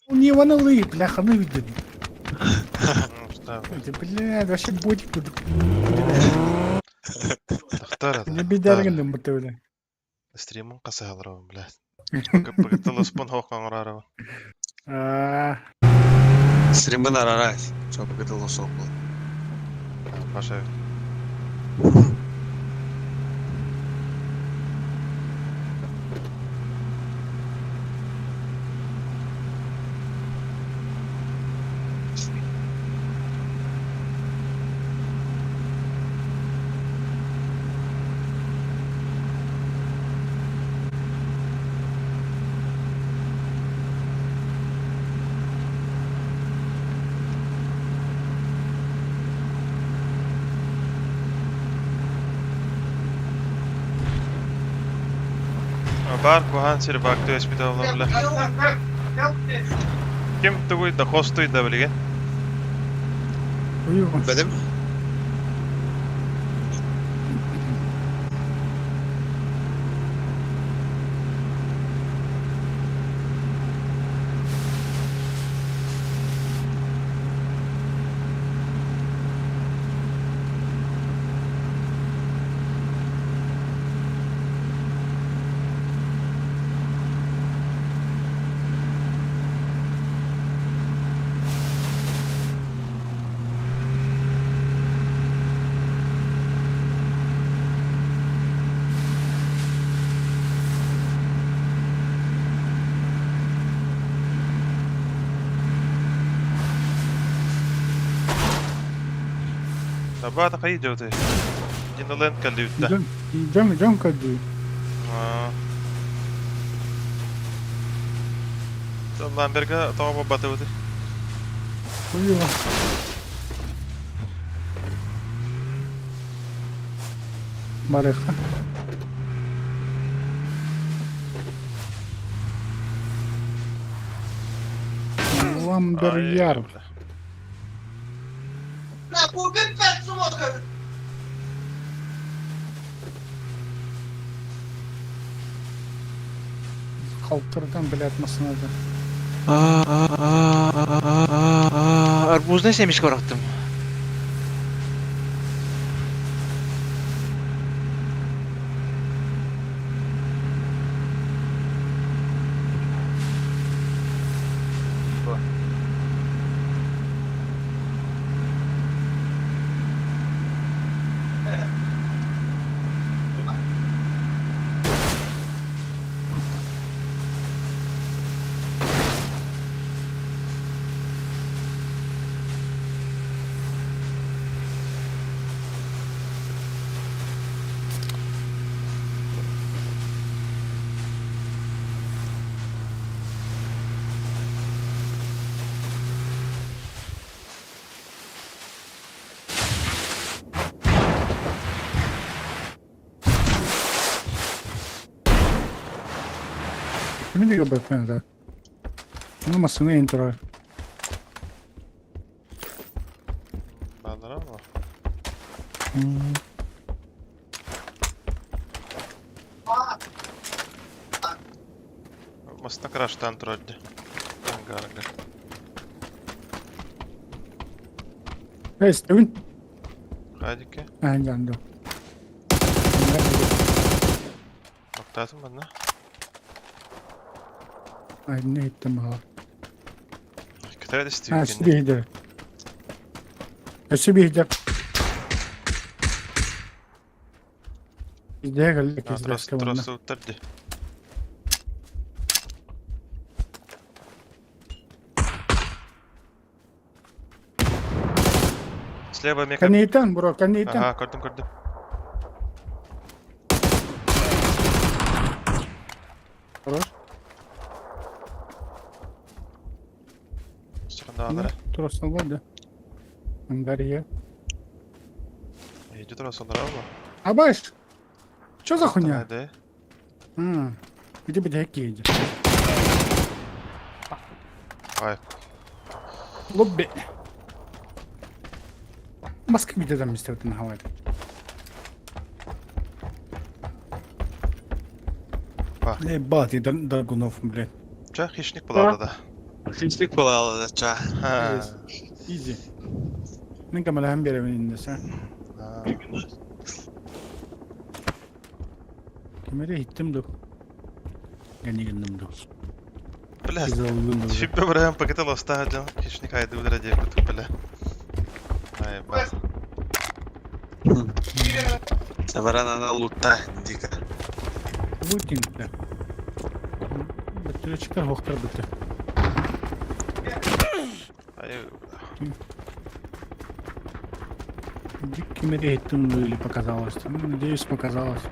Он не ванулы, бляха, ну видно. Устав. Это, блядь, вообще ботик тут. Тахтар Не это. бедарган да мутавля. Стримон каса халрав, блядь. Пагтала спон хоқан рарава. Стримы на рарайс. Что погодило сокол. Паша. Бар кухан сир бакты эспита олабла. Ким тугуй да хостуй да билген. Uyuyor. Benim? Табата кай жоте. Динолен калдивта. Cam kaldı. Tamam berga tamam batı batı. Uyuyor. Mareka. Вам берьяр. Kaltırdan bile atmasın hadi. Арбуз не семечко рахтым. Kimin diyor beyefendi? Numarasını intro. Bandara mı? Masta kraştan turadi. Garga. Hey Steven. Hadi ki. Aynen de. Noktasın bana. Aynen ne ettim ha. Kitaya da istiyor. Ha sibihde. Sibihde. İzleye geldik izleske bana. Трос утырды. Слева мека. Kaniyeten bro kaniyeten. Ага, gördüm. Хорош. Çıkında onlara. Тросом var da. Ангария. Иди трос onlara ama. Абаш! Что за хуйня? Hadi. Где бы ты едешь? Vay. Lobby. Маска видеодан мистер на Хавайи. Bak. Ебать, и Драгунов, блядь. Çok хищник был orada da. Hiçlik kolay alacak. Ha. Easy. Nunca me las enviaré veniendo, ¿sabes? Ha. Kemeri hittim du. Yani gittim du. Блядь. Güzel oldun du. Şimdi buraya paketi losta canım. Hiç ne kaydı bu derece kutup bile. Ay bak. Severan ana loot'ta dika. Bu tintte. Bütüne çıkar hoktar bitti. Ay. Дик Кемери hittim du или показалось. Ну, надеюсь, показалось.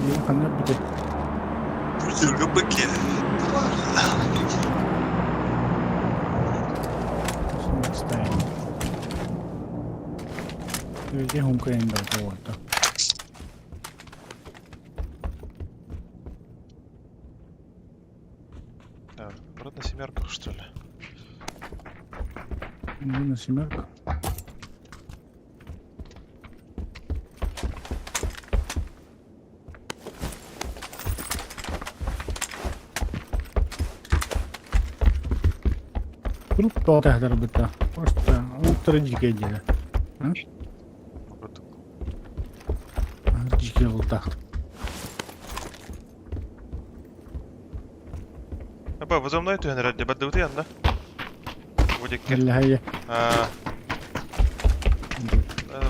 Я kanlar bir de. Üzülgün bakıyor. Şimdi stayım. Öyle hunka ender bu orada. Да, вроде на семерках, что ли? Ну, на семерку. Grup da tehder bitti. Просто ultra jike jere. Вроде. Jike ulta. Апа, возле мной ты ради бадут янда. Будик. Eller hayya.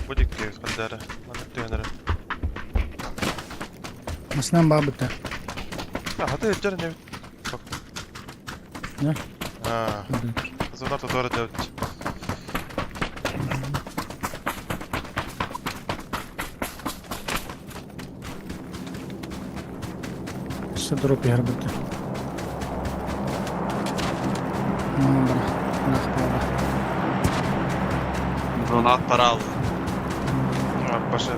Будик скандара. Мана ты Maslan ba bitti. hadi يجر ne? Ne? Zonlar da doğru devlet. İşte drop yer bitti. Bırak bırak. Donat para aldı. Başı.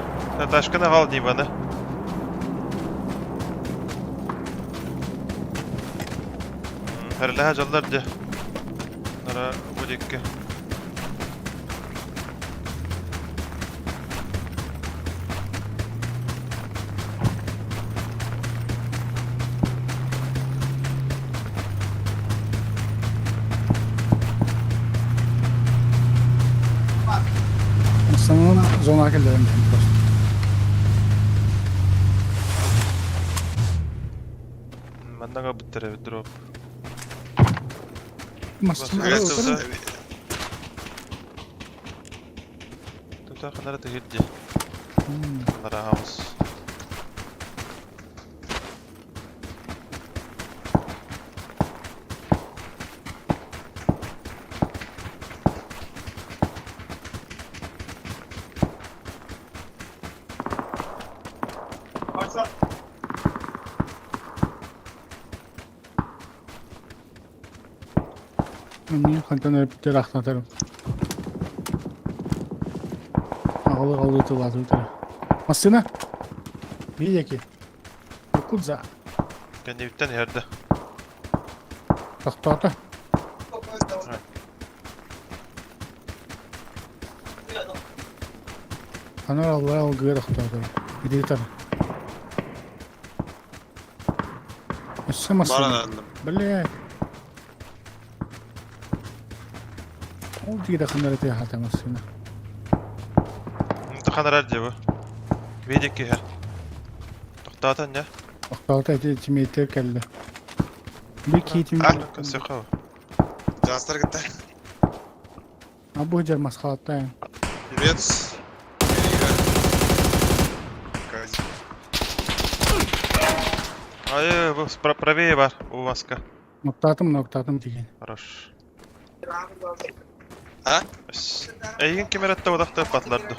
Taşkına kal diyeyim bana. Her laha canlar diye. Nara budik. Sanırım zona geldim. Benden kabul terevi drop. Maslan Evet, ba evet. bitti. Tuta kanara da giddi. Nara house. Niye kantan hep de rahatlatarım. Ağlı tılazı bir tane. Masına. Bir ki. Kudza. Kendi bitten yerde. Tahtata. Anar Allah'a algıya tahtata. Bir de tane. Nasıl masına? Bana döndüm. Böyle. Oldu ki de kanları teyhata masına. Inta kanara diye bu. Vedik ki her. Tahtatan ya. Tahtata eti kelli. Bir ki etim. Kasıka. Caslar gitti. Abu Hacer maskalatta yani. Yürüyoruz. Ay bu правее var. Bu maska. Noktatım diyeceğim. Хорош. Ha? Эйген кемеретте одакта патларды.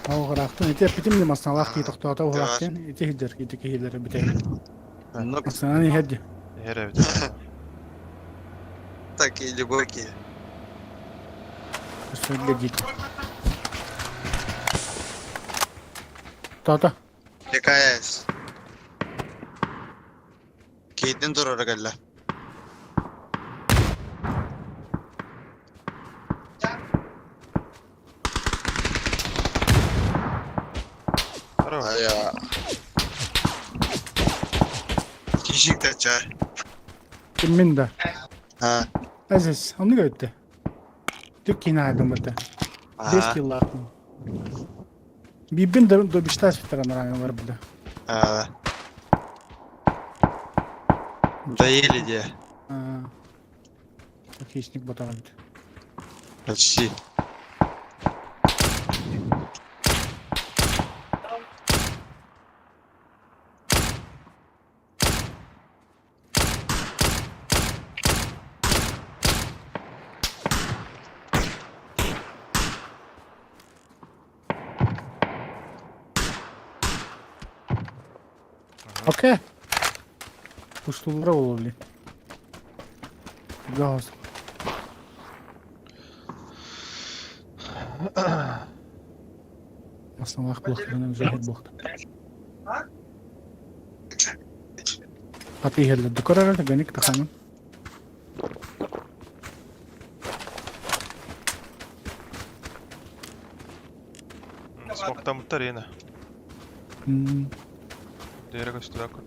Ау гырактын эте питим де масна лахти токтота Var. гырактын эте хидер эте кехилер бите. Ну, Масна не хедди. Herevit. такие глубокие. Что глядит. Тота. Прикаясь. Кейтин durur galla. bak. Aya. Kişilik de çay. Kimin de. Ha. Aziz, onu gördü. Tükkin aydım burada. 5 Ha. yıllar. Bibin de bir şey tarafından var burada. Ha. Değil diye. Хищник ботанит. Почти. Окей. Пуштулары оловли. Газ. Основах блохтарынан жахер бохт. Аты херле декорарар ганик тахамын. Смоктан mutar yine. Diğeri göster akut.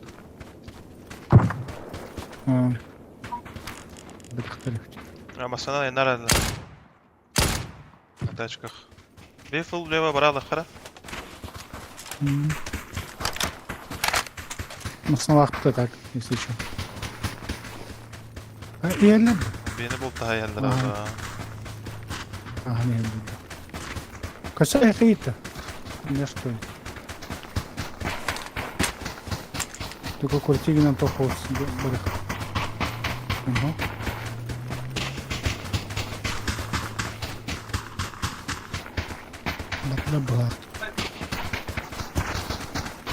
Бехтарих. Ama sana yener herhalde. Hadi çıkak. Bir full leva baralı kara. Основах-то так, если что. Yerler. Beni bul daha yerler Aha. abi. Ага, не буду. Косая фейта. Я что ли? Только куртиги на то холст. Ага. Bakla bağır.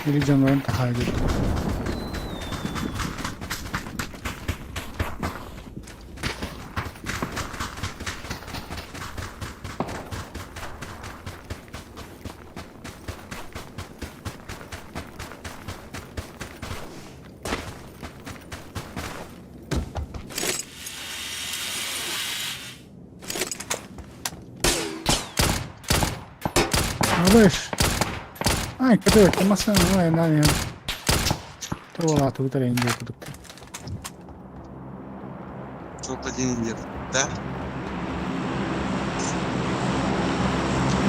Biri canlarını tahayyül etti. Alış. Ay kötü etmezsen ama yani. Tuvalı atı bir ince okuduk. Çok один индир. Да?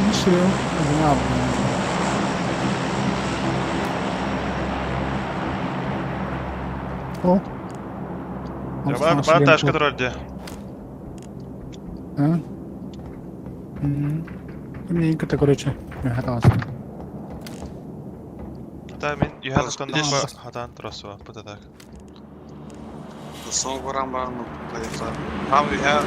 Bir şey yok. Ne yapayım? O. Ya bana taşka dur diye. Ha? Именно это, короче, готовился. Hatta men yuhadaktan Tamam. defa hadan turası var. Bu da tak. Son varan var mı? Tam bir her.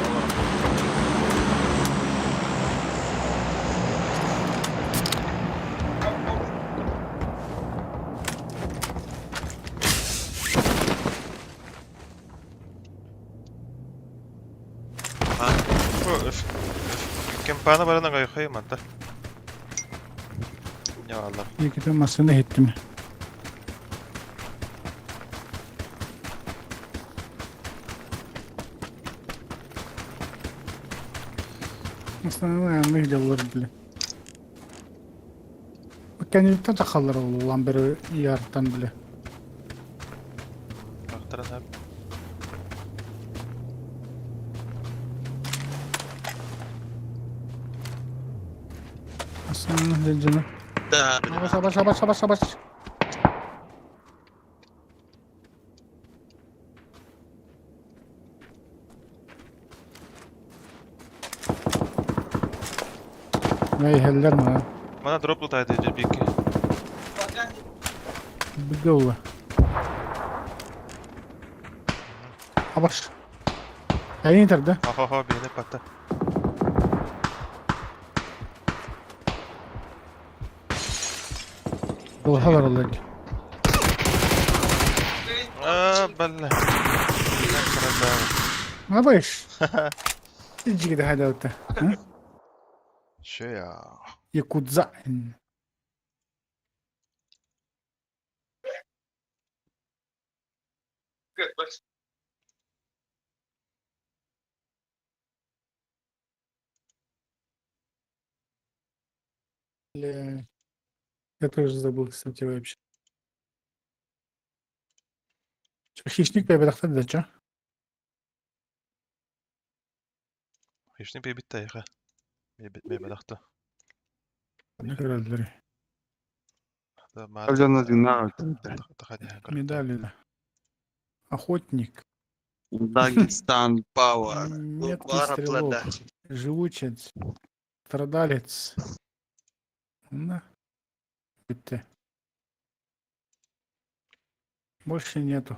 Kempana barana kayıkayım hatta. Ya Allah. İyi ki de masını ettim. Aslında yanlış yıllar bile. Kendini takallar olan biri yardan bile. Baktıran abi. Aslında canım. Да. Savaş. Vay heller mi ha? Bana drop loot aydı bir iki. Bir yolla. Savaş. Yayın yeter de. Ha beni patla. Yolhalar olacak. Belle. Ne baş? İyice gidi hadi öte. Şey ya. Yakudza. Я тоже забыл, кстати, вообще. Чё, хищник бебедахта да чё? Хищник бейбитті айға. Бейбідақты. Не көрөлдүр. Ожон один на Медали, да. Охотник. Дагестан Пауэр. Меткий стрелок. Живучец. Страдалец. Да. Битте. Больше нету.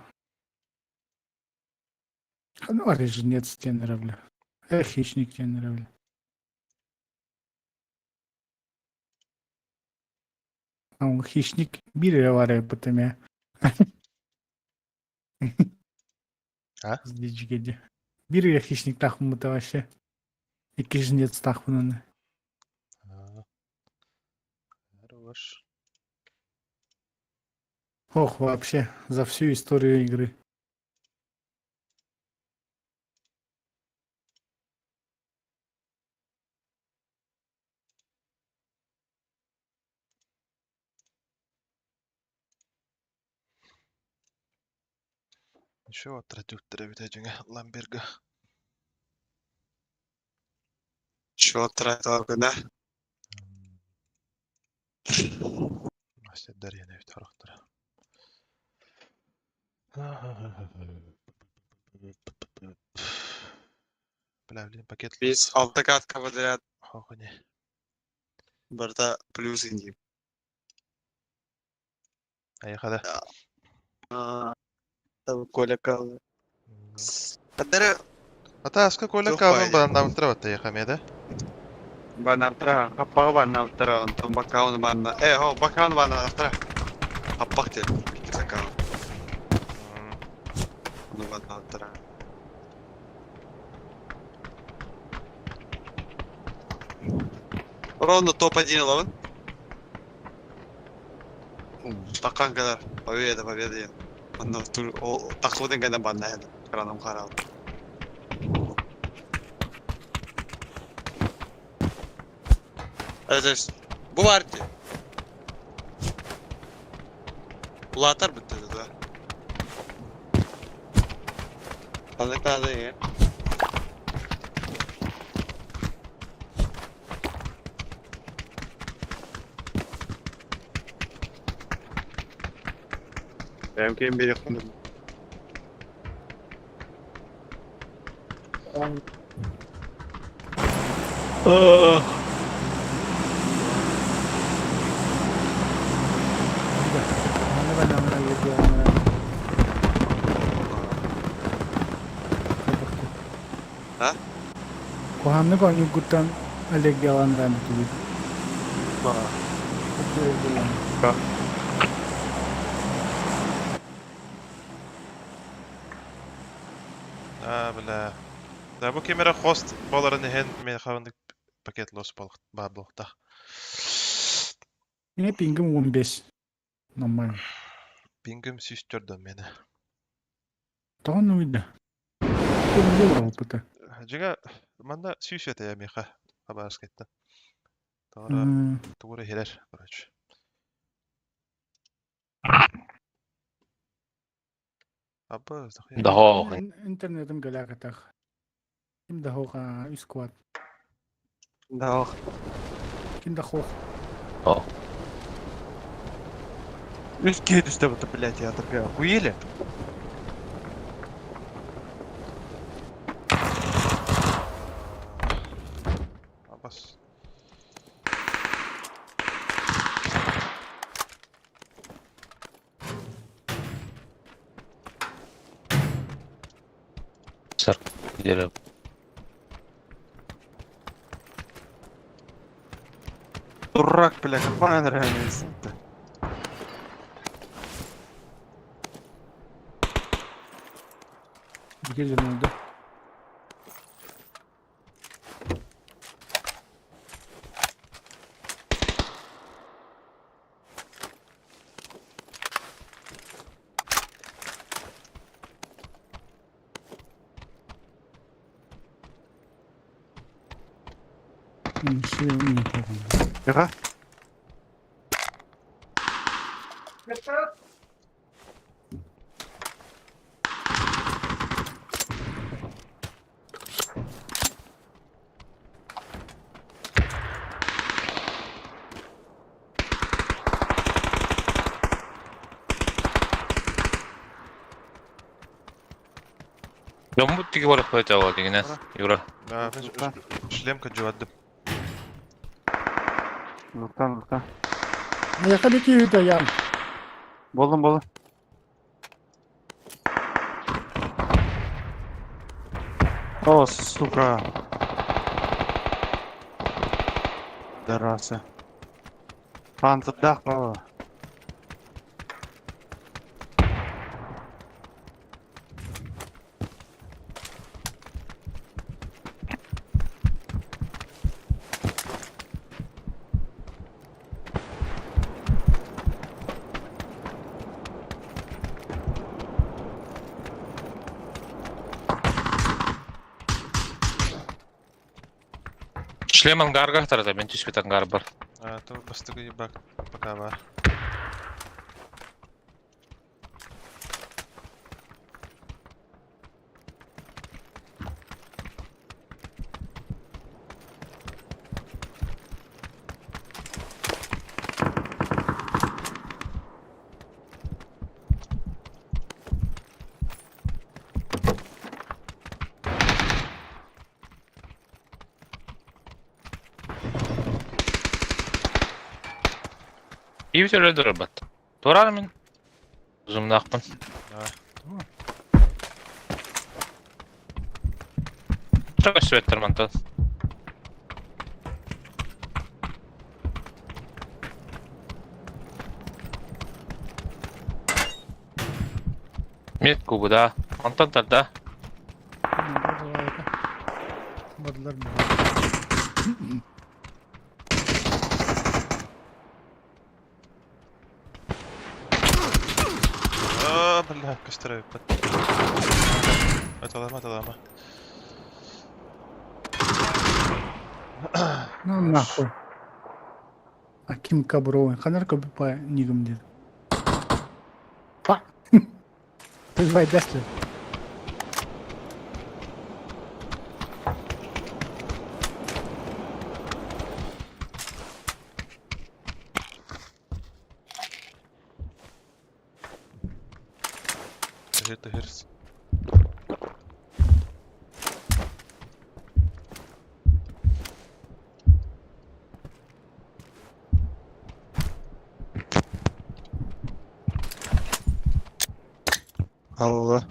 А ну, жнец тебе нравлю. Хищник тебе нравлю. А он хищник бири var ya bıtım А? Сдичгеди. Бiri ya хищник тахмыта вообще. İki жнец тахмынаны. Хорош. Ох, вообще, за всю историю игры. Ничего, тратюттірі бітәжіңе Ламберга. Чё тратил, да? Мастер Дарьяна бит характера. Біләвлен пакет. Biz 6 katka подряд Хохыне. burada плюс индим. Аяқада. Там Коля калды. Кадары Ата аска коля Жоқ, кавын бай. бағандан ұттыра аяқамеді. банавтра, хаппага банавтра, антон бакаун бана. Хо, бакаун банавтра. Хаппак те. Закаун. Ну банавтра. Ровно топ-1 ловен. Такан kadar. Победа, победа. Анда тур о таксуден гана банна еді. Краном қарал. Әзәс. Bu var ki. Ula atar bitti de. Anlıklarda ya. Benimki bir yakınım. Onu ben amına koyayım. Ha? Kohanlık onu guttan Alek yalan verdi gibi. Білә. Да, бұл кемері хост боларын ехен мен қавындық пакет лос болықта. Yine pingim 15. Normal. Пингім сүйістерді мені. Tamam uydu. Kırmızı var опыта. Жиға, манда сүйіс еті меха хабарыз кетті. Туғыры херер, короче. Абы, здахи. Дохо. Интернетім галакатах. Ким дахоға үз квад. Да, ох. Ким дахох. О. Үске түсті бұты, блядь, ядырға. Охуели? Абас. Сар. Gidelim. Дурак, бля, какой он реалист-то. Gelin oldu. Şey mi yapalım? Яға? Жомут тиги барып қойта ол дегенен. Юра. Да, шлемка жуадым. Лука. Яка беки үйді ян. Болдым. О, сука. Дарасы. Пантырдақ бала. Шлем ангарга тарата, мен түспет ангар бар. А, то бастығы ебак пока бар. И бит өлі дұры бат. Торар мен. Ұзымды ақпын. Çok süvettir mantal. Met kubuda. Антон тарда. Badılar mı? Бля, костры. Это лама. Ну нахуй. Аким Кабровый. Ханар Кабипа нигам дед. Па! Ты звай десты. Это герс. Алло.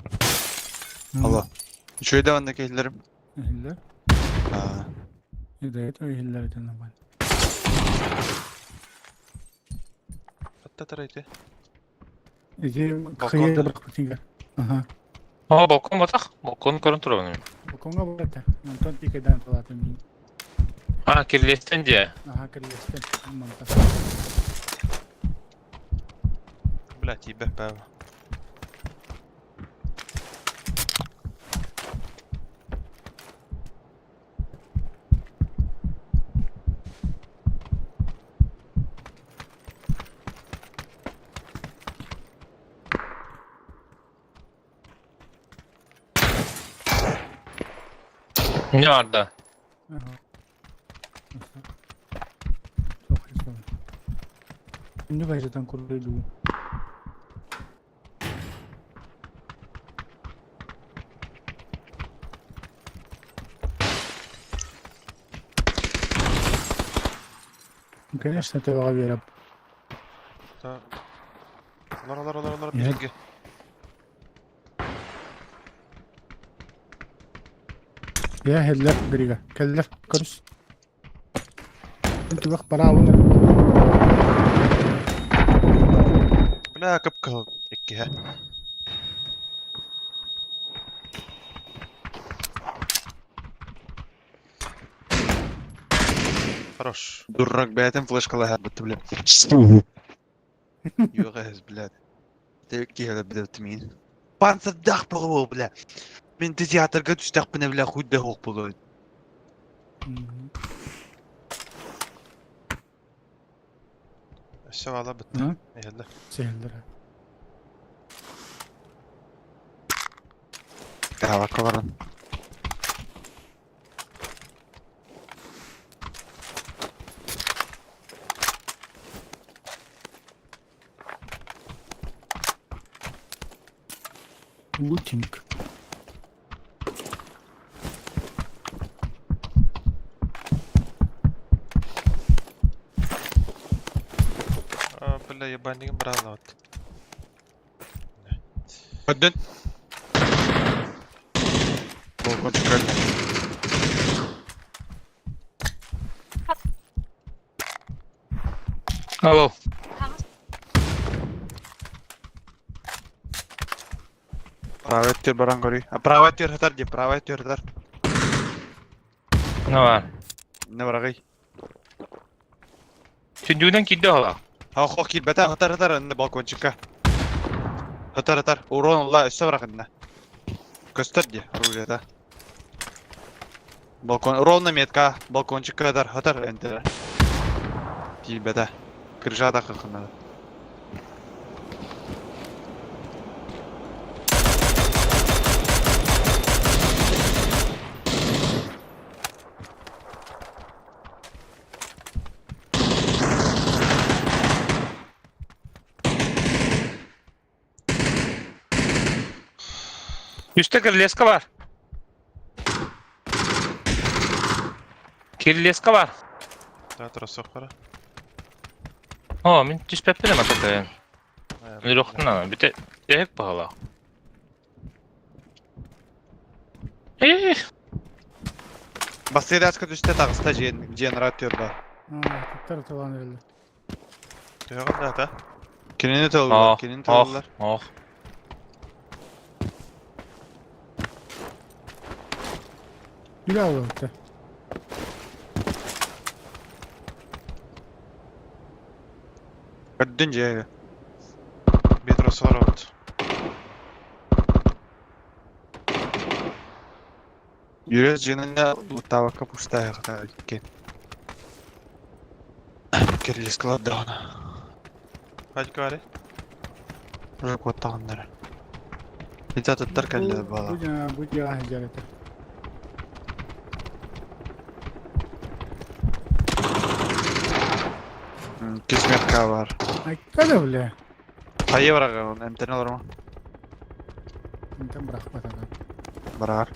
Şu devandaki ellerim. Ehiller. Ha. Hidayet o ehillerden ama. Hatta taraydı. Ece kıyıda bırakmışsın. Aha. О, балкон батақ. Балкон көрін тұр оның. Bu konuda burada. Anton tikeden tulatım. А, кирлестен де. Aha kırılıştı. Mantık. Блять, ебе пава. Ne vardı? Aha. Çok hızlı. Şimdi gayretten kuruluydu. Конечно, ты верю. Да. Лара, Нет. беги. يا هلا بريغا كلف كرس انت وقت براونا Бля, капка. Икки. Хорош. Дурак, бәйтім флешкалы хәрбітті білем. Yok ez, блядь. Тәуекке хәлі білетті мен. Панцырдақ бұғы бұл, бля. Мен театрға түстәқ біне, бля, хуйда хоқ бұл. Все, вала бітті. ها Ехелі. سهل Дава каваран. лутинг Bula yabandigin bir anlavat. Ödün. Balkon çıkardı. Alo. Pravettir baran görüyor. Pravettir hatar diye. Pravettir hatar. Ne var? Ne var ağay? Tündüğünden gitti hala. Ha ho kil beta hatar hatar önünde balkon çıka. Hatar hatar. Uğran Allah üstte bırak önüne. Göster diye. Ruleta. Balkon. Ровно метка. Balkon çıka hatar hatar enter. Kil beta. Kırışa da kakında. Üstte kirleska var. Kirleska var. Teatro sokkara. Ha, min düspepte de mi atakayım? Bir oktun ama bir de hep pahalı. Basıyla askı üstte tağısta jeneratör var. Tuttar tavan verildi. Döğün da da. Kinini tağırlar. Kinini tağırlar. Oh. Bir aldı orta. Ödün ceye. Metro soravut. Yürüyoruz jenine tavaka pustaya kadar gitken. Kirli sklad da ona. Hadi gari. Yok o tağınları. Bir de tuttar kelle bala. Bu cahil carete. Kismetka var. Ay kada bile. Hayır var ağam. Emten olur mu? Intan bırakma tadan. Bırak.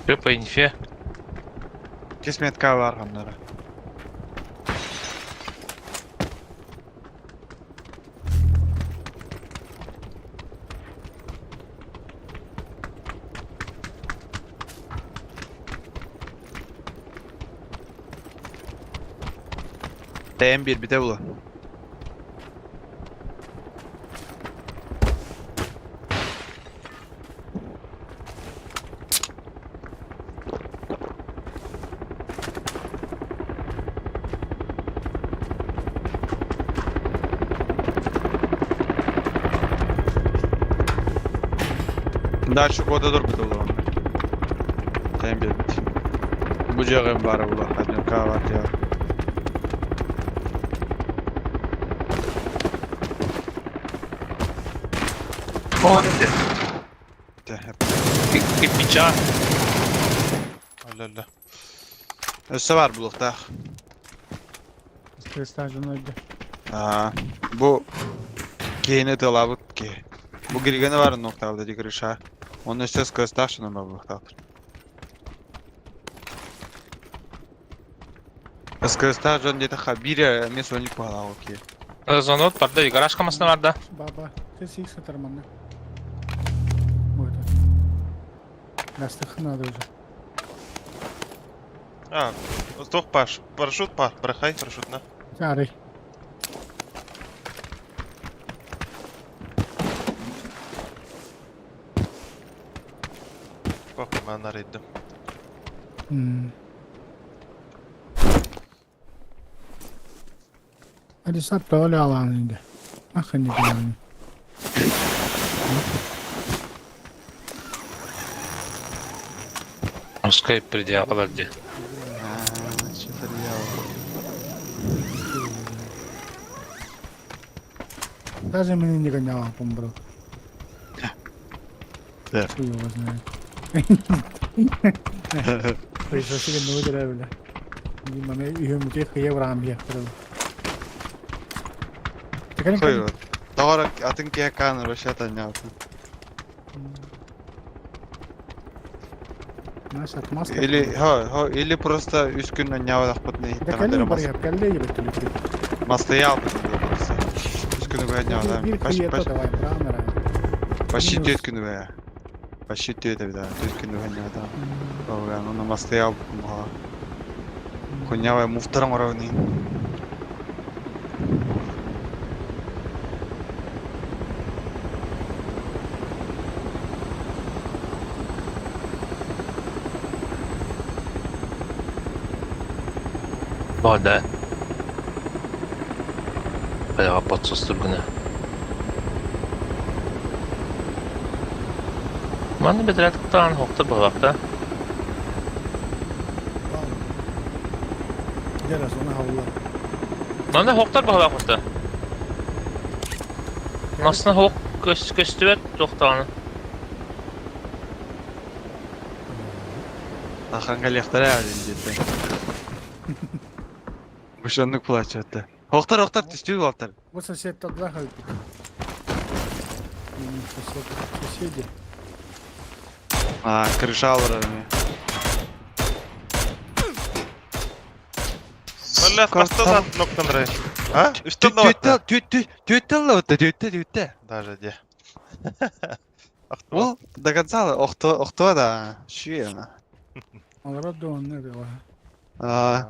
Yok по инфе. Kismetka var onlara. TM1 bir de bulu. Дальше года dur bir de bulu. TM1 bit. Bu cağın var bulu. Hadi kahvaltı ya. Bir çağ. Allah Allah. Üstü var bulukta. Strestajın öldü. Bu giyini dolabıt ki. Bu girgeni var noktalarda girişe. Onun üstü skıstak şunu mu buluktadır. Skıstak жон dedi ha bir mes önlük bağlı o ki. Zonot var da garaj kamasında var da. Baba. Ses ilk satarım anne. Buydu. Lastik надо уже. Сдох парашют, брахай, парашют на. Арай. Bakın ben araydım. Hadi sat da öyle alanıydı. Bakın ne diyorum. Пускай предъявила где. Şifre ya. Даже меня не гонял, помбрал. Да. Хуй его знает. Пришлось себе ну деревля. Дима, мне ее мутеха евро амбия. Tekerin Koy. Doğru atın ki kanı roşatan yaptın. Nasıl atmaz? Или просто üst günden yavaş batını Da hittan kelli adara var ya, kelli gibi tülü. Mastayı aldı diyor burası. Üst günü ben yavaş. Bir kıyıta da var, ramera. Başı düt günü be. Başı düt bir daha. Düt günü ben yavaş. O ben onu mastayı aldım ha. Konya ve muhtarım oranın. Bada. Bayağı patsız durgunu. Manı bedretlikten hokta bağakta. Gel az ona havla. Manı hoktar bağakta. Nasıl hok göstüvet doktanı. Akan galyaktara ya cidden. Bu şanlık pulaçattı. Hoktar düştü hoktar. Bu sosiyete tadılar halbuki. Sosiyete. Kırışa alır abi. Valla kasta da noktan ray. Ha? Üstten de var. Tüttel la Даже де. О, доказала, охто да. Шуяна. Onlara da onlar da var.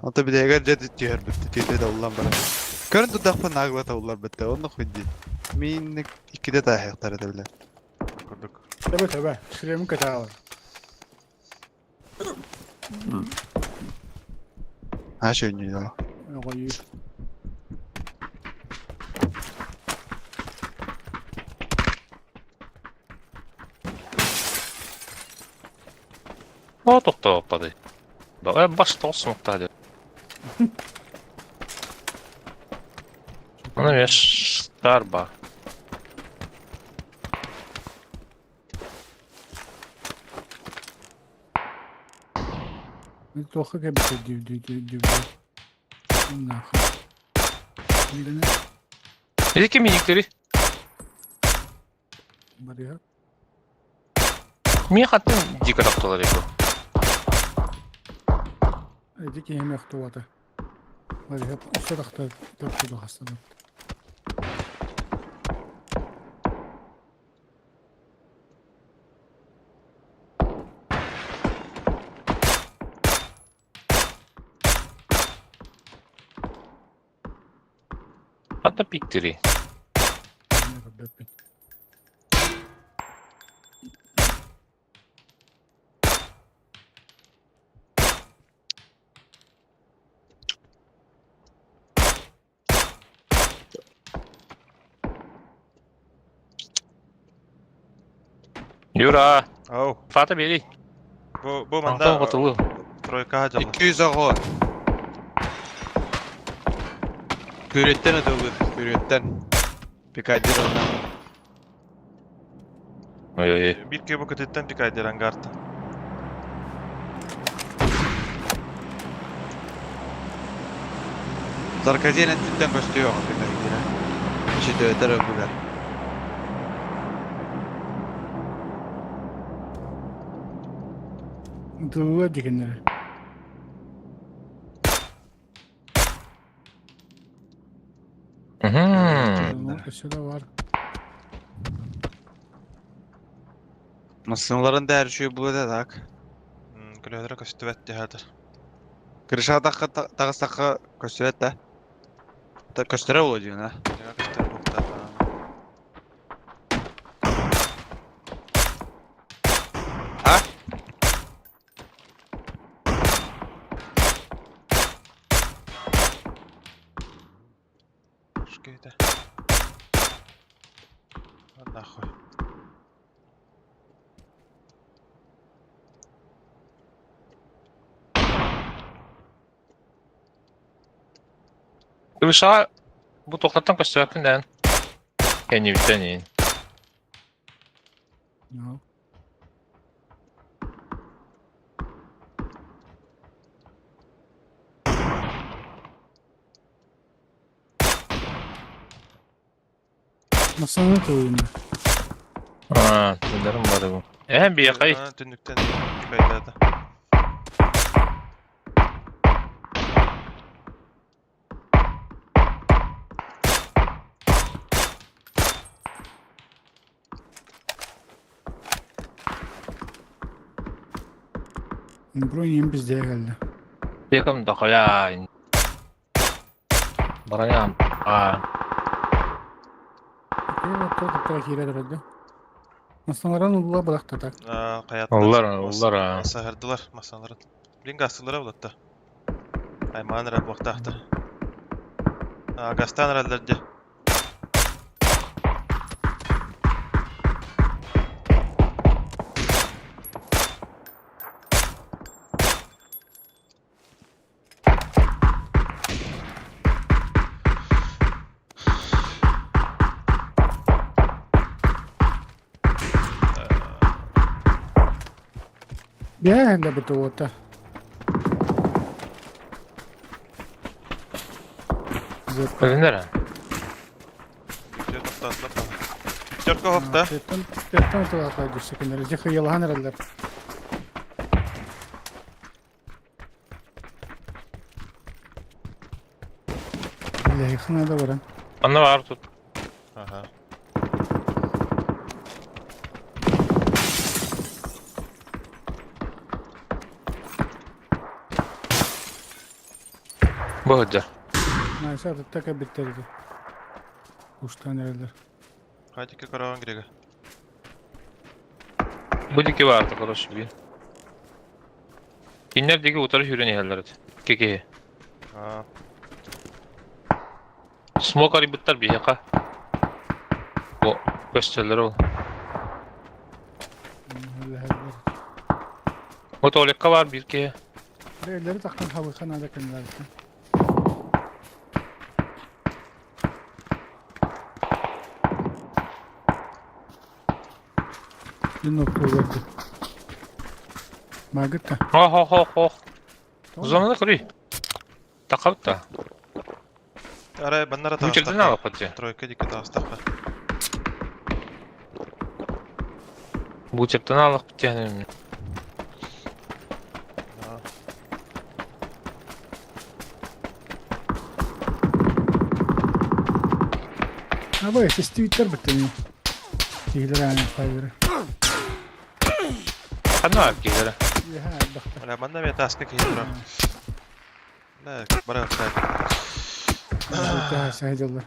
Ото bir de dedi diyor bitti de ulan bana. Körün dudakta nagla tavlar bitti. Onu koydu. Min ikide de ayaklar edebilir. Kurduk. Tabii. Şuraya mı kata var? Ha şey oynuyor. Yok iyi. O dokta hoppadı. Bak başta olsun hadi. Ona bir darba. Ne tohka gibi diyor. Ondan. Şimdi ne? Bir ki minikleri. Var ya. Niye hattın dikkat aptalar yapıyor? Hadi ki hem yaktı vardı. Var ya. O sırada dörtlü hastalık. Hatta piktiri. Ne kadar pek. Yura. Ау. Fata beri. Bu Антон manda katılı. тройка hacılı. 200 ağı. Küretten ödülür. Küretten. Birkaç lira ondan. Ой-ой-ой. Bir kere bu katetten pikay deren kartı. Sarkaziye'nin tütten gösteriyor. İşte öder öbürler. Dığı dikenleri. Aşağıda var. Masınların da her şeyi bu da tak. Gülödere köstüvetti hadır. Kırışa takı köstüret de. Da köstere olacak ha. Ya köstüver bukta. Ha? Şükeyde. Allah koy. Kırışa bu toklattan kaçtı den. Kendi biteni. Ya. Masanın koyunda. Ha, tüylerim var bu. Hem bir yakayı. Ha, tündükten kaydardı. Buraya yiyeyim biz diye geldi. Yakım da kaya. Barayam. Aa. Bak da kire herhalde. Masanların ulla bırak tatak. Kayatlar. Onlar. Sahırdılar masaların. Bilin gastılara bulatta. Ay manıra baktaktı. Gastan herhalde. Bir herhalde bir tuğutta. Zırt. Öldüler. Çorka hokta. Tettan tuğatlar düştü kendileri. Cıkı yılan herhalde. Leykına da varan. Anla var tut. Aha. Bu hıca. Neyse artık taka bitirdi. Uçtan herhalde. Hadi ki karavan girege. Bu diki var artık orası bir. Dinler diki utarı yürüyen yerler. Keke. Ha. Smoke arayıbıtlar bir yaka. Bu gösterileri ol. O tuvalekka var bir ki. Elleri taktan havuzdan alacak kendileri. Bir nokta verdi. Margaret da. Oh. O zaman da kırıyor. Takavut da. Araya banlara Bu içeride ne yapacak? Trojka dikkat ağustakta. Bu içeride ne alıp yani. Ha bu SSD bitter bitti mi? Hiler yani fayları. Sen ne yapıp gelere? Ya baktı. Araya banda bir taska ki dura. Ne bara kay. Daha sayılır.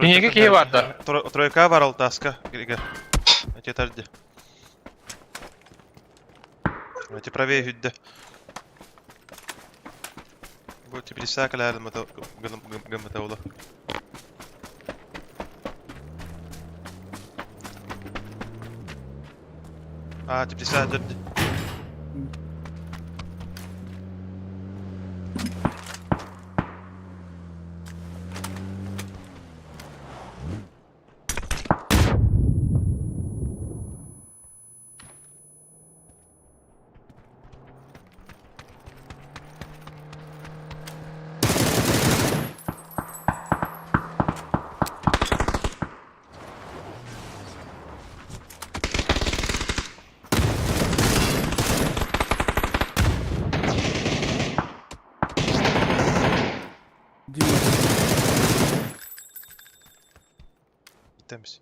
Dünyaya ki vardı. Trojka var ol taska girege. Yeterli. Эти правее hüdde. Bu tipi saklar mı da gımıta ola. Tipi saklar. Temiz.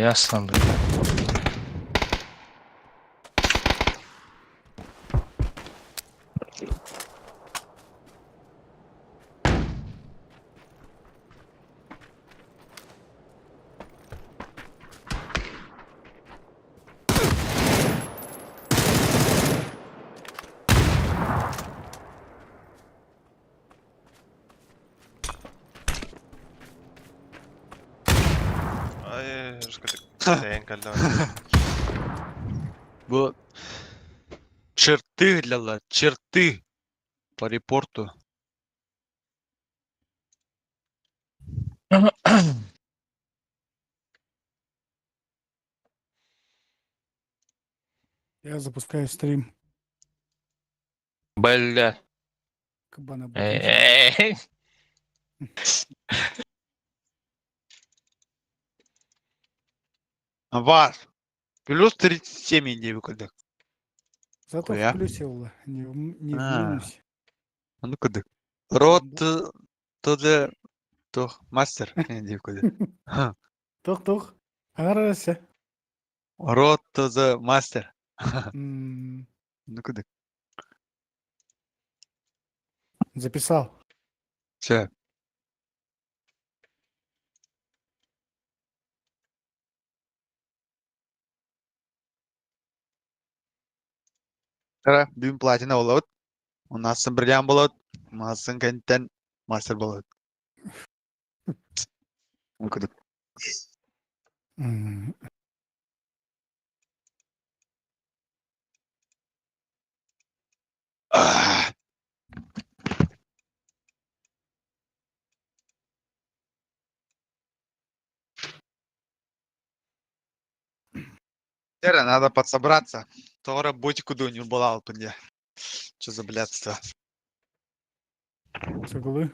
Yaslandı. Раскатык. Тенкалда. Bu черты, ляла, черты по репорту. Я запускаю стрим. Бля. Кабана будет. Эй. Var. Плюс 37 индей выходит. Зато Хуя. в плюсе было, не в А. минусе. А ну кыдык. Рот то мастер индей выходит. Тух. Арасы. Рот то мастер. М, Ну кыдык. Записал. Все. Кара, бүгүн платина болот. У нас бриллиант болот. Масын контент мастер болот. Ну кыдык. М, Теперь надо подсобраться. Тора ботику не была алпынде. Что за блядство? Сыгылы.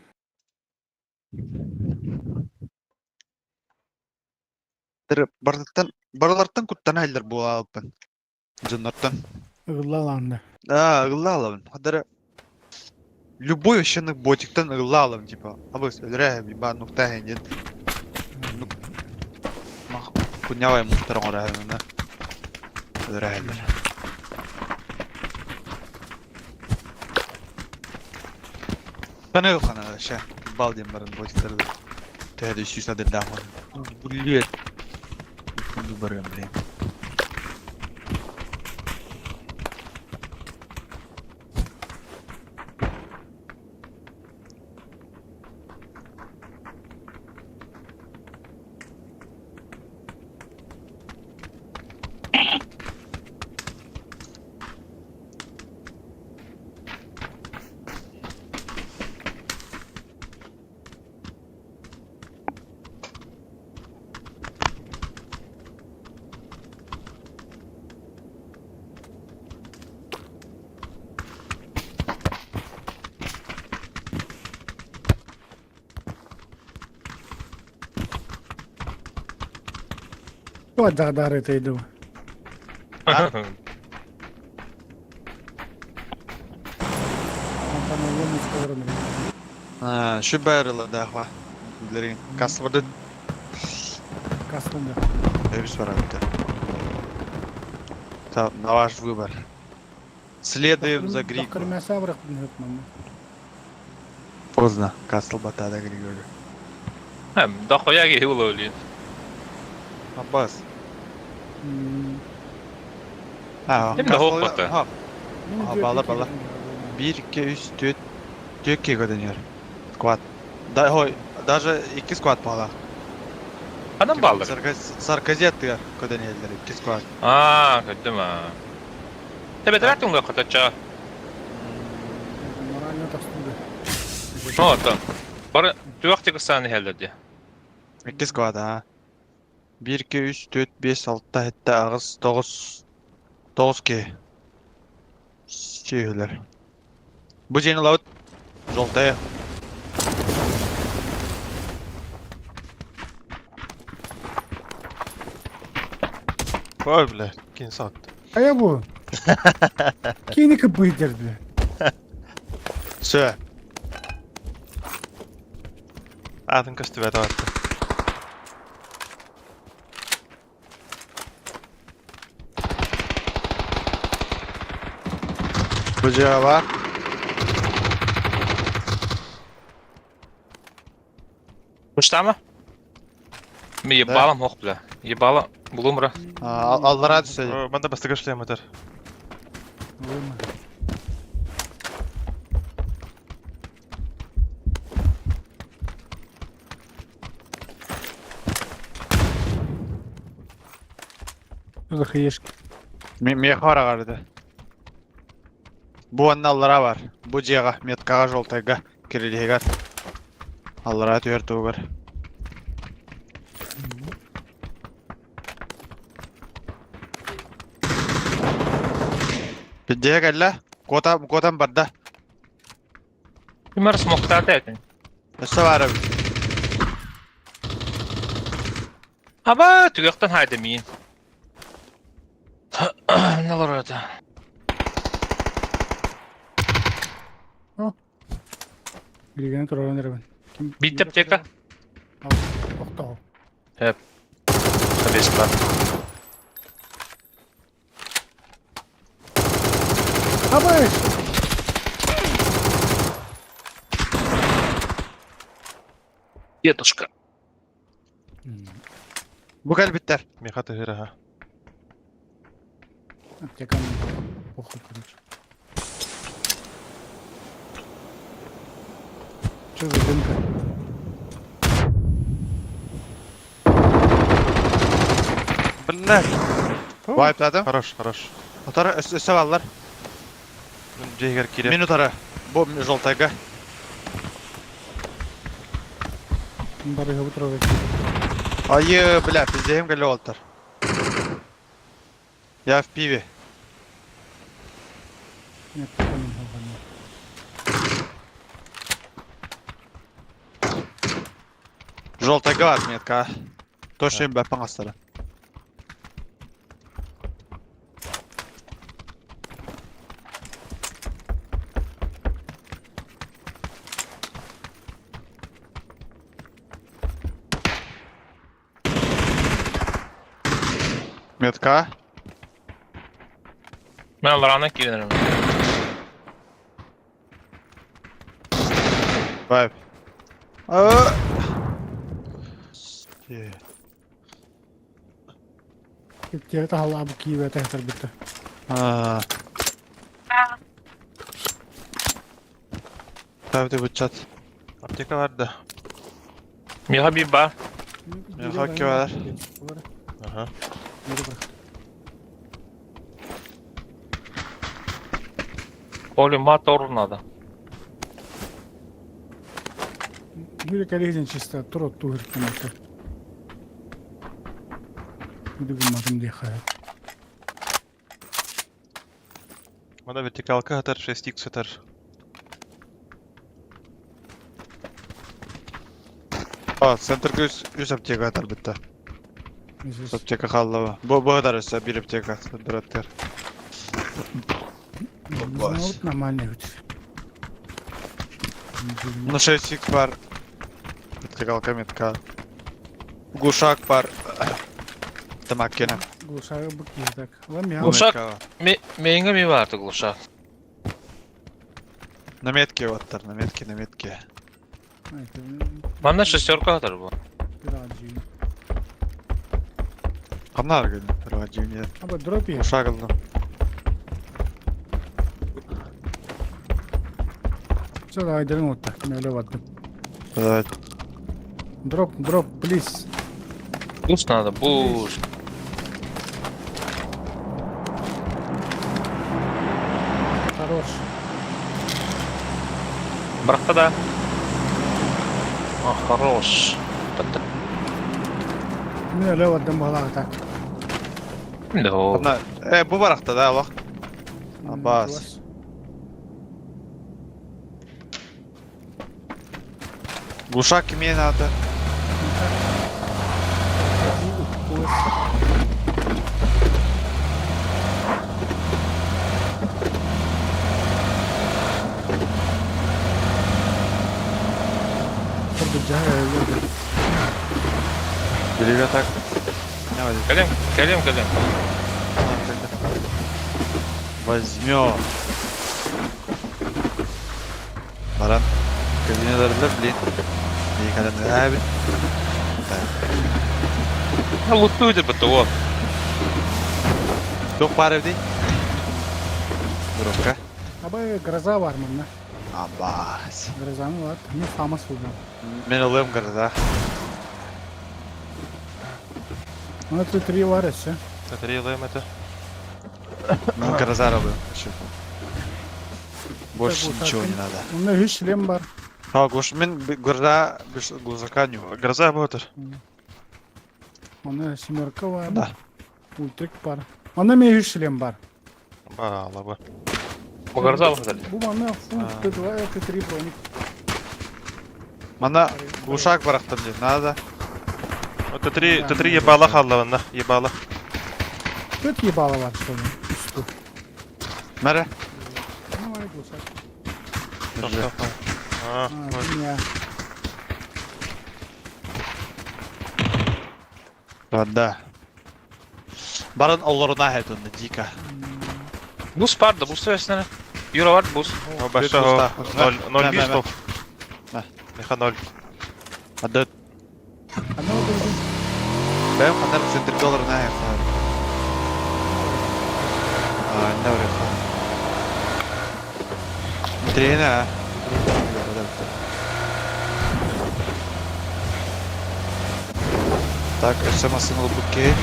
Барлартан куттан айлар була алпын. Жоннортан. Ыгылаланды. Да, ылалым. Хадара любой ощенный ботиктан ылалым, типа. Абыс, өлрә, биба нукта хенден. Кунявай мухтарың орайына. Өлрә хендер. Таны қана ша. Балден барын ботиктарды. Тәді сүйсі адыр дамын. Блет. Күнді барым, блин. Вот дары ты иду. Он там ломит сторону. Şu bәрілі дағва. Білерін. Касылбарды Каслында. өбіс бар әбіті. На ваш выбор. Следуем за Григо. Кырмаса бырак бинетман. Поздно. Касылбатада Григорий. Да хуя ки улы өлейін. Аббас. Hem de hop batı. Бала. 1, 2, 3, 4. 4 кего дөнер. Сквад. Да, ой, даже 2 сквад бала. Adam baldır. Sarkaziyatты көдөн елдер 2 сквад. Kötüm ha. Тебе тратың да қатача. Морально тастынды. О, да. Бары түвақтегі саны хәлдерді. 2 сквад, а. 1, 2, 3, 4, 5, 6, 7, ağız, 9. 9 ki. Şeyler. Bu жеңіл аут. Желтая. Ой, бля, кейін сатты. А я bu. Кинікі бүйдерді. Все. Äätän köstyvää tavatta. Bu cevap. Кушта мı? Ми ебалым оқ бля. Ебалы бұлымра. Аллара түседі. Manda бастыға шлем өтер. Burada hıyır. Мехора gardı. Bu annallara var. Bu ciğe metkağa joltayga kiriliğe Allara tüyer tuğgar. Piddiye gelle. Kotan barda. Kimar smoktarda ekin. Össe var abi. Aba tügökten haydi miyin. Ne olur orada? Bilgini turarın ben. Kim? Bitti apteka. Okta o. Tabii sıklar. Haber. Yetuşka. Bu gel bitter. Мехата хираха. Apteka. Похуй, короче. Что за дымка? Billah. Vay tadım. Хорош, хорош. Otara össe varlar. Джейгер кире. Minut ara. Bu joltayga. Бары его трогать. Ayı bile pizdeyim gelle oltar. Я в пиве. Нет, пока не могу. Жолтайга var metka. Точно бапан астара. Метка. Ben Allah'ına giriyorum. Vay. Где-то халабы Киева это bitti. Tabii bu chat. Аптека var da. Miha bir bar. Hakki var. Aha. Oğlum motoruna da. Юрий Калинин чисто турок тугр кемекте. Дүгүм дихая. Мана вертикалка атар, 6x атар. Центр göz 100 аптека atar bitti. Здесь Аптека қалды. Bu kadar ise bir аптека. Bir atar. вот нормально ведь. Ну 6x var. Вертикалка метка. Глушак var. Tamakkenem. Глушаю быки так. Ламя. Глушак? Meyinge mi vardı gluşa? На метке оттар. На метке. Bana şesörka atar bu. Kanlar gelin. Racim yer. Ama drop ye. Glушак aldım. Все, давай дерем вот так. Не леват. Evet. Дроп, please. Boost надо, boost. Хорош. Bıraktı da. Ah, хорош. Bitti. Не леват дем бала так. Şimdi o. Bunlar, bu barakta da bak. Abbas. Glушак kime надо? Biri tak. Ne var? Geleyim. Возьмем. Баран. Кабинетlerinde блин. İyi kadar abi. Ha loot'luydu bitti o. Çok var evde. Durum Ama garaza var mı ne? Abbas. Garaza mı var? Ne famas oldu? Ben alıyorum garada. Ona 3 var ya. Катерилаем это. Мен гроза робив. Больше Так, ничего вот не так. надо. Onda 3 шлем бар. Так, уж мен гроза без глазаканю. Гроза будет. Onda семерка var. Да. Ultrik бар. Onda me 3 шлем бар. Балаба. Багарза алғызар. Bu bana full T2 T3 броник. Мана глушак барақтан не надо. Вот Т3 ебала халлаванна. Ебала. Тут ебало var что ли? Üstü. Мере. Ne var gluşak? Держи. А, Ha, dünya. Да. Барын олорына хәтүнне дика. Бус барды, бус сөйсіне. Юра бар, бус. башта Бюст го уста. 0 Мә, бис мә, бол. мә. Меха 0. Адет. Ana öldürdüm. Бәм хандар центр долларына хәтүн. Не вред. Трена. Так, СМС на лбуке.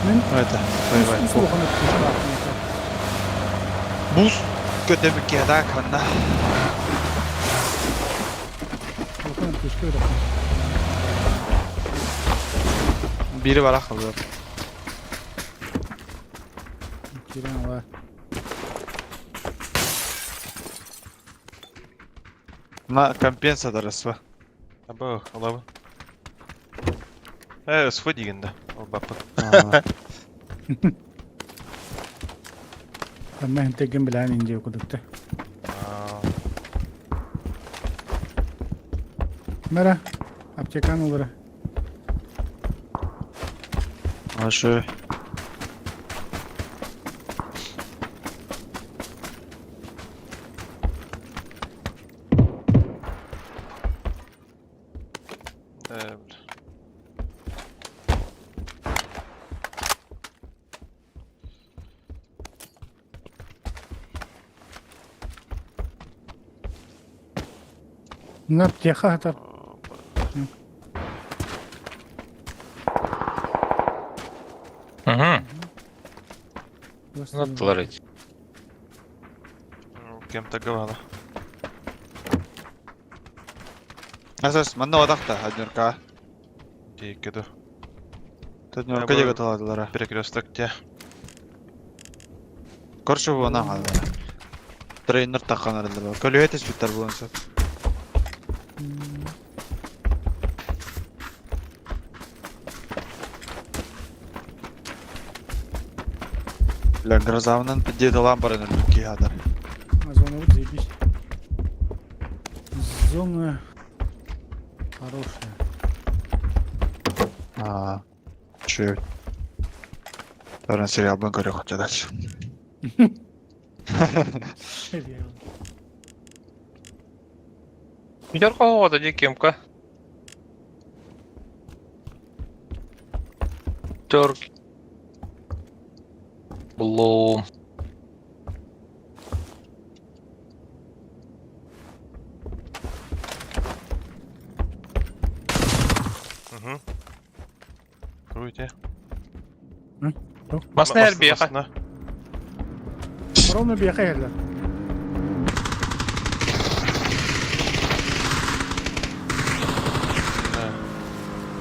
Ben Это, воевай. üst lokanı tutuşum. Буз. Көтөмүкке да канна. Lokanı tutuşum. Бири бар акылы. Kiren var. На компенсатор СВ. Абы, алабы. Сфы дегенде. Ол бапы. Ben tekin bilen ince okuduk da. Mera. Apçekan olur. Ашы. Ne aптеха atar. Угу. Наттылар эти. Кем-то гавана. Асас, манна одакта аднерка. Дейкеду. Таднерка деге таладылар. Перекресток те. Корчу вона алды. Тренер таканарында. Көлөтес биттер булганса. Бля, грозавнан підійде лампари на люки гадар. Зона вот заебись. Зона хорошая. Чё? Таран сериал бен көрө хоча дальше. Сериал. Видер кого-то дикемка. Терк. Блум. Угу. Круйте. Масна әрбияқа. Ровно бияқайырлар.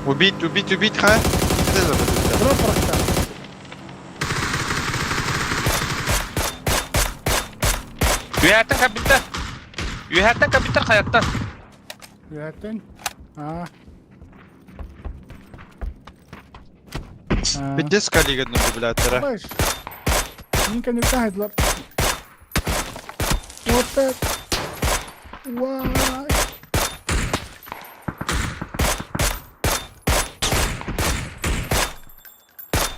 Убить, ха? Дроп просто. Üyerten kapita. Üyerten kapita hayattan. Zaten. Ha. Битте скалига на блядь. Баш. Ника не тагыдлар. Вот так. Вай.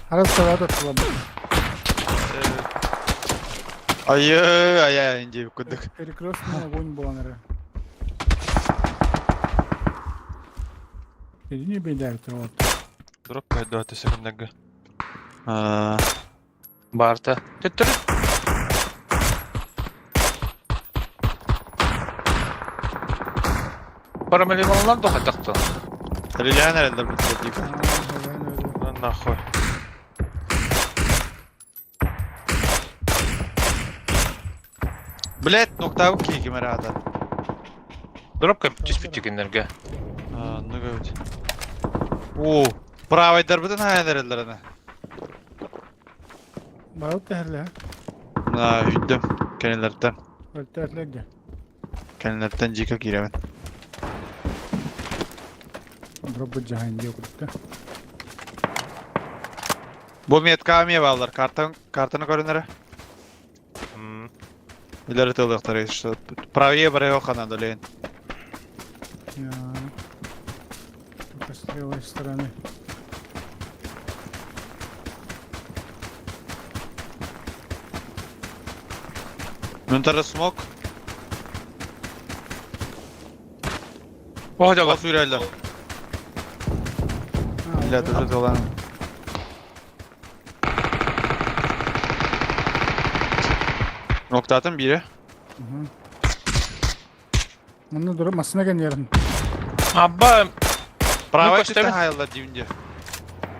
Арас тавада тулабы. Ай, инди кудык. Перекрестный огонь был, наверное. Иди не бедай, вот. Дроп 5-20 секундага. Барта. Түттір. Parameligonlar da hataktı. Trilyan herhalde bu dediği. Ben öyle. Lan nahуй. Блять, нокта уки кемерада. Дроп кап диспетчикинерге. Ну говорит. О, правайдар бүтін хайнерелер ана. Bağıt tehirle. На үйдім. Кенелерден. Ölterlerge. Кенелерден жика киремін. Drop'u cahin diye kuttu. Bu metka amiye bağlar. Картаны көрінері. Илері тылықтары ешті. Правее бірі оқана долейін. Ya. Только с левой стороны. Мүнтары смок. О, жага. Бас үйрелдер. Ha, Ile orada. durdu olan. Noktatın biri. Hı. Bunu durup masına geliyorum. Абба, Правай koştu tütten mi? hayallar dibince.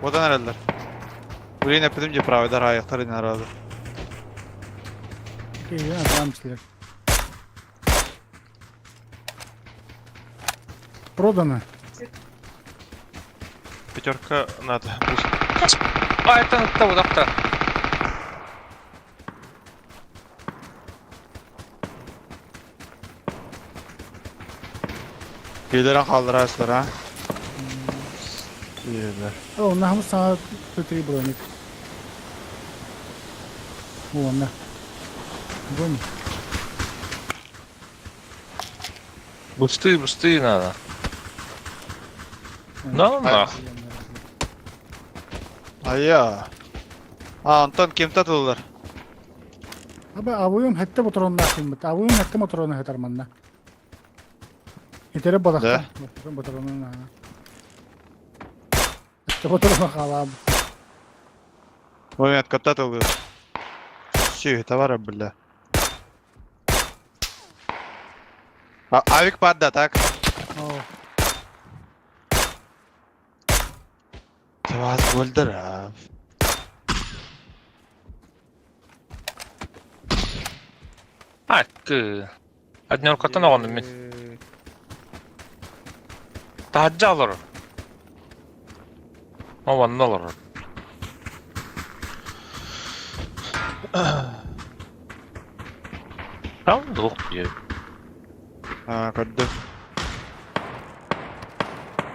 Odan herhalde. Burayı nepedimce pravaylar hayakları iner razı. İyi ya, tamam işte. Продано. Пятерка надо. Буст. айтанытта удакта. Geliren kaldırırsılar ha. İyiler. О, нахуй sana tutri броник. Вон на. Вон. Бусты надо. Ну, нах. Aya. Антон kim tatılılar? Abi avuyum hette motorunda akılmıt. Avuyum hette motoruna heter manna. İtere badakta. Motoruna. Hette motoruna kalam. Момент tatılıyor. Şey, tavara billa. Avik padda tak. О, Tavaz goldur ha. Hakkı. Adnyor katan oğlum ben. Tahacca alır. O vanna alır. Tamam da ok diyor. Ha, kaddı.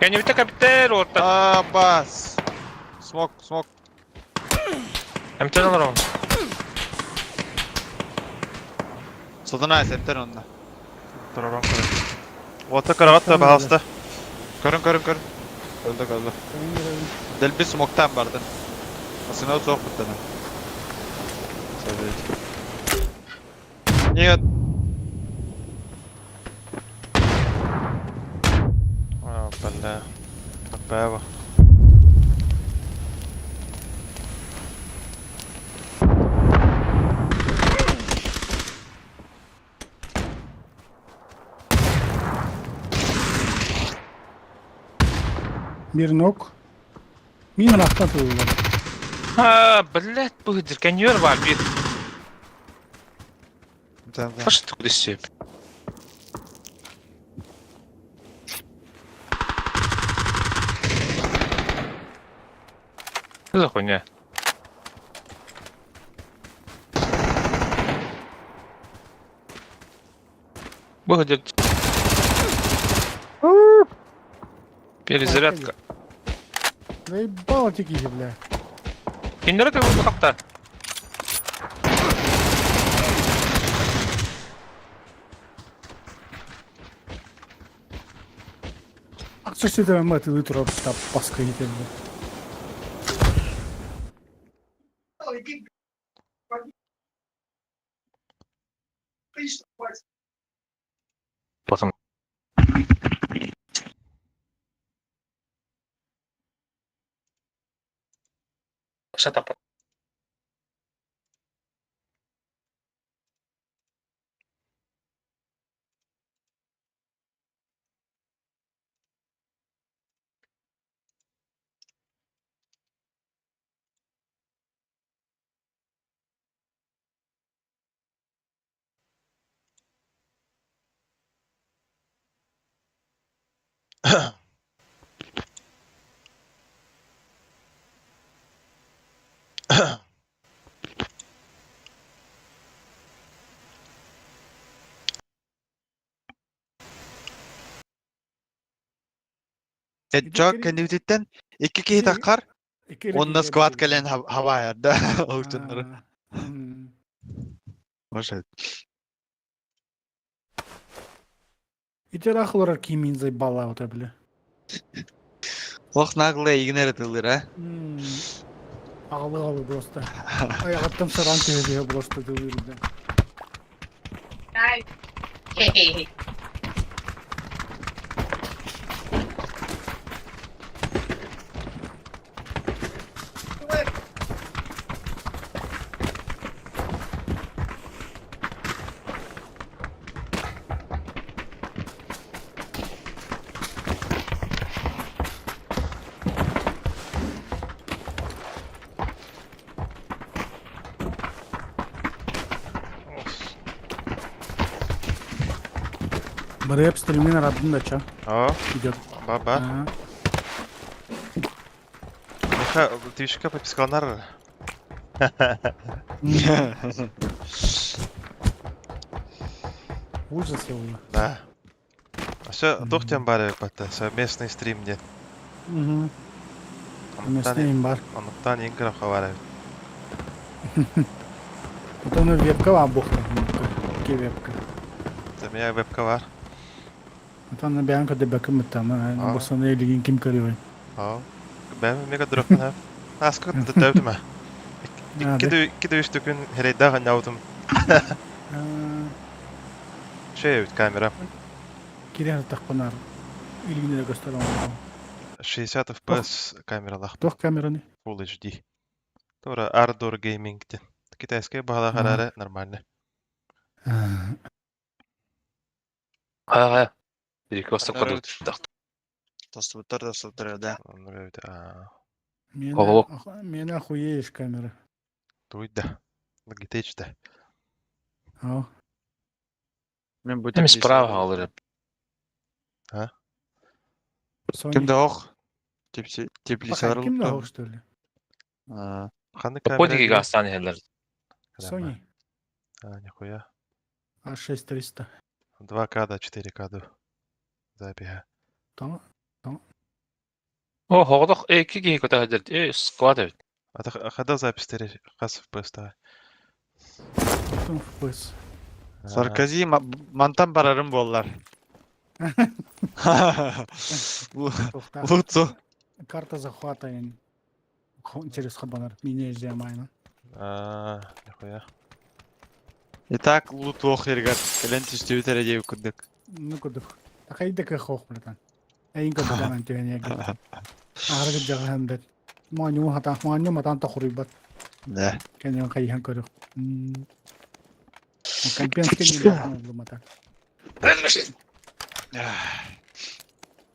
Kendi bir kapiter orta. Aa, bas. Smoke. Hem sen alır onu. Sodana esepten onunla. Тұраран көрі. Ота қарағатта бағалысты. Körün. Öldü. Del bir smoke'tan vardı. Aslında o soğuk bitti. Niye? Бля. Бәбі. bir nok. Min raktan tutulur. Ha, блядь, быдыр. Коньор var bir. Bir tane daha. Пошли куда сеп. Что за хуйня? Выходит. Перезарядка. Заебало тикихи, бля. Киндер это вы как-то. Akça şeyde mati uydurap stop baskı gidelim. Потом. Shut up. Çok kendi bütütten 2 kişi takar. Onunla squat gelen hava yerde. Avcunları. Başa. İçeri akıllar kimin zay balla otabilir. Ох, наглые игноритылыр, а? Ağlı просто. Ayaktan saran tövbe просто dövürdü. Buraya hep stream'in aradım da ça. О, Gidiyor. баба. Ha. Меха, твичка попискалар. Ужас я уже. Да. А все, тухтен бары бата, совместный стрим нет. Угу. Местный бар. Оныктан инграм хавара. Вот он вебка var бухта. Ки вебка. За меня вебка var. Вот он бянка de bakım tamam. Aa. Bu sana ilgin kim karıyor? Ja. Ben mega droppen här. Jag ska inte döda mig. İki de üç gün hele daha yaptım. Şey ut kamera. Kiren takpanar. İlgini de göstereyim. 60 FPS камералах. Toch kameranı. Full HD. Тора Ardor Gaming-тен. Китайская бағалары нормально. Ага. Перекоста кодут. Доступтар, да. Мен охуеешь камера. Туйда. Логитечте. Ау. Мен bu Hem справа alırım. Kimde ох? Tepsi Bakın kimde hoş что ли? Қандай Подиги камера? гастан хелер. Sony. Нихуя. A6300. 2К да 4К да. Запиха. Tamam. О, хоғдық 2 ки көтә хәдер. Склад evet. Қада запистері қас FPS-та. Потом FPS. Sarkozy mantan bararım bollar. Луцу. Карта захвата через хабанар. Меня изъемайна. Нихуя. Итак, лут ох ергат. Келен түстү тереже күдүк. Ну куда? Такай дека хох братан. Эйн куда таман тёне ягда. Арга жаган бет. Маню матан тохрибат. Да. Кенен кайхан көрү. Компенский не было матан.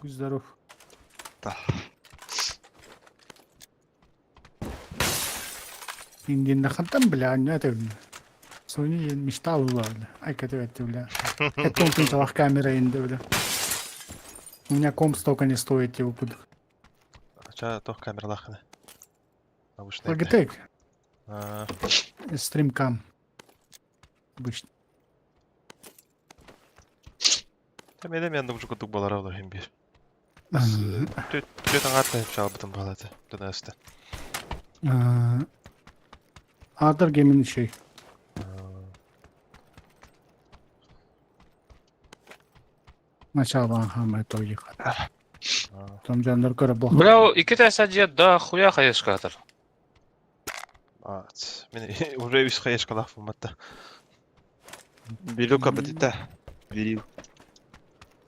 Будь здоров. Да. Индин хантам бля, не это. Sony мечтал было. Ай, это бля. Это он пинтовых камера инде бля. У меня комп столько не стоит его куда. Ача тох камерлахны. Обычно. Logitech. Стримкам. Обычно. Мен уже күтүк балар алар хем бир. Төтөн атты чалбытым балады. Дөнөстө. Adar geminin şey. Начало хама это уехал. Там жандар көрө бок. Бля, 2 тәсәҗә да хуя хаяш катыр. Мен уже үс хаяш калах булматта. Билука битите. Бирил.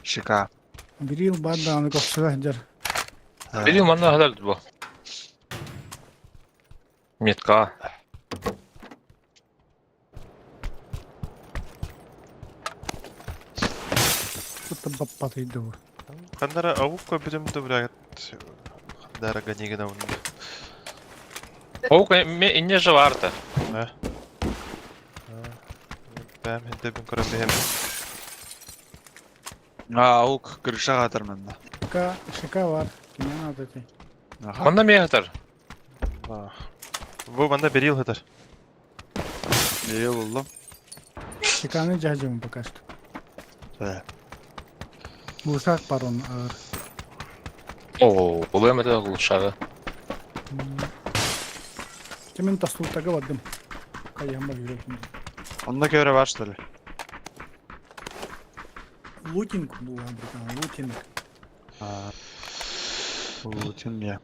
Шика. Бирил бада аны копсугар. Били манна хәләр бу. Метка. Что-то баппаты иду. Кандара авук көбүдүмдү блядь. Дорого негена унду. О, инне же варта. Бәм хенде бин көрөм бем. Аук кырыша катыр мында. Şaka var. Kimin adı ki? Aha. Manda mı yatar? Bu bende 1 yıl hıdır. İyi buldum. Şakanın cahcımı bakaştı. Evet. Bu uşak var onun ağır. Oo, bulayamadı da uşağı. Kimin tasluğutağı vardım. Kayamba yüreğimde. Onda göre başladı. Looting bu Amerikan. Looting. Putin ya.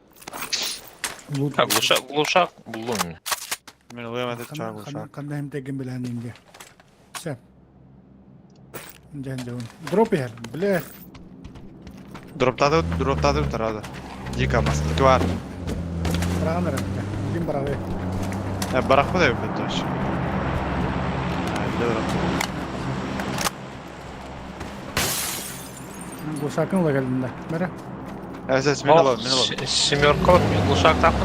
Ha, uşak buldum. Ben uyamadım çağ uşak. Kanda hem tegin bilen inge. Sen. Janjavun. Drop yer. Bile. Droptadı bir tarafta. Dika masası var. Bırakın herhalde. Kim bırakıyor? Bırakma da yok ben taş. Bu uşakın da geldiğinde. Mere. Evet, min alalım. Семерка mı? Uşak takma mı?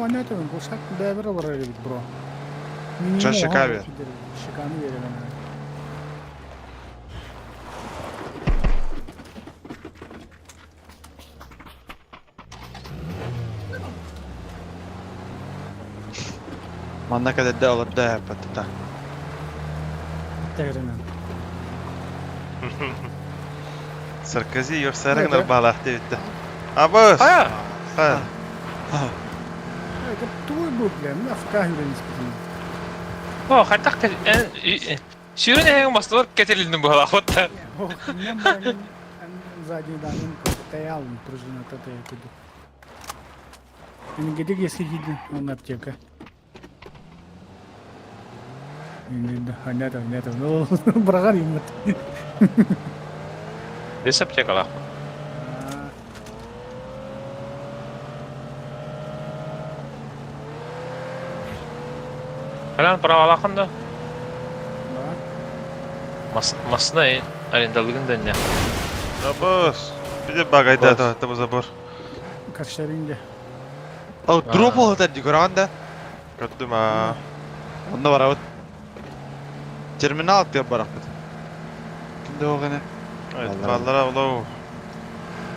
O ne tabii bu uşak devre olur öyle bir bro. Sen şaka ver. Şakanı verir bana. Manna kadar da alıp da yapatı. Tegrinen. Sarkozy yoksa Evet. Ragnar bağlahtı bitti. Abos! Ha. Ha. Evet, твой был прям, я в камере не спал. O, hatta şirin en maslar ketildi bu halatta. О, меня были сзади данным стоял, пружина тата я куду. Они где если видно, он аптека. Не, ну, брагар юмат. Desep çekala. Falan para alakın da. Masına en arendalığından ne? Abos! Bir de bagayda da bu zabor. Kaşlarınca. Drop oldu diyoranda. Gördüm ha. Onda var abi. Terminal diye bıraktı. Kimde o gene? Evet, Vallahi. vallara ulav.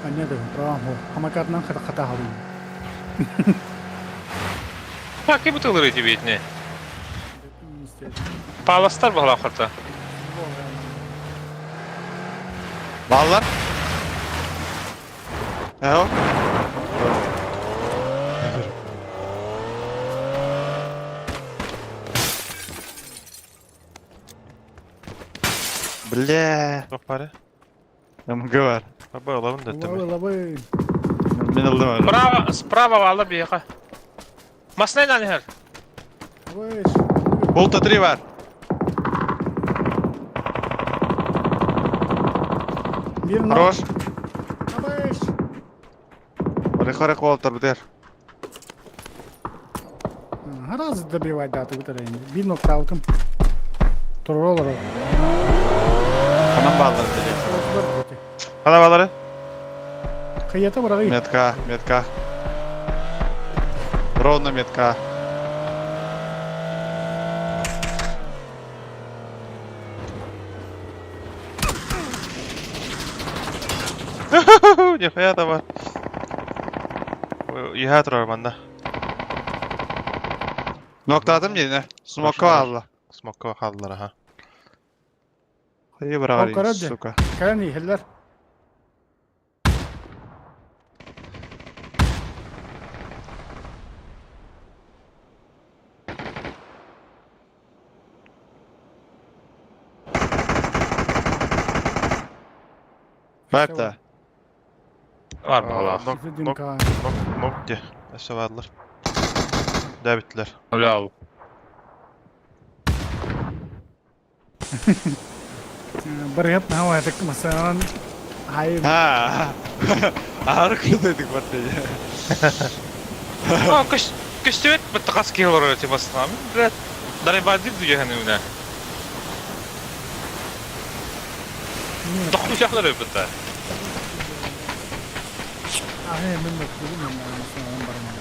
Anne de bravo. Ama kadından kata halı. Bak ki bu tılır eti bitni. Palastar bu halakata. Bağlar. Ne o? Bля. Bak bari. Yamgı var. Baba olalım da tabii. Лавы. Ben aldım öyle. Справа вала беха. Масна не her. Выш. Bolta 3 var. Bir nok. Хорош. Выш. Рехарек Волтер бдер. Раз добивать дату вытарayın. Bir nok tavtım. Troller. Kanam bağlar dedi. Hala valları. Kıyata bırakayım. Метка. Ровно метка. Nihayet ama. Yihat var bende. Noktaladım yerine. Smoke'a Allah. Smoke'a kaldılar ha. İyi bırakayım Korkaradı. suka. Kayan iyi heller. Hatta. Var mı hala? Nok diye. Aşağı vardılar. Davidler. Öyle al. Bir yap ne var tek mesela. Hayır. Ha. Ağır kılıydık ortaya. Aa, kış evet bu takas ki olur öyle masna. Biraz daribadi diyor hani ona. Dokuşaklar öyle bu da. Ahı min bakıyorum ben mesela barına.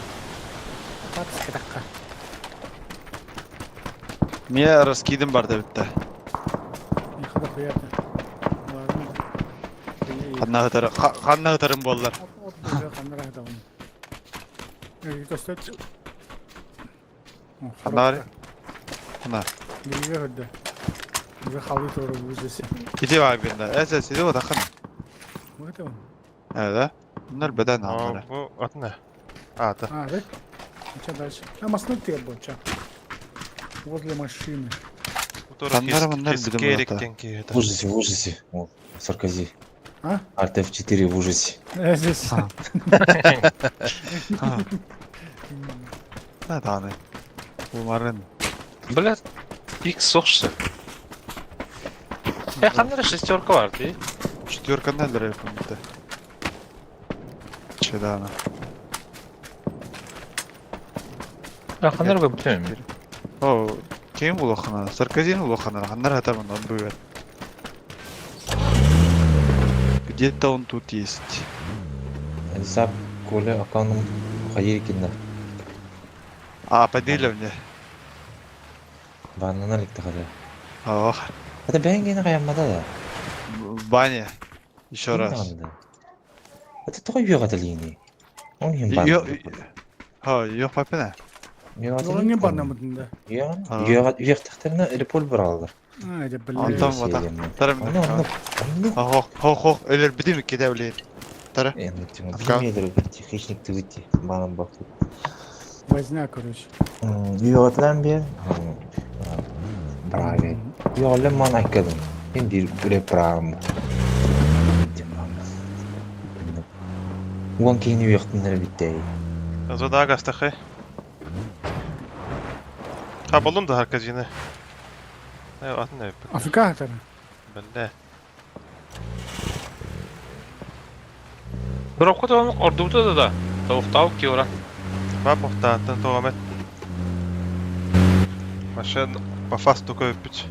Kapat dakika. Niye raskidim var da bitti. Ne kadar fiyatı. Var mı? Kanna hıtarım bollar. Ot böyle kandıra da onu. Göster. Kanna Kanna. Bilgi hırdı. Bize halı doğru vuracağız. Gidi var birinde. Esas idi o da kanna. Bu da onu. Evet. Bunlar beden Aa, almaları. bu adı ne? Adı. А, да? Что дальше? Там останови боча. Возле машины. Bu doğru Kanlar bunlar kesik bizim gerekten ki. В ужасе. О, Саркози. А? Alt F4 в ужасе. Здесь. Ne tane? Bunların Блядь, X соқшы. Қандай да шестерка бар dey. четверка neler yapımda? Çedana. Қандай да білмеймін. O kim ulaqana? Sarkozini ulaqana. Kanlar hatamın он бывает. Где-то он тут есть. Зап Коля аканым хайыркинда. А, поделим мне. Ваннана лекте хада. Ох, Hadi ben gene kayamada da. в бане. Еще раз. Это такой бьёт линии. Он им бан. Ha, yok papine. Yolun ne banlamadın da? Yok tahtlarına Elipol bir aldı. Haydi Antam billahi. vata. Tarım. Onu Ho, öyle bir mi gidebilir? Tarım. bilmeyedir техничник выйти. Bana baktı. Возня, короче. Biyotlan bir. Bravo. Yolle man akadın. Ben bir bravo. Ulan kini yoktunları bitti. Az o daha gazete. Ha buldum da herkes yine. Ne adı ne? Afrika hatarı. Ben de. Bir оқы тамақ ордуды да. Тауық ки ора. Ben muhtemelen devam et. Машин по фасту купить.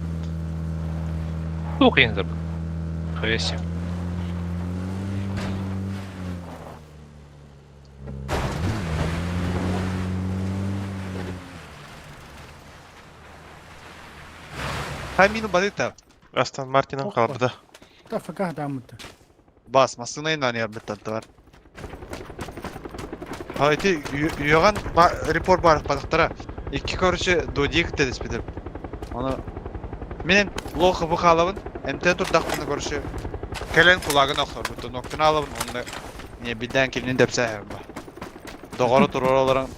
Туқ енді. Хавеси. Хамину badita. Aston Martin'in Oh, kalbıda. Da Afrika hatamıdı. Basmasına inan yardım var. Haydi yoğan report var badaktara. İki karışı dodik dedi spider. Onu benim loğu bu kalavın ente turdakını karışı kelen kulağına oxur bu noktunu alıp onu ne bilden kilini depse hem bu. Doğru turorların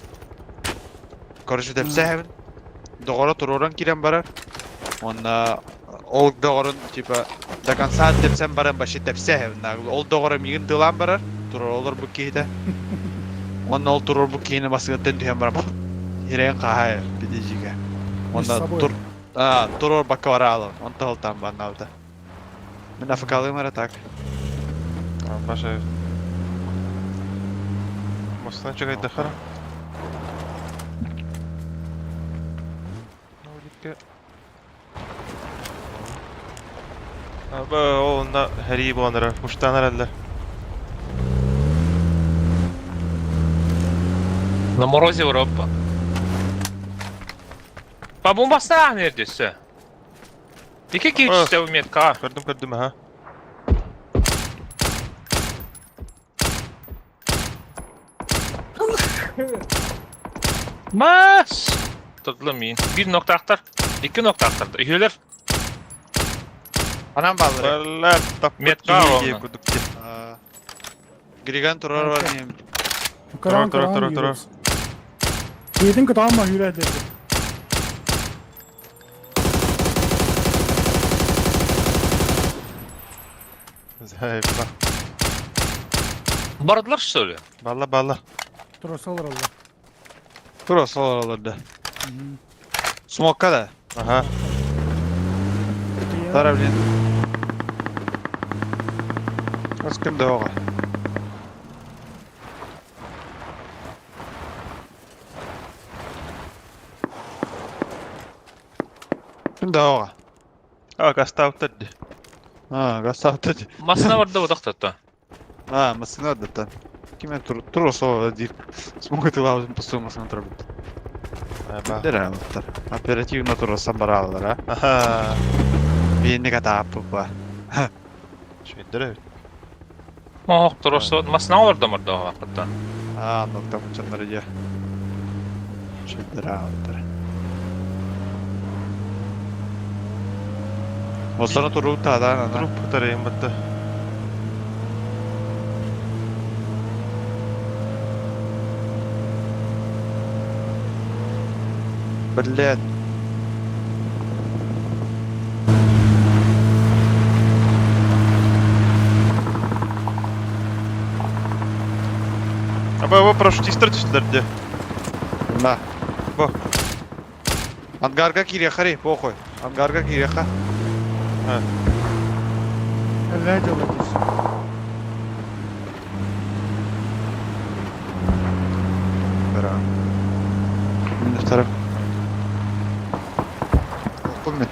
karışı depse hem. Doğru turoran kiren barar. Onda ol doğrun tipa dakan saat depsem baran başı depse hem. Ol doğru migin dılan barar. Turor olur bu kiyde. Onda ol turor bu kiyini basıgıtten dühen barar. Hiren kahaya bidiciga. Onda tur turor bakka var alın. Onda oltan bana aldı. Ben Afrikalıyım ara tak. Başa. Mostan çıkaydı dakara. Abi o onda her iyi bu onlara. Kuştan herhalde. На морозе Европа. По бомбасына neredeyse. İki geçişte bu metka. Gördüm ha. Mas. Tutulamayın. Bir nokta aktar. İki nokta aktardı. Üyeler. Anam balları. Valla tak Metka iyi ona. kuduk. Grigan turor var diyeyim. Karan Dur. yürüyoruz. Yedim ki tamam mı yürü dedi. Zayıfla. Bardılar что ли? Balla. Turası olur Allah. Burası oralarda. Smokka da. Aha. Tarabilin. Askım da oğa. Şimdi oğa. Ha gazete avtadı. Ha, gastahtadı. Masına vardı o daktatta. Ha, masına da tan. Kime turası oğa değil. Smokka lazım pusumasına turabilin. Dere alırlar. Operativno turası baralar ha. Aha. Bir ne kadar bu var. Şeydir evet. Mohok durursa masna olurdu mırdı o vakıtta. Nokta mıçanları ya. Şeyleri aldır. O sana turu tada ana. Durup tarayın battı. Блядь. Aba прошу тистер түстілерді. На. Бо. Ангарга киреха похуй. Ангарга киреха. Eller olabilir. Бра. Мен вторым. Окун мен.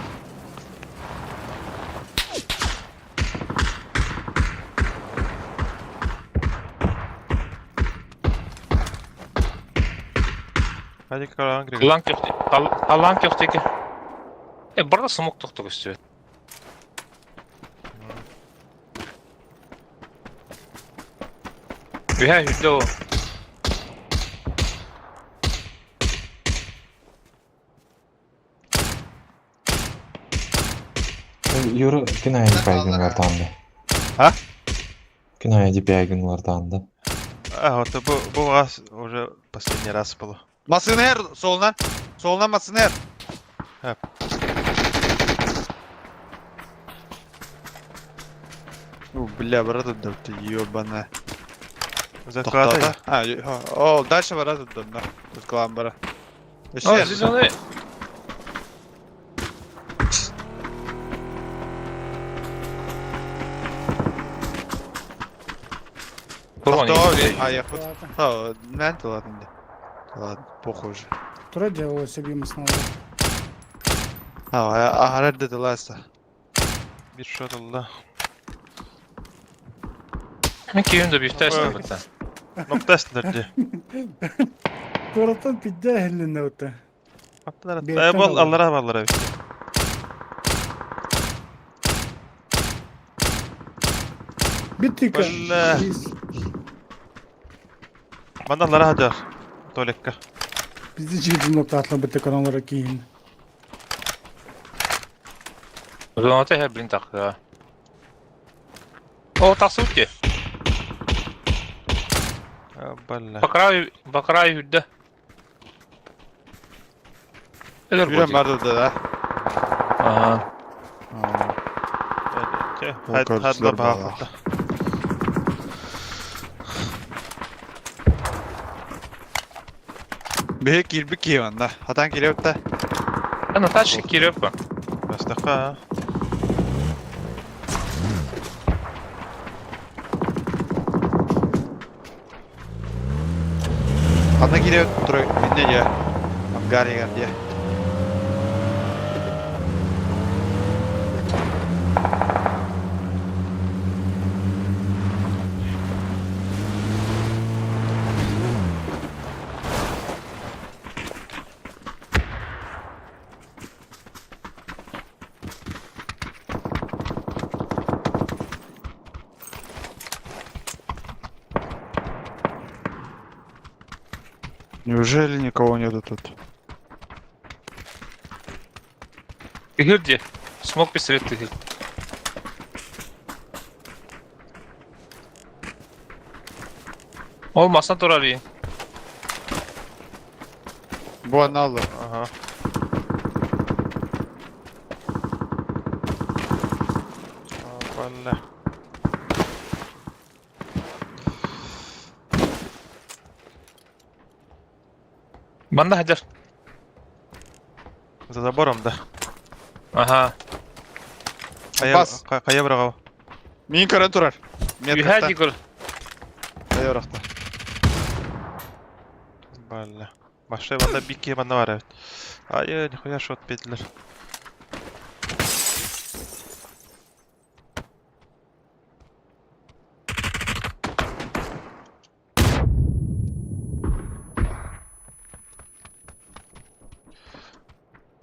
Hadi kalan girelim. Kalan köfteki. Burada smoke tuttuk üstü. Ühe hüdde o. Юра, киная дипайгынлардан да. А? Киная дипайгынлардан да. Вот bu раз уже последний раз было. Масынер солынан. Солынан масынер. Hep. Бля, брат, да ты ёбаная. Закладай. О, дальше брат, да. Тут клан брат. О, siz onu... Kurban yiyeyim. А, я худ. Ладно. Ладно. Ладно, похуй уже. Тура делала себе снова. Ага, dedi lasta. Bir shot oldu. Ben kiyimde bir test burada. Nokta istilerdi. Turatan pidde ehlinde öte. Attılar Bir attılar. etten Bol alalım. allara ballara. Bittik. Valla. Biz, Bana allara hacar. Tolekka. bizi çiğdin nokta atla bittik onlara kiyin. Zonata her birini tak ya. O taksın ki. Balla. Bakrayı hüdde. Eler Yürüyen bu. var dedi ha. Aha. Hadi Korkular bak. bana. Büyük girbi kiyon da. Hatan giriyor da. Ben taş kiriyor bu. Bastaka. Hatan giriyor. Duruyor. Minne ya. Angar ya. Неужели никого нету тут? Hürdi. Smoke pistol değil. Olmazsa dur arayayım. Bu an alır. Aha. Balla. Bana hacer. За забором, да. Aha. Бас. Kaya bırak. Min karen turar. Ühe digul. Kaya bıraktı. Balla. Başka banda bir iki banda var evet. Hayır, nihaya shot bediler.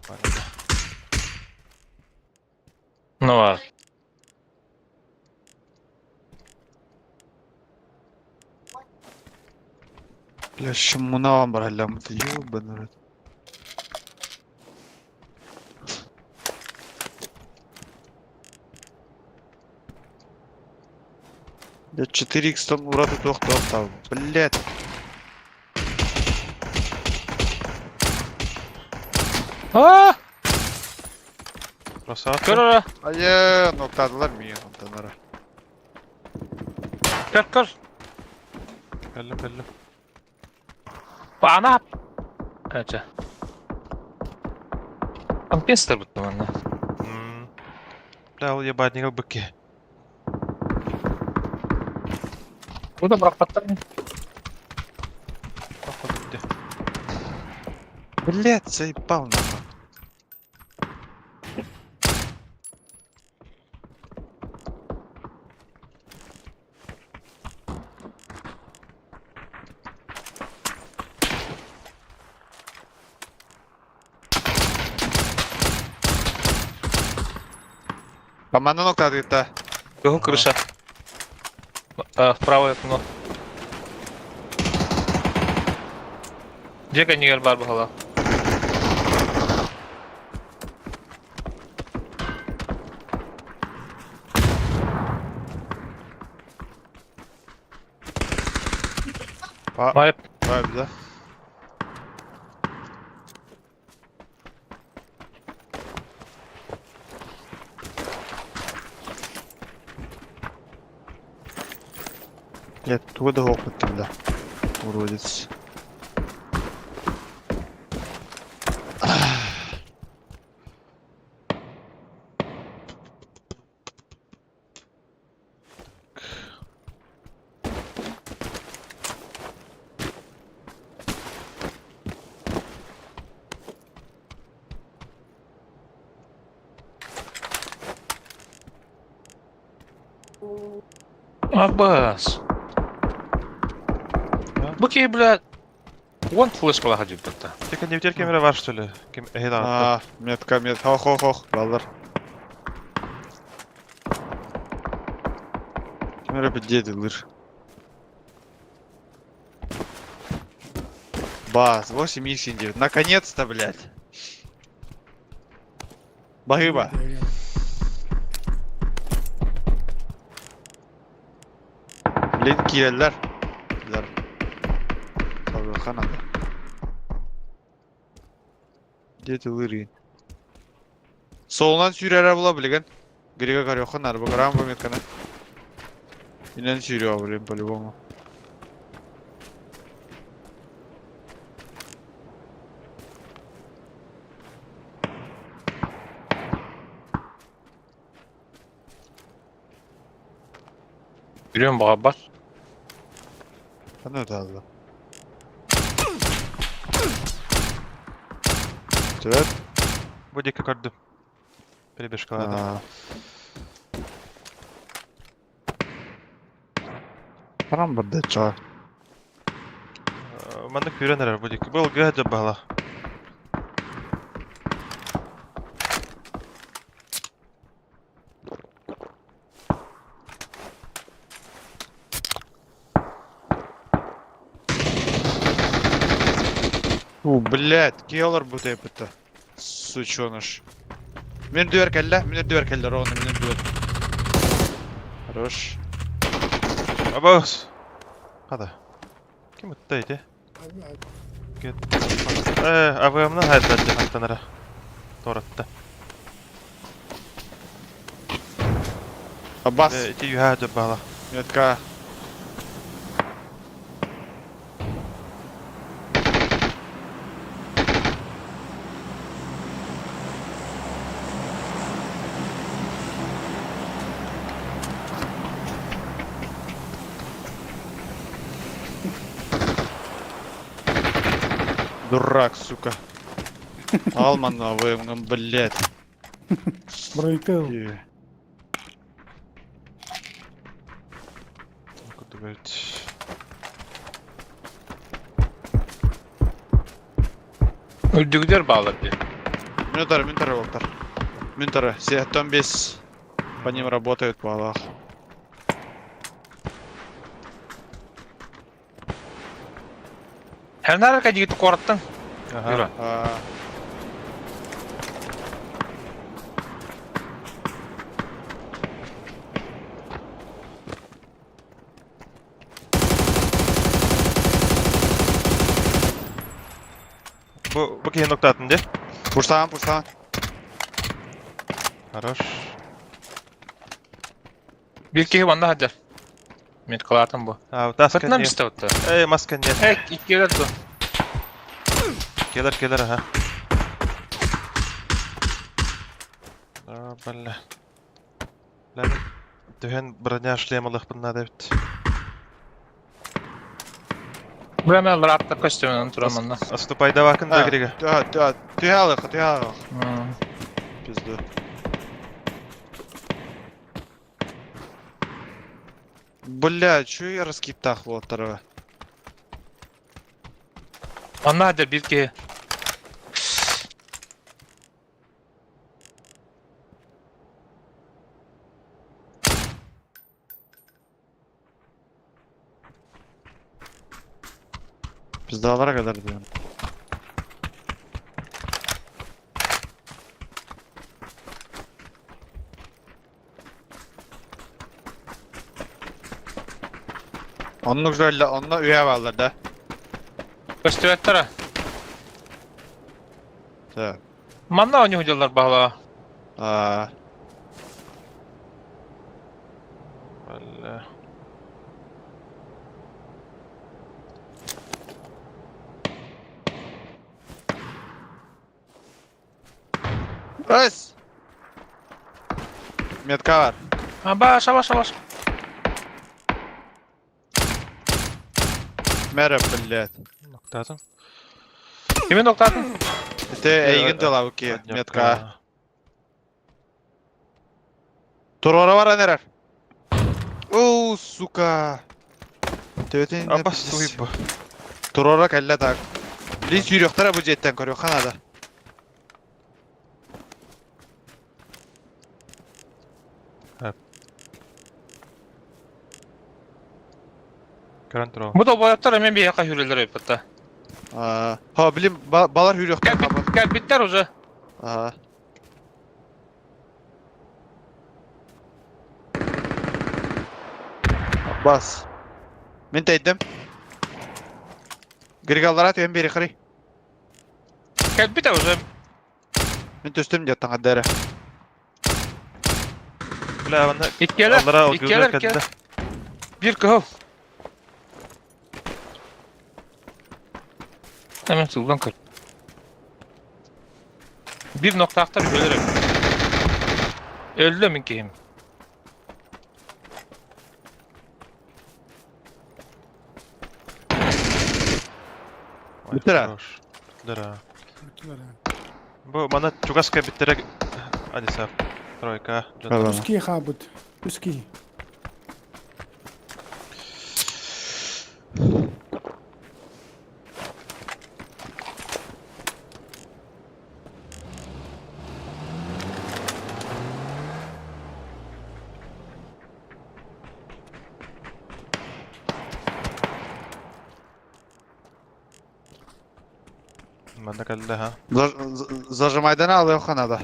Balla. Ne var? Бля, шымына бар әлемді, ёбаный рот. Бля, 4х-тан урады тоқтап. Блядь. Aa! Красавчик. Kör ora. Ае, ноктадылар мені антанары. Kör. Geldim. Ana. Acha. Компенсатор бутты манда. Бля, ол ебаднигал быки. Burada бұрақпаттар мен. Походу, где? Блядь, заебал нахуй. Команда ноктады где-то. Yok крыша. Вправо окно. Джека нигер бар бахала. Майып. Vay bize. Я туда опытом, да. Уродец. Аббас. Быки, блядь. Вон флеш кала ходит бутта. Тільки не втір кемера var, что ли? Гида. Метка. Хох. Балдар. Камера бедеди лыр. Бас, 8х9. Наконец-то, блядь. Багыба. Блин, киелер. Киелер. Калган ада. Дети лыры. Солынан сүйрәрі бола білген. Грига карёхан арба карам по меткана. Инен сүйрәу блин по-любому. Yürüyorum bağa bas. Ben de aldım. Evet. Будь-яка карду. Перебіжка, ладно. Парам барды ча. У мене кюренер будь-який. Был геджа бала. Блядь, келлер bu tepete. Сучоныш. Мен дүйер келді, ровно, мен дүйер. Хорош. Абас! Hadi. Kim ötteydi? Git. AVM'den hayatlandı haktanara. Doğrattı. Аббас, İti yuhaca bala. метка. Дурак, сука. Алман АВМ, блядь. Бройтыл. Куда говорить? Öldürdüler bağlar diye. Минутары, Воктор. Минутары, Сиаттон без. По ним работают по Аллах. Her nerede gidip korattın? Aha. Yürü. Aa. Bu keyin nokta attın diye. Pursan. Хорош. Bir kişi banda hacer. Met kılartın bu. А, таска Fırtına нет. bizde otta. Ey, маска нет. Ek, iki gelir bu. Келер, aha. Бля. Lan tühen bроня шлемалых bunlar evet. Bu hemen rahatla koştuğundan duramanda. Отступай да вакын да грега. Тüyalıq. Pizdu. Бля, чё я раскиптах вот второго? Banda hacer bir kişi. Pizdalara kadar diyorum. Onluk şöyle, onunla üye varlar da. Koştu ettara. Evet. Manda oynuyor hocalar bağla. Aa, Bля. Öz! Metka var. Ha baş. Merhaba блядь. Nokta attın. Kimin noktatın? Te eygin de la bu ki metka. Turora var neler? Oo suka. Tövbetin. Обоснуй бы. Turora kelle tak. Biz yürüyoktara bu jetten koruyor Kanada. Görün turu. Bu da boyattara hemen bir yaka yürüyorlar yapıtta. Aa, ha bilim balar yürüyoktar haber. Gel bitler hoca. Aa. Bas. Men teydim. Grigallar atıyor biri kırı. Gel bitler hoca. Men töstüm jattan haddere. Bля, bana İlk gelir. onlara İlk gözler gelir. kadar. Bir kıhıl. Hemen suldan kır. Bir nokta aktar ölürüm. Öldü mü ki? Bitir ha. Хорош. Bitir ha. Kötüler ha. Bu bana Çukaska bitirek. Hadi sağ. Тройка. Tamam. Üski habut. Üski. Bende kaldı ha. Zajmaydanı alıyor Kanada.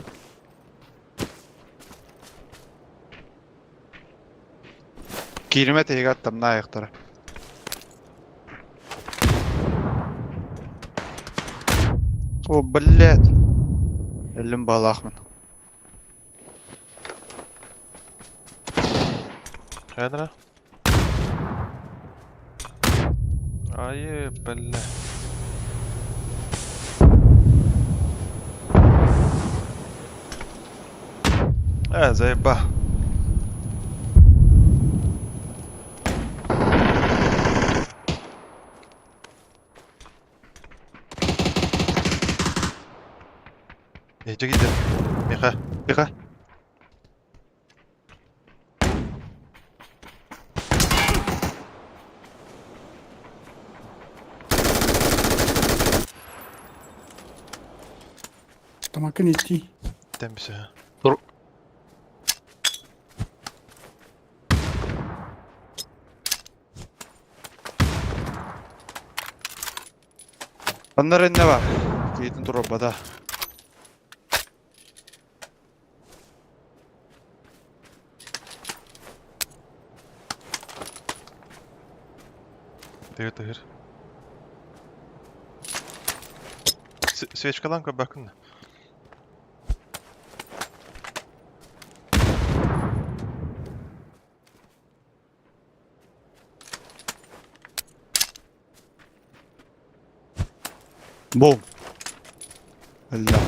Kirime teyik attım ne ayaktara. O блядь. Elim balakmın. Кайдра. Ай, бля. Заеба. Иди гиди. Миха. Yıka. Tamakın itti. Tem bir şey. Onların ne var? Gidin turobada. Дыр. Свечкалан көп бакын. Бум. Illa.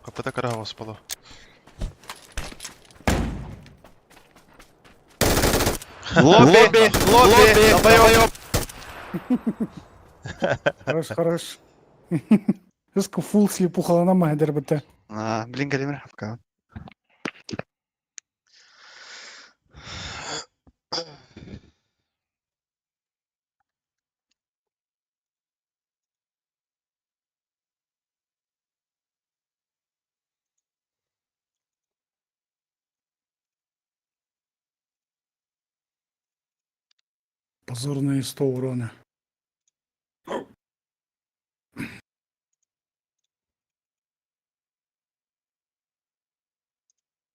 Kapıda kara havası balo. Лобби! Долбоёб! Хорош. Риску фул слепуха на магдер бите. Блин, Галимир Хавка. Позорные 100 урона.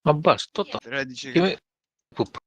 Аббас, что там? Ради чего? Kimi pup?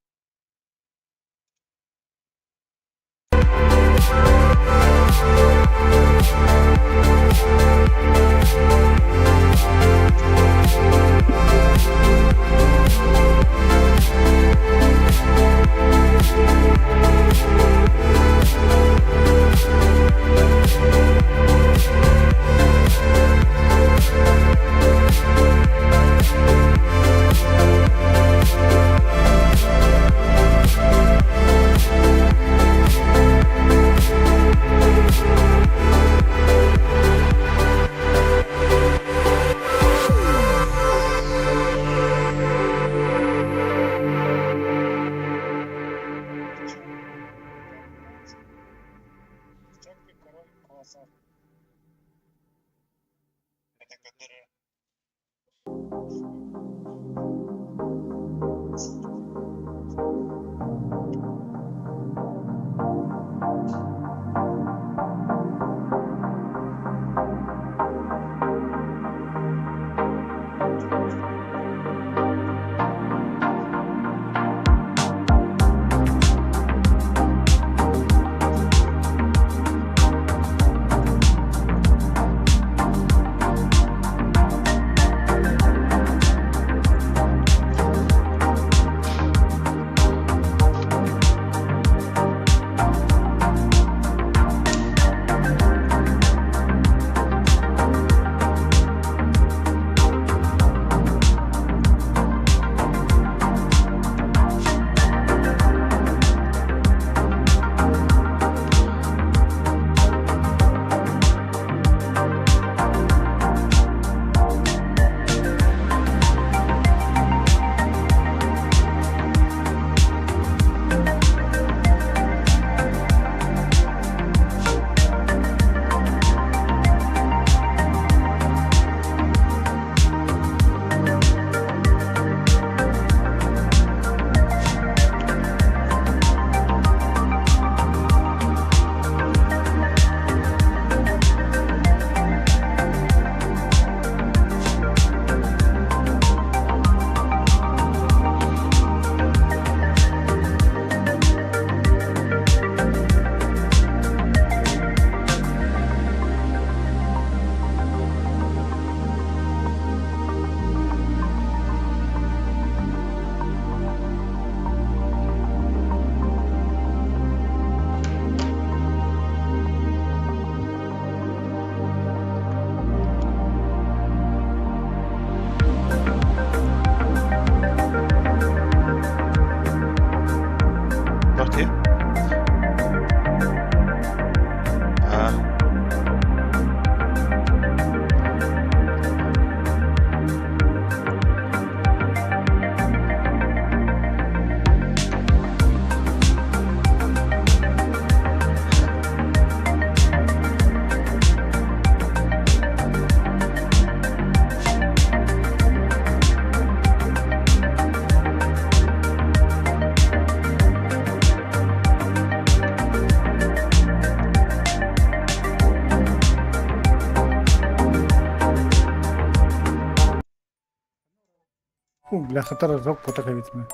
Бля, хатар рок потак битме.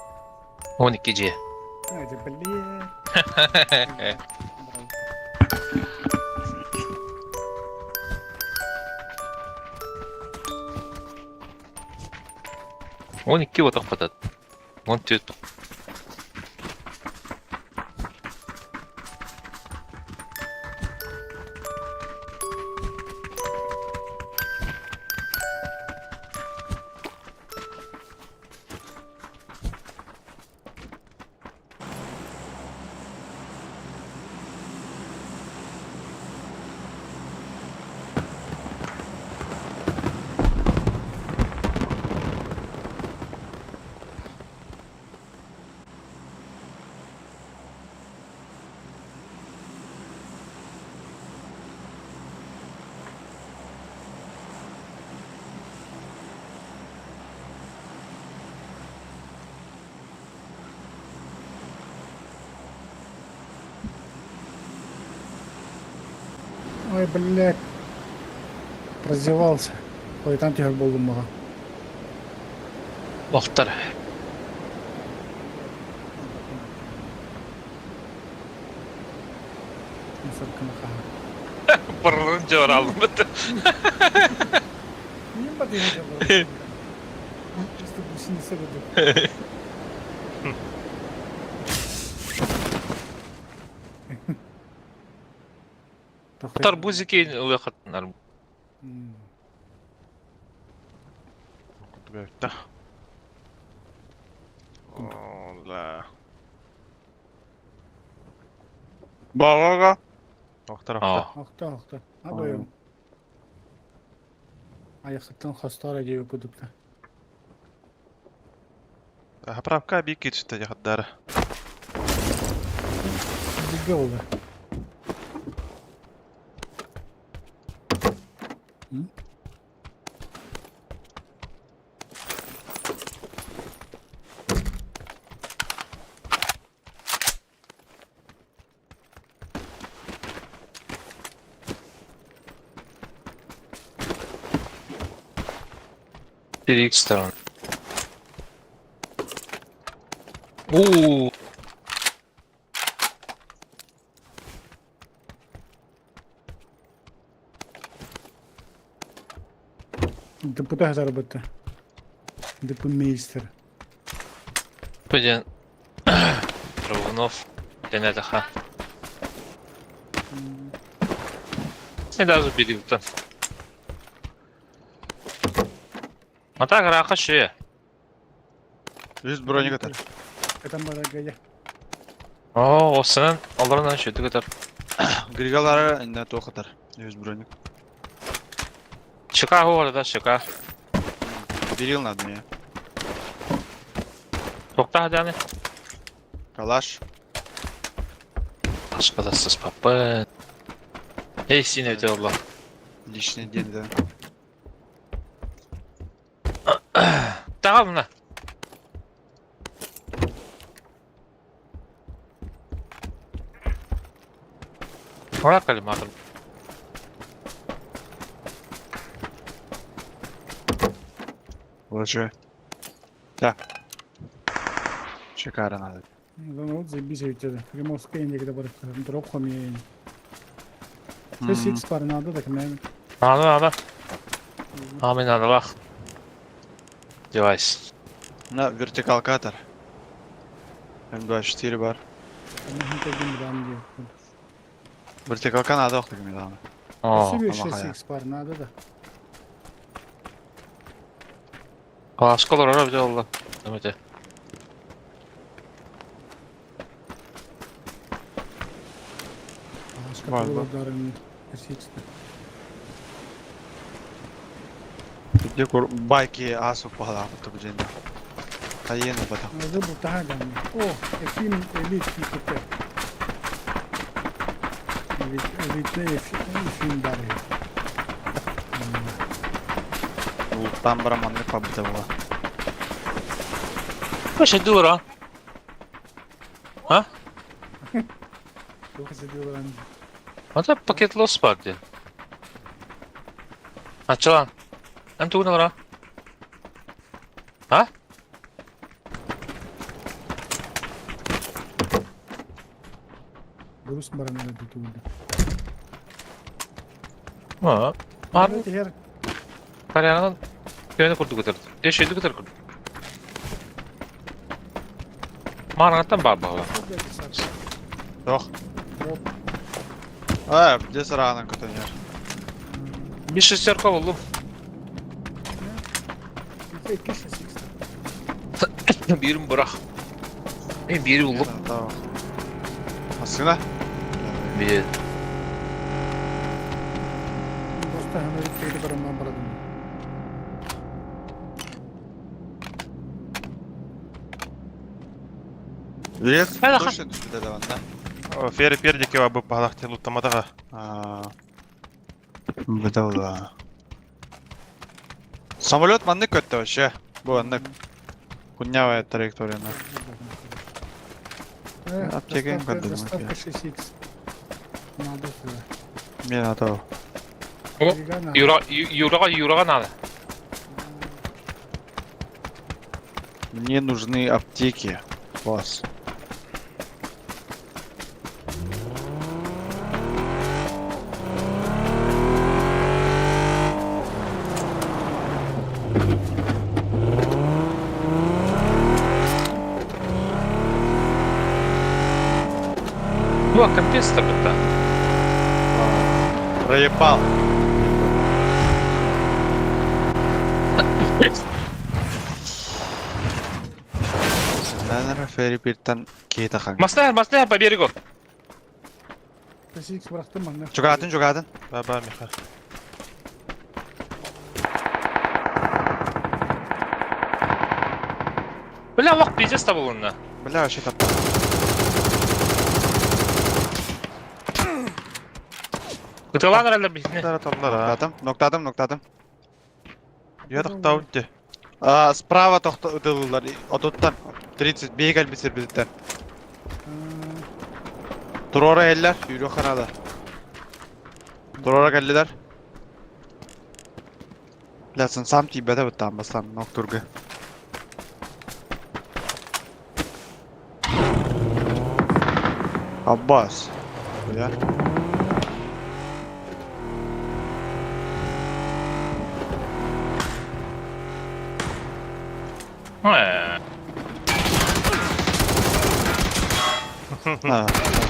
12 G. Hadi блин. 12 отақ батады. 14. Ой, блядь. Раздевался. Ой, там тихо был мага. Оқтар. Бұрын жор алдым бітті. Не бады не делал. Просто бусини себе. Оқтар бузики ұлықытынар. Käyttää. Olla. Бағаға. Ohtara. Ахта. Абай. Аяқтан хастара деп будукта. Правка бикит что я хаддар. Сделала. Перек сторон. Ууу. Депутат заработал. Депутмейстер. Пойден. Ровнов. Денетаха. Не даже бедил-то. А так раха шея. Жүз броник атар. Это марагая. О, осынан алдарынан шөтік өтір. Григалары инде тоқ атар. Жүз броник. Шыка ғой да, шыка. Берил надо мне. Тоқта хадяны. Калаш. Ашқадасыз папы. Ей, сен өте Allah. Лишний день, да. Таға мұна. Орақ кәлім атыр. Лучше. Да. Шикарно надо. Ну вот заебись ведь. Приморская индия, когда дроп хомия. Сексикс пар надо, так наверное. Аны. Амин адылақ. Девайс. На вертикал катер. М24 бар. Вертикал Канада охтык меданы. О, Себе ama 6x пар надо, да. Қалашқалар ара біде Allah. Өте. Var, var. Где байки асу пахала тут джинда. Каена бата. Забыл таган. О, фильм элит кипер. Элит фильм дали. Там браманны пабыта была. Паша дура. А? Только сидел раньше. Ата пакет лос парди. Açılan. Hem tuğun ala. Ha? Дұрыс баран әлі түтілді. Ha. Var mı? Her Karyanın köyünü kurdu götürdü. Eşeğini götürdü. Mağaranattan bağır bağlı. Yok. Yok. Ha, bir de sırağından kötünüyor. Bir şişerka buldum. İki kişi sıkıştı. Birini bırak. Ben biri buldum. Tamam. Aslında. Bir. Dosta hemen bir barından baradım. Yes. Hadi Точно düştü dedi bana. Фери пердики ва бып балахты луттамадаға. Bir oldu ha. Самолет манны kötü вообще. Bu anlık. Кунявая траектория. Аптекаң кірді. Доставка 6х. Надо сюда. Мен атау. Юраға надо. Мне нужны аптеки. Босс. Bu компенс таbii. Проебал. Sizden Ferry birden keyte kanka. Маслая по берегу. 6х bıraktım bana. Jugadın. Баба, Миха. Бля, лох пиздец табыл онна. Бля, вообще тап. Кытылан әрәлер бейсіне. Дара толлар, а. Noktadım. Ядық таудде. Справа тоқтылылар. Отуттан. 30 бейгел бисер бізден. Turora eller. Yürü kanada. Turora geldiler. Lasın sam tibede bittan basan nokturgu. Abbas. Ya. Ha.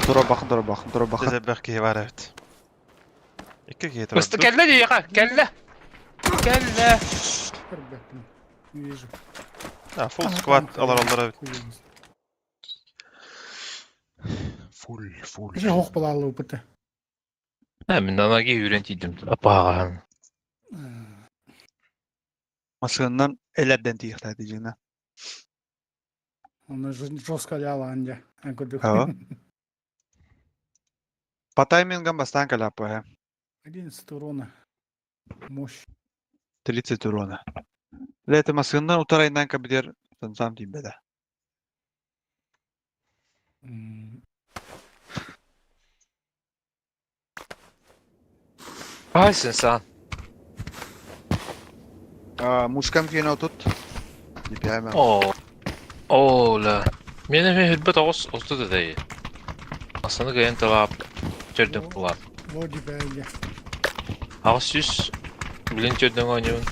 Dura bakın. Жүзе бір кейі бар әуіт. Екі кейі тұрады. Үсті кәлі дейіға, кәлі. Кәлі. Бıraktım. Не вижу. Full squad алар әуіт. Kuyumuz. Full. Bir hoq balalı bıtı. Мен анаге үйрентейдім. Апаған. Masığından ellerden tiyikler diyeceğine. Onu жестко ляла anca. Ha. По таймингам бастан каляпы, 11 урона. Мощь. 30 урона. Леті масығынан утарайынан кабидер сансам тимбеді. Айсın sen. Мушкам күйен отут. Дипяйма. Ола. Менің хülbet оғыз ұзды да дейі. Асаны кайын тағап жерден құлар. Води бәйге. Ағыз сүз білін жерден ойнауын.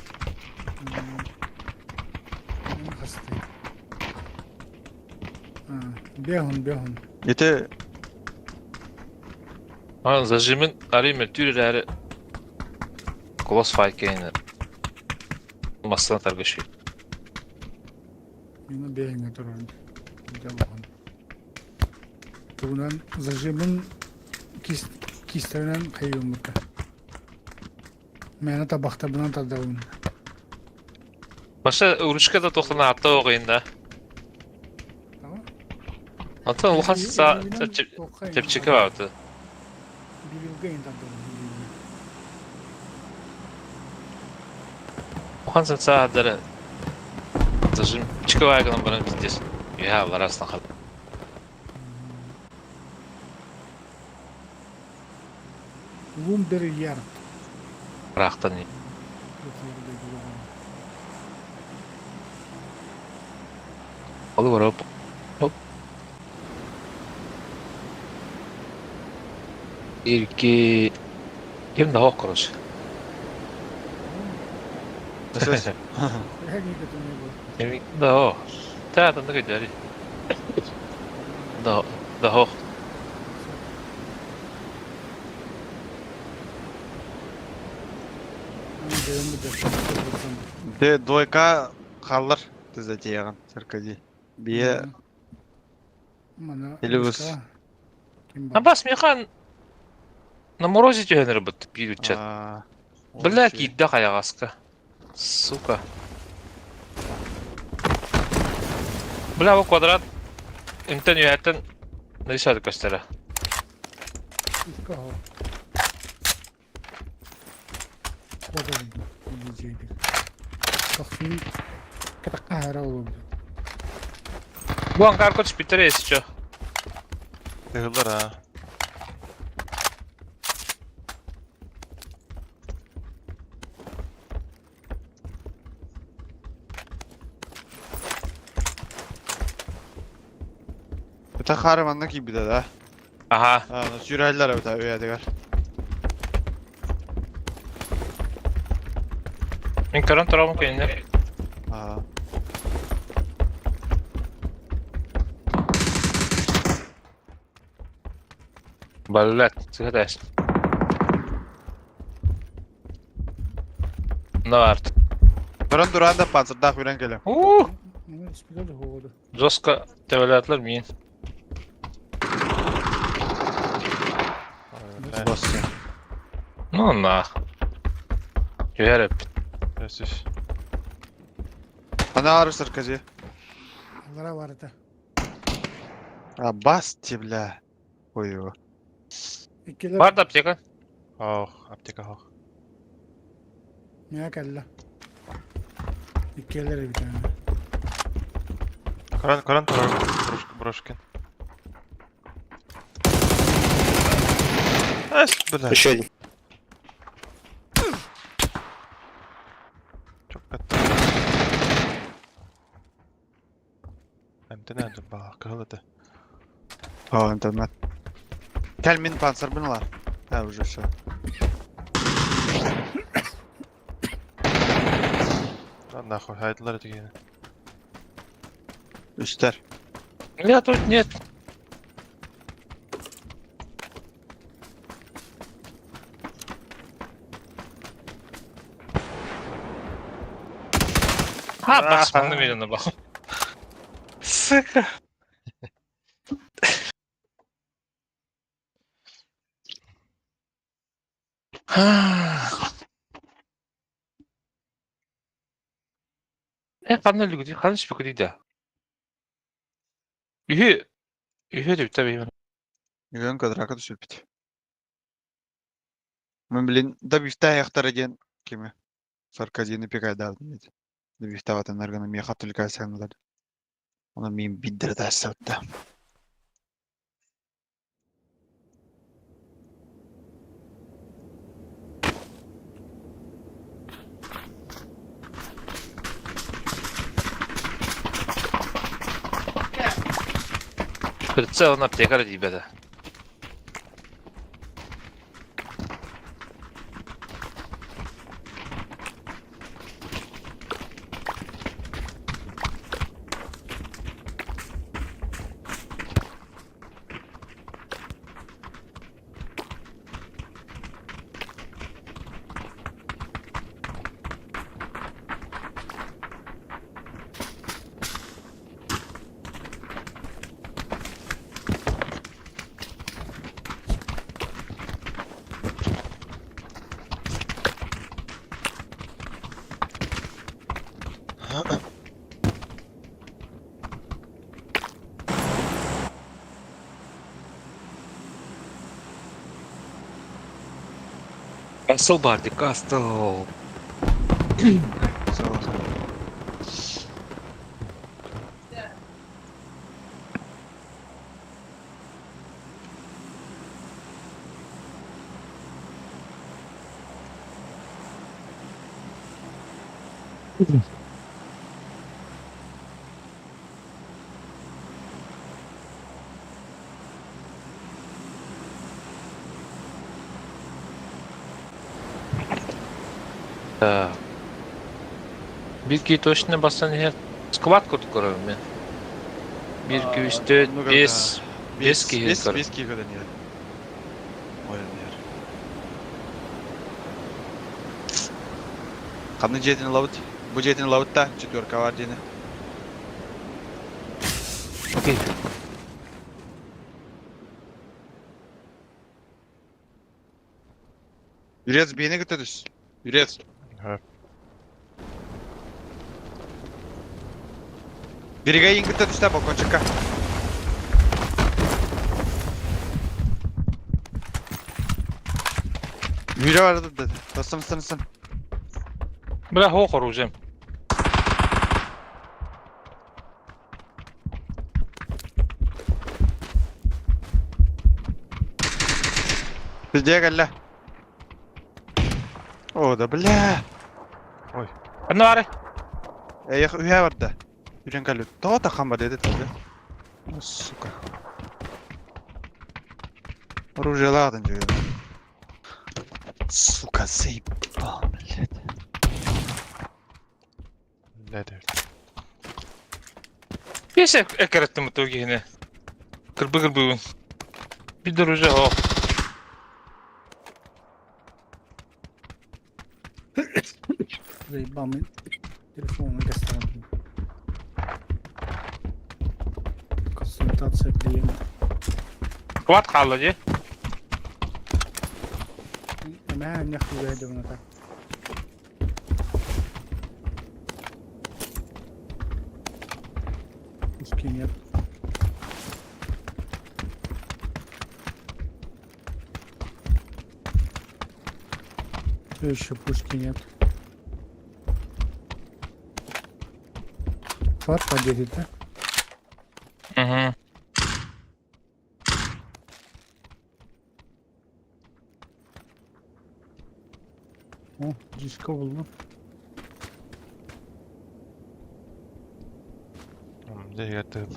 Хасты. Бегун. Еті Зажимын араймер түрер әрі класс файт кейіні. Масына таргышы. Мені бегіне тұрады. Бұнан зажимын кистерінен қайуым бұты. Мәні табақта бұнан тадауын. Баша ұрышқада тоқтана атта оғайында. Ата ұлған тепчекі бауды. Билілгейін тадауын. Оған сән сағадары зажим чікі вайғынан бұнан біздес. Я алар арасынан қалды. Лум бір яр. Рақтан не. Алу бар оп. 2 Kim daha ok korus. Söz. Her iyi götürmeye bu. Kim daha o. Ta da ne kadar. Daha ok. Devamlı da. De doyka kallar tizde tiyagın Sarkozy. Biye Mana. Elibus. Kim Ha var? bas mekan на морозе тёгөн работать пьют. Бля, кидда каягаска. Сука. Бля, bu квадрат. Имтен юхаттан нышады көстөрө. İlk o. Kodum. Diyecektik. Bakayım. Kadar kahra oldu. Bu ангар көчүп битересиз чо. Tığılır ha. Öte kahramanlık gibi de da. Aha. Ha, nasıl yürüyorlar öte öyle Мен көрөн турам кейинер. Ha. Баллет, сыгытайсың. Нарт. Durun duran da panzırdak bilen geliyor. Ama ispidol oldu. Жестко төбөлөтлөр мен. Basıyor. Ну на. Жүйеріп. Ösüş. Ana ağrı Sarkozy. Onlara vardı. Ha bas tibla. Oyu. İkiler. Бар да аптека. Oh, apteka oh. Ne kella. İkiler bir tane. Karan Брошкин. Бля, Еще один. çok kötü. Hem de nerede bak, kıhıldı. Ha internet. Telmin panzer bunu var. Ha уже все. Lan nahуй, haydılar öteki yine. Üstler. Я тут нет. Ha басманы берені бақ. Сука. қандай үлгі дейді? Қандай шпекі дейді? Үйе деп tabii. Yürüyen kadar akı düşüp bit. Ben bilin da bifte ayaktara gen kimi. Sarkozy'ni pek aydardım dedi. Da bifte vatanlarına miye katolik aysanlar. Ona miyim bildir derse ötte. Прицел на аптекарь ребята. Castle Barty, Castle. Sağ ol. Так. Bir точно бассан her сквад курдук көрөм мен. 1 2 3 4 5 5 кийген көрөм. 5 кийген ya. Oyun yer. Kanlı jetini lavut. Bu jetini lavut da четверка var jeni. Окей. Yürüyez beyni götürüz. Yürüyez. Ha. Biriga yiyin götürüz de balkonчикка. Yürü vardı dedi. Dostum. Бля, охор уже. Bizde gel. O da bля. Anne var. Yak üye vardı. Yürüyen geliyor. Daha da kamba dedi tabi. Сука. Оружие ладно, диyor. Сука, заебал, блядь. Ne der? Пес экараттым в итоге yine. Кырбы. Bir de уже о. Заебал мне телефон доставил. Консультация клиента. Сквад kaldı же. ما ناخذ واحدة من так. Пушки нет. Все еще пушки нет. Фар подедет, да? Угу. О, дичка buldu. Ne getirdi?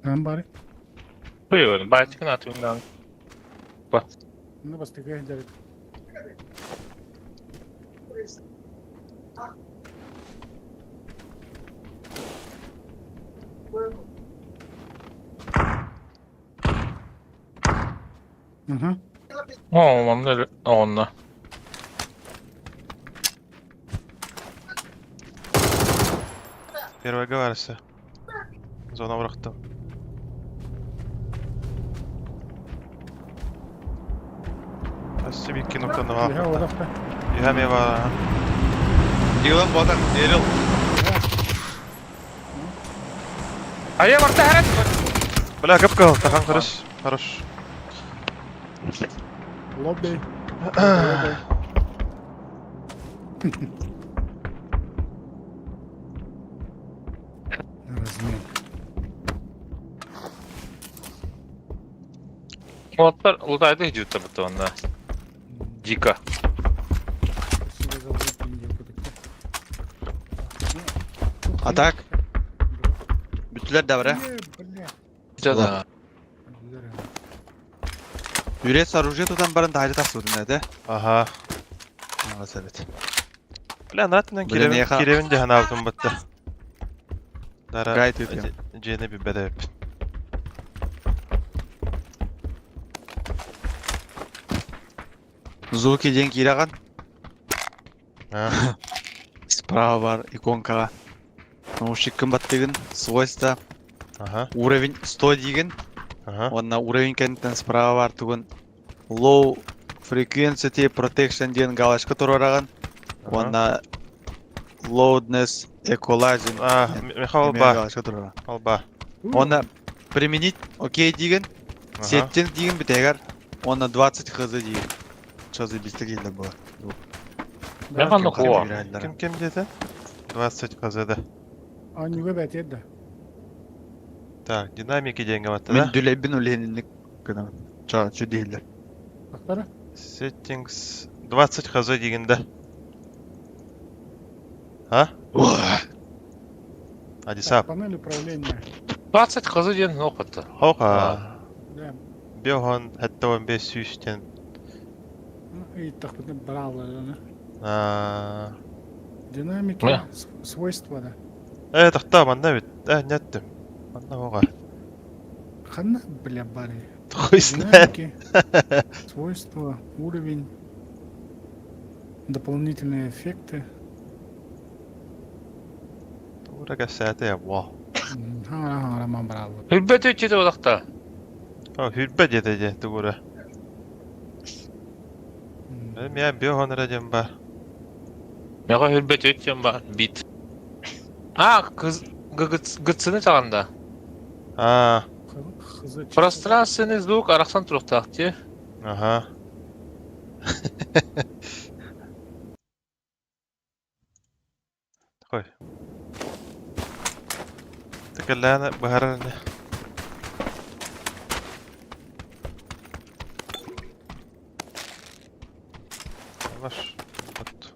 Ben bari. Buyurun. Bayçıkın atımdan. Ну, постигай, да. Угу. О, mamnun onunla. Первая говорится. Zona bıraktım. Asi bir noktada var. Я odakta. Hem ev var. Yılan batar, Eril. Aya vardı her. Bля, капкал, тахан хорош. Хорош. Лобби. Лобби. Размен. Otlar uludaydı hiç bu onda. Dika. Себе забыл деньги куда-то. Atak. Bütüler de var ha. Бля. Güzel ha. Yürüyez оружие tutan barın dahili tasvurdun dedi. Aha. Evet. Bля, natından Bля, neha- kirevin de hanavdum battı. Dara. Gayet ötüyor. Cene bir bedep. Звуки деньги ираган. Ha. Справа бар иконкаға. Наушник қымбат деген свойства. Aha. Уровень 100 деген. Aha. Онна уровень кенттен справа бар түгін. Low frequency protection деген галочка тұр ораған. Онна loudness equalizing. Ah, Михаил ба. Галочка тұр ораған. Алба. Онна применить окей деген. Сеттен деген бітегер. Онна 20 хз деген. Что за бестігейлер бұл? Ne kanlı kova. Kim dedi? 20 kazada. Они выбят это. Так, динамики деньги battı Мен da. дүлебін өлеңінік күнім. Ço değiller. Baktara. Settings 20 хазы дегенде. А? Адисап. Панель управления. 20 қызы ден оқытты. Хоха. Да. Биохон хаттаван 500-тен. И так вот брало, да. Аа. Динамики, Да. свойства, да. Тахта манда бит. Неттим. Манда хога. Хана, бля, бары. Тохойсна. Динамики, свойства, уровень, дополнительные эффекты. Урага сәте я ва. Ха, браво. Үлбәт өтчеді одақта. Хүлбә деді тугура. Мен биохон радиом бар. Меға үлбәт өтчен бар, бит. Гыцыны тағанда. Аа. Пространственный звук арақсан тұрықтақ, те. Ага. Такой. Текелләне бахарны. Ваш. Вот.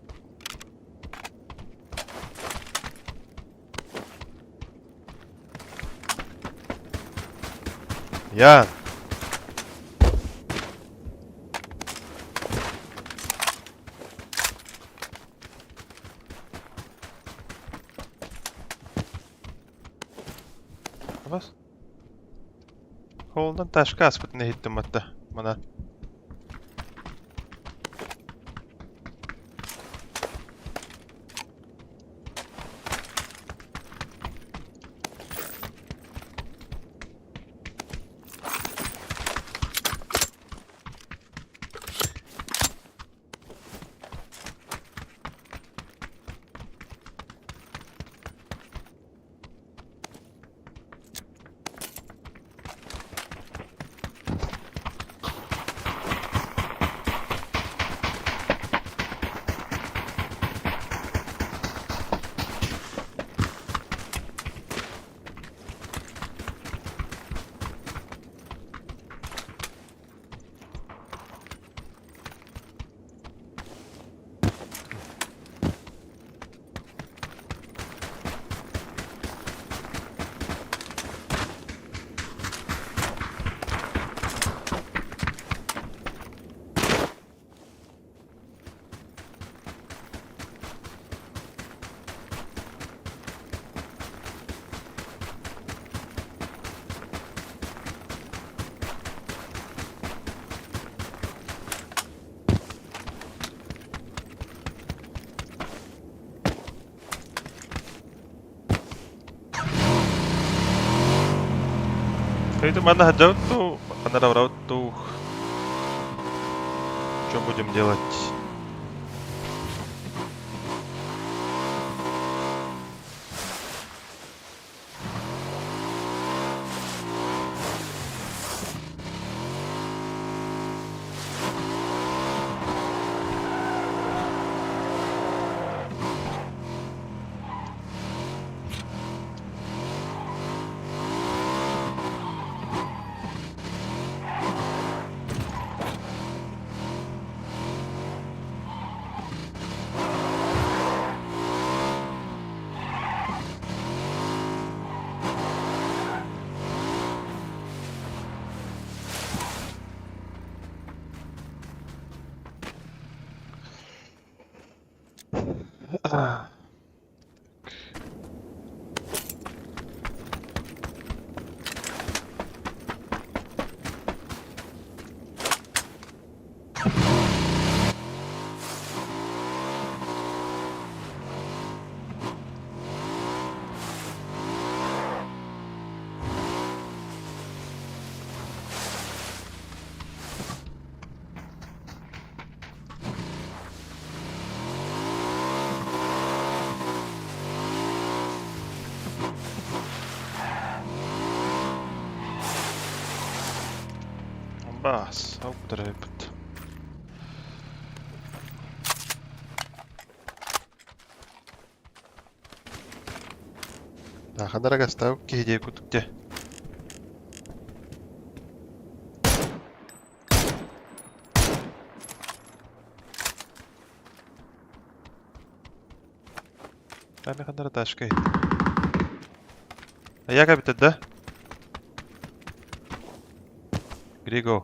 Ян. Хабас. Холдан ташка аспытны хиттим атта. Мана. Это mana jauh mana раврау тух. Что будем делать? Бас, аутрепт. Да, хадарага став киде кутукте. Бәме қандары ташкай. Аяға бітеді. Григо.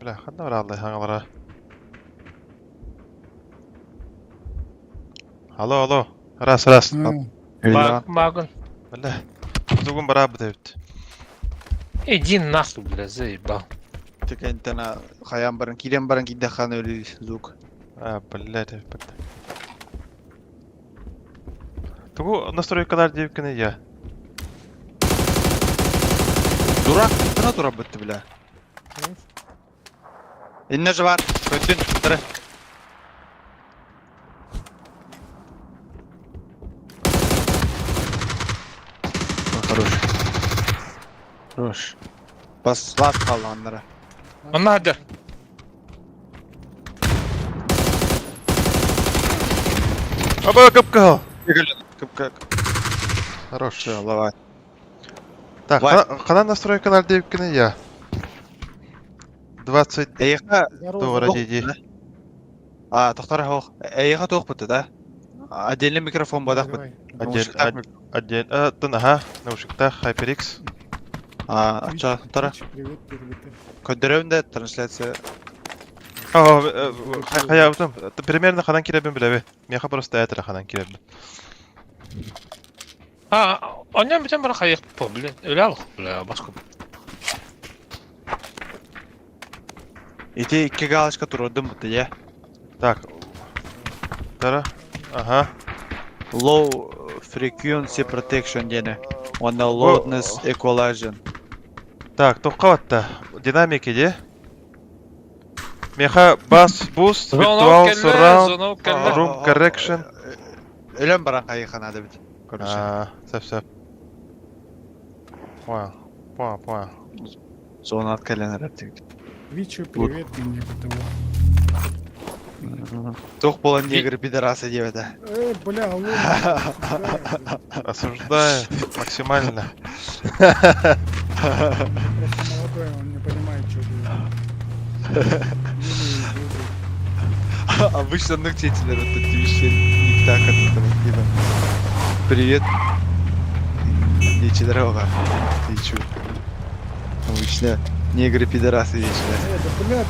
Бля, қанда бар алдай аңалара. Алло. Раз. Маган. Бля, зугун бара бітейбіт. Иди нахуй, бля, заебал. Тик ентена хаян баран килен баран кидде хан өлі звук. Бля, деп бітті. Тугу настройкалар девкіні я. Дурак, тына турап бітті, бля. Инне же бар, көттін, тұры. Хорош. Баслап қалды аннары. Надо. Аба, капкал! Кып-кып. Хорош. Все, лавай. Так, Вай. қана настройкалар девкіні я. 20 Эйха, доллара дейді. тоқтар хоқ. Эйха тоқ бітті, да? Отдельный микрофон бадақ бітті. Отдельно. Тына, наушниктар, HyperX. Ача, тара. Привет, перелетай. Көддіреуінде трансляция. Хаябытым. Примерно қадан керебін білебі. Меха просто әтірі қадан керебін. Оннан бітен бір қайық по, бля. Өлі алық, бля, басқа. Ити 2 галочка тұрудым бітті, е? Так. Тара. Ага. Low frequency protection дені. Оны loudness equalization. Так, тоққа батта. Динамики де. Меха бас, boost, virtual, surround, room correction. Өлем баран қайықхан ады біт. Көріші. Сөп. Понял. Зона откаленер әптік. Вичу, привет, меня ПТО. Тоқ болан негр пидорасы деп еді. Бля, алло. Осуждаю максимально. Просто молодой, он не понимает, что делать. Обычно ногтетелер это вещи не так это типа. Привет. Нече дорога. Ты чё? Обычно негры пидорасы вечно. Да, блядь,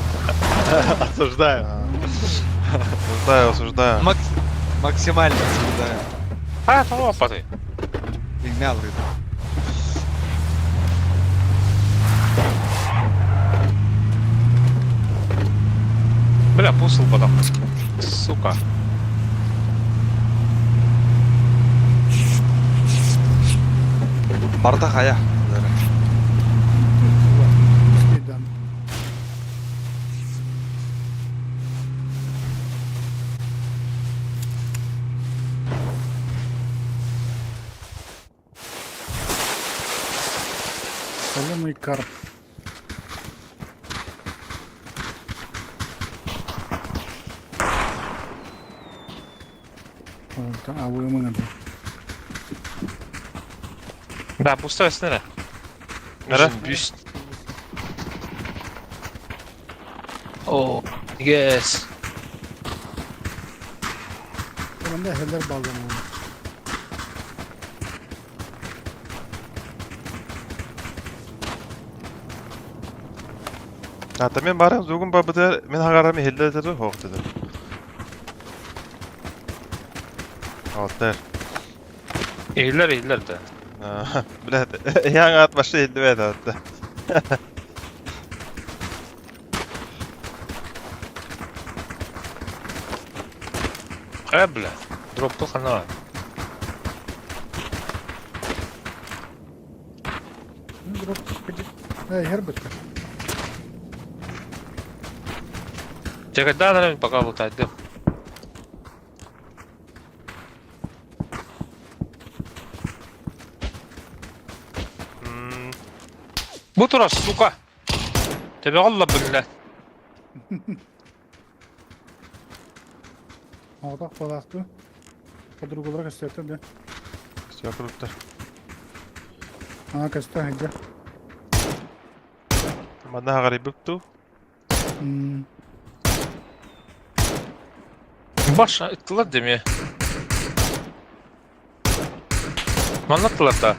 Осуждаю. Осуждаю. Максимально осуждаю. Лопаты. Игнал это. Бля, пусл потом. Сука. Барда хая. дам. Соленый карп. А вы ему надо. Да, пустая снера. Нere? Büst. Oh, yes. Ben de heller bağlamam. Мен барам зүгін бабыды мен ағарам елді деді хоқ деді. Алтар. İyiler de. Біләді. Яң атмашы елді бәді атты. Бля. Дропты хана. Дроп, ходи. Гербетка. Чекай, да, пока лутать, да. Bu taraf, сука. Tebe olla bille. Ağdak balaktı. Подругу кастета, да. Все круто. Каста, где? Мана гарибыкту. Baş ıttılar demi. Anlattılar da.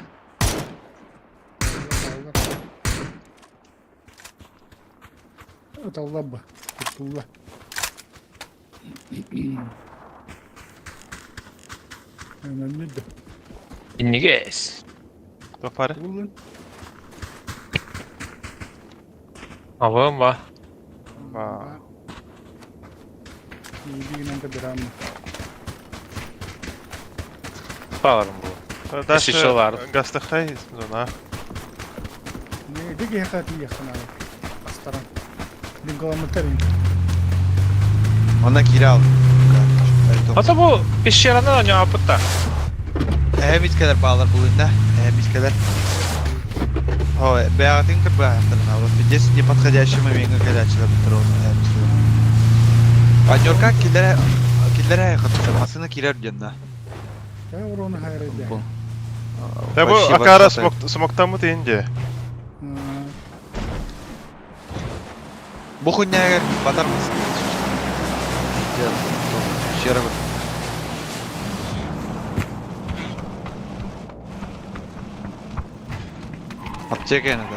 Это лаба. Тула. Она не да. İnnigeyiz. Topare. Улын. Avım var. Ба. Иди на драма. Bağlarım bu. Дальше Шишалар. гастахай зона. Не, диги хат ехана. Астаран. Дингаламатарин. Ona kira aldım. Hatta bu iş yerinden ne yapıp da? Hem iskeler bağlar bulunda. Hem iskeler. О, беатин как бы, вот здесь неподходящий момент, когда человек трогает. Анёрка киллера ехать, масына киллер денно. Я урона хайрайда. Да bu akara smoktan mı deyince? Bu хуйня батар mısın? Щера вот. Аптека надо.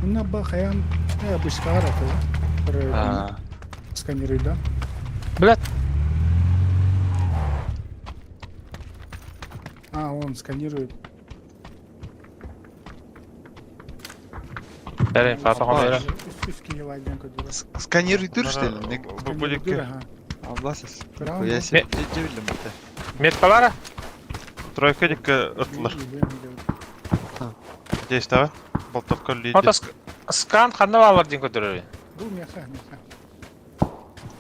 Мына ба хаян бышкара то. Сканируй, да? Блядь. Он сканирует. Derin Fatih Homer'e. Üstü yılaydan kadar. Сканируй дыр, что ли? Bu bulikki. Алласыз. Bravo. Я себе не bildim это. Metkalara? Тройка дикка ыртылар. Здесь давай. Болтовка лиди. Hatta skan kandı bağlar din götürür. Bu meha meha.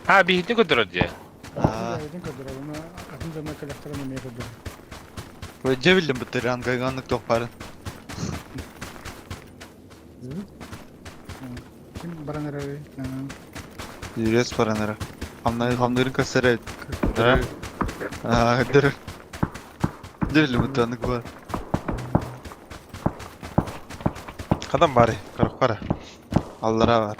Ha bir hidni götürür diye. Yılaydan kadar. Ona akında ne kalaklarına meha kadar. Ne bildim bu tren kayganlık tokparın. Kim baranları? Yürüyüz paranlara. Hamların kasları. Да. Dur. Ne bildim bu tanık var. Kadam bari. Karık para. Allah'a var.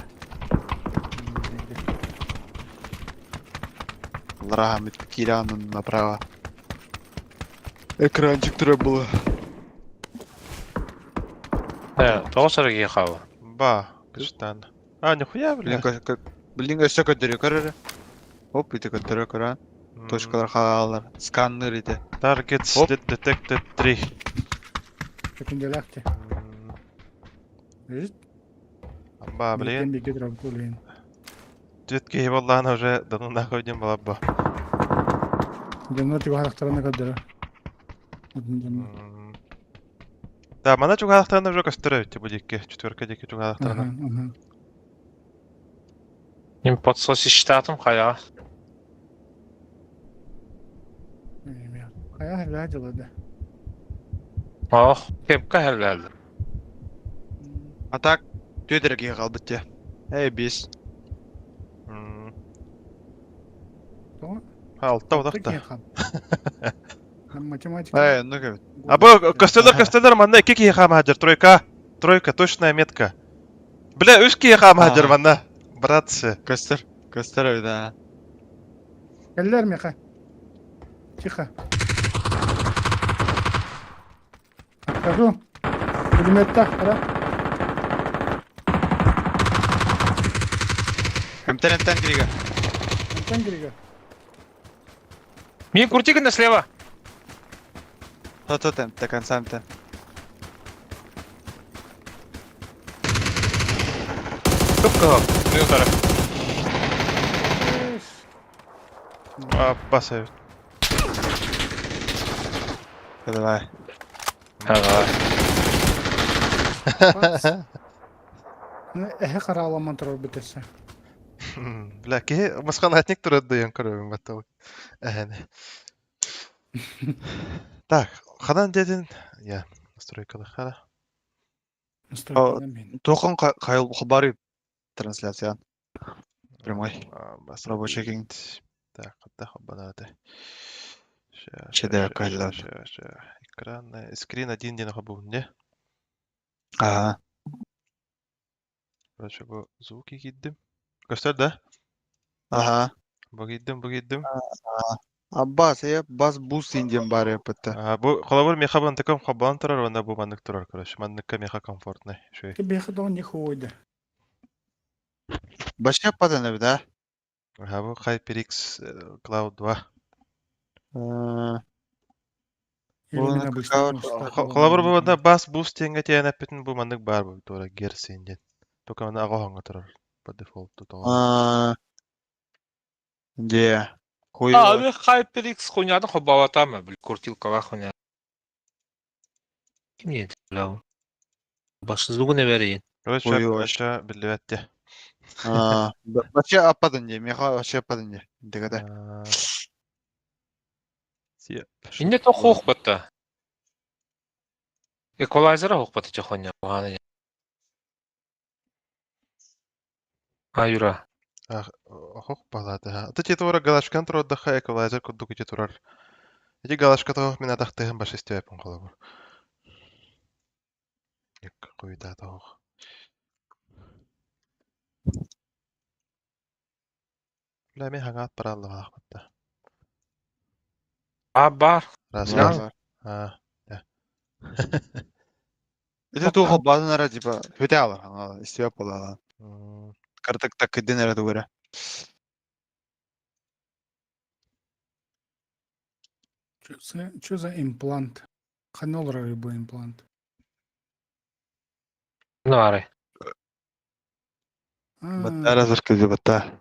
Allah rahmet Kiran'ın направо. Экранчик треба было. He, doğru giye hava. Ба. Пиштан. Нихуя, Блин, бля. блин, все көтөрө көрөрө. Оп, ите көтөрө көрө. Точкалар хаалар, сканнер ите. Targets Оп. detected 3. Tekinde Видишь? Ба, блин. Bir gidiyorum kulüğün. Тветки валлаһ она уже давно находим была ба. Cennet yuvarlaklarına kadar. Да, мана чугалахтарына уже костырып, будикке. Четверка деки чугалахтарына. Им подсоси штатым kaya. Kaya helacıladı. Oh, kepka helal. Атак төдөргө калбытты. Эй, бис. Tamam. Алтта удакта. Математика. Эй, ну как? А бу костелер манда 2 ки хам хаджар тройка. Тройка точная метка. Бля, 3 ки хам хаджар манда. Братцы. Костер, да. Eller mi ha? Тихо. Откажу. Пулеметта, ара. Эмтен крига. Антон Грига. Мне куртиганда слева. То-то до конца эмтен. Кыпка. Минутара. Басай. Давай. Ага. Эхе қараламан тұрар бітесі. Бля, ки масханатник турады ян көрөм батау. Так, хадан дедин. Я настройкалы хара. Настройкадан мен. Тоқан қайыл хабары трансляция. Прямой. Рабочий кең. Так, кытта хаббанаты. Чеде кайдан. Экран, скрин один ден хабу, не? Ага. Короче, бу звуки гиддим. Göster да? Ага. Бу гиддим. Аббас, бас бус индиен бар епетті. Бу холобур меха бан таком хаббан турар, ванда бу маннык турар, короче. Манныкка меха комфортный. Шуй. Тебе ходон не ходит. Башка паданы да? Бу HyperX Cloud 2. Или Bunu мен обычно Холобур бу ванда бас буст тенге тияна петін бу маннык бар бу тура герс инден. Только ванда ага ханга турар. По дефолту тоғалар. Де. Хуй. ами HyperX хуйняны хобаватамы, бил куртилкага хуйня. Ким еді лау? Башы звугуна берейін. Короче, Ой, аша билбетте. Башка аппадын де, меха башка аппадын де. Дегеде. Сия. Инде то хоқ бата. Эквалайзера хоқ бата че хуйня. Юра. Охох палаты. Аты те тура галашкан тура отдыха эквалайзер куддук ите турар. Эти галашка тоох мен атактыгын баш истебеппин холобур. Ек куйда тоох. Бля мен хангаат баралла балахматта. Бар. Раз. Я- Это тухо базын ара типа хөте алар. Истебеп болала. М, Картык так киден ара дугара. Что за имплант? Ханолра любой имплант. Ну, аре. Бата разыр кизи бата.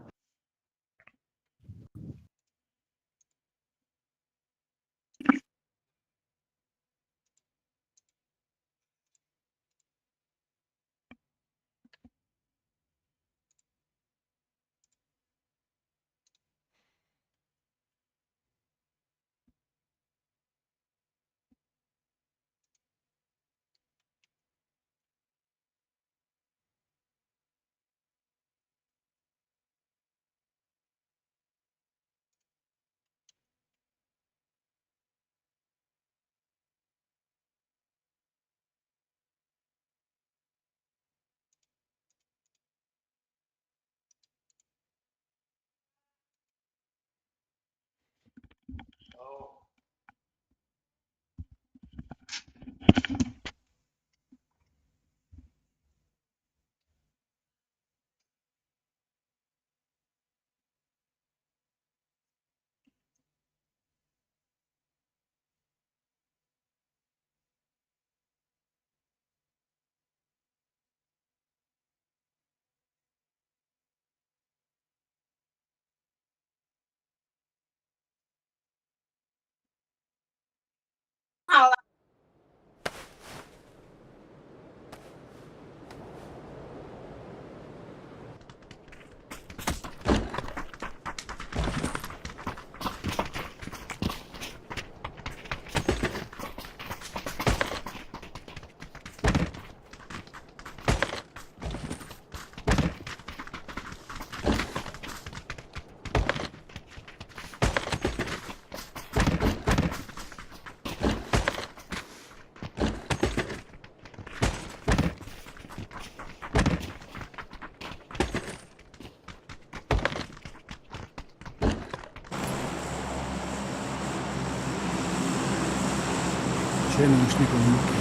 Че наушник внутри?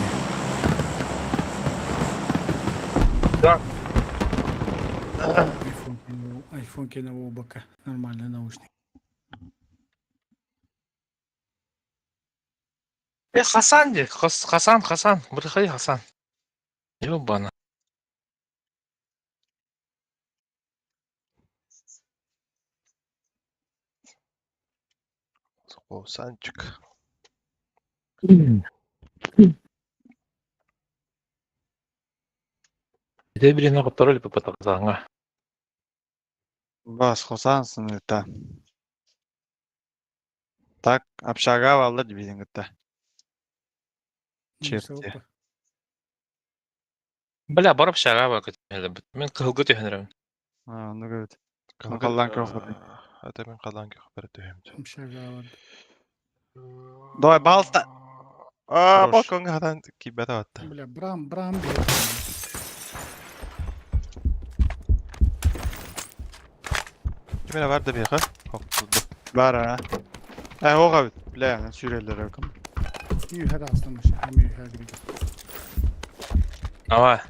Да. Айфон кинул бока. Нормальный наушник. Хасан де. Хасан. Приходи, Хасан. Ёбана. Санчик. Иде бирине каптырып папатаксаңа. Бас хосансың это. Так, общага алды дебидин гытта. Черт. Бля, барып шага бар кетмеле. Мен кылгы төһөнөрөм. Onu evet. Kalgan Kallan köhbür. Ата мен қалан көкбір түйімді. Мшагавад. Давай, балста. Хорош. Балконға хадан кибет атты. Бля, брам бер. Кимene vardı bir yaka? Kokturdu. Var ha. O kabit. Bile yani sürelere bakın. Yüher aslamış. Hem yüher gibi. Ава.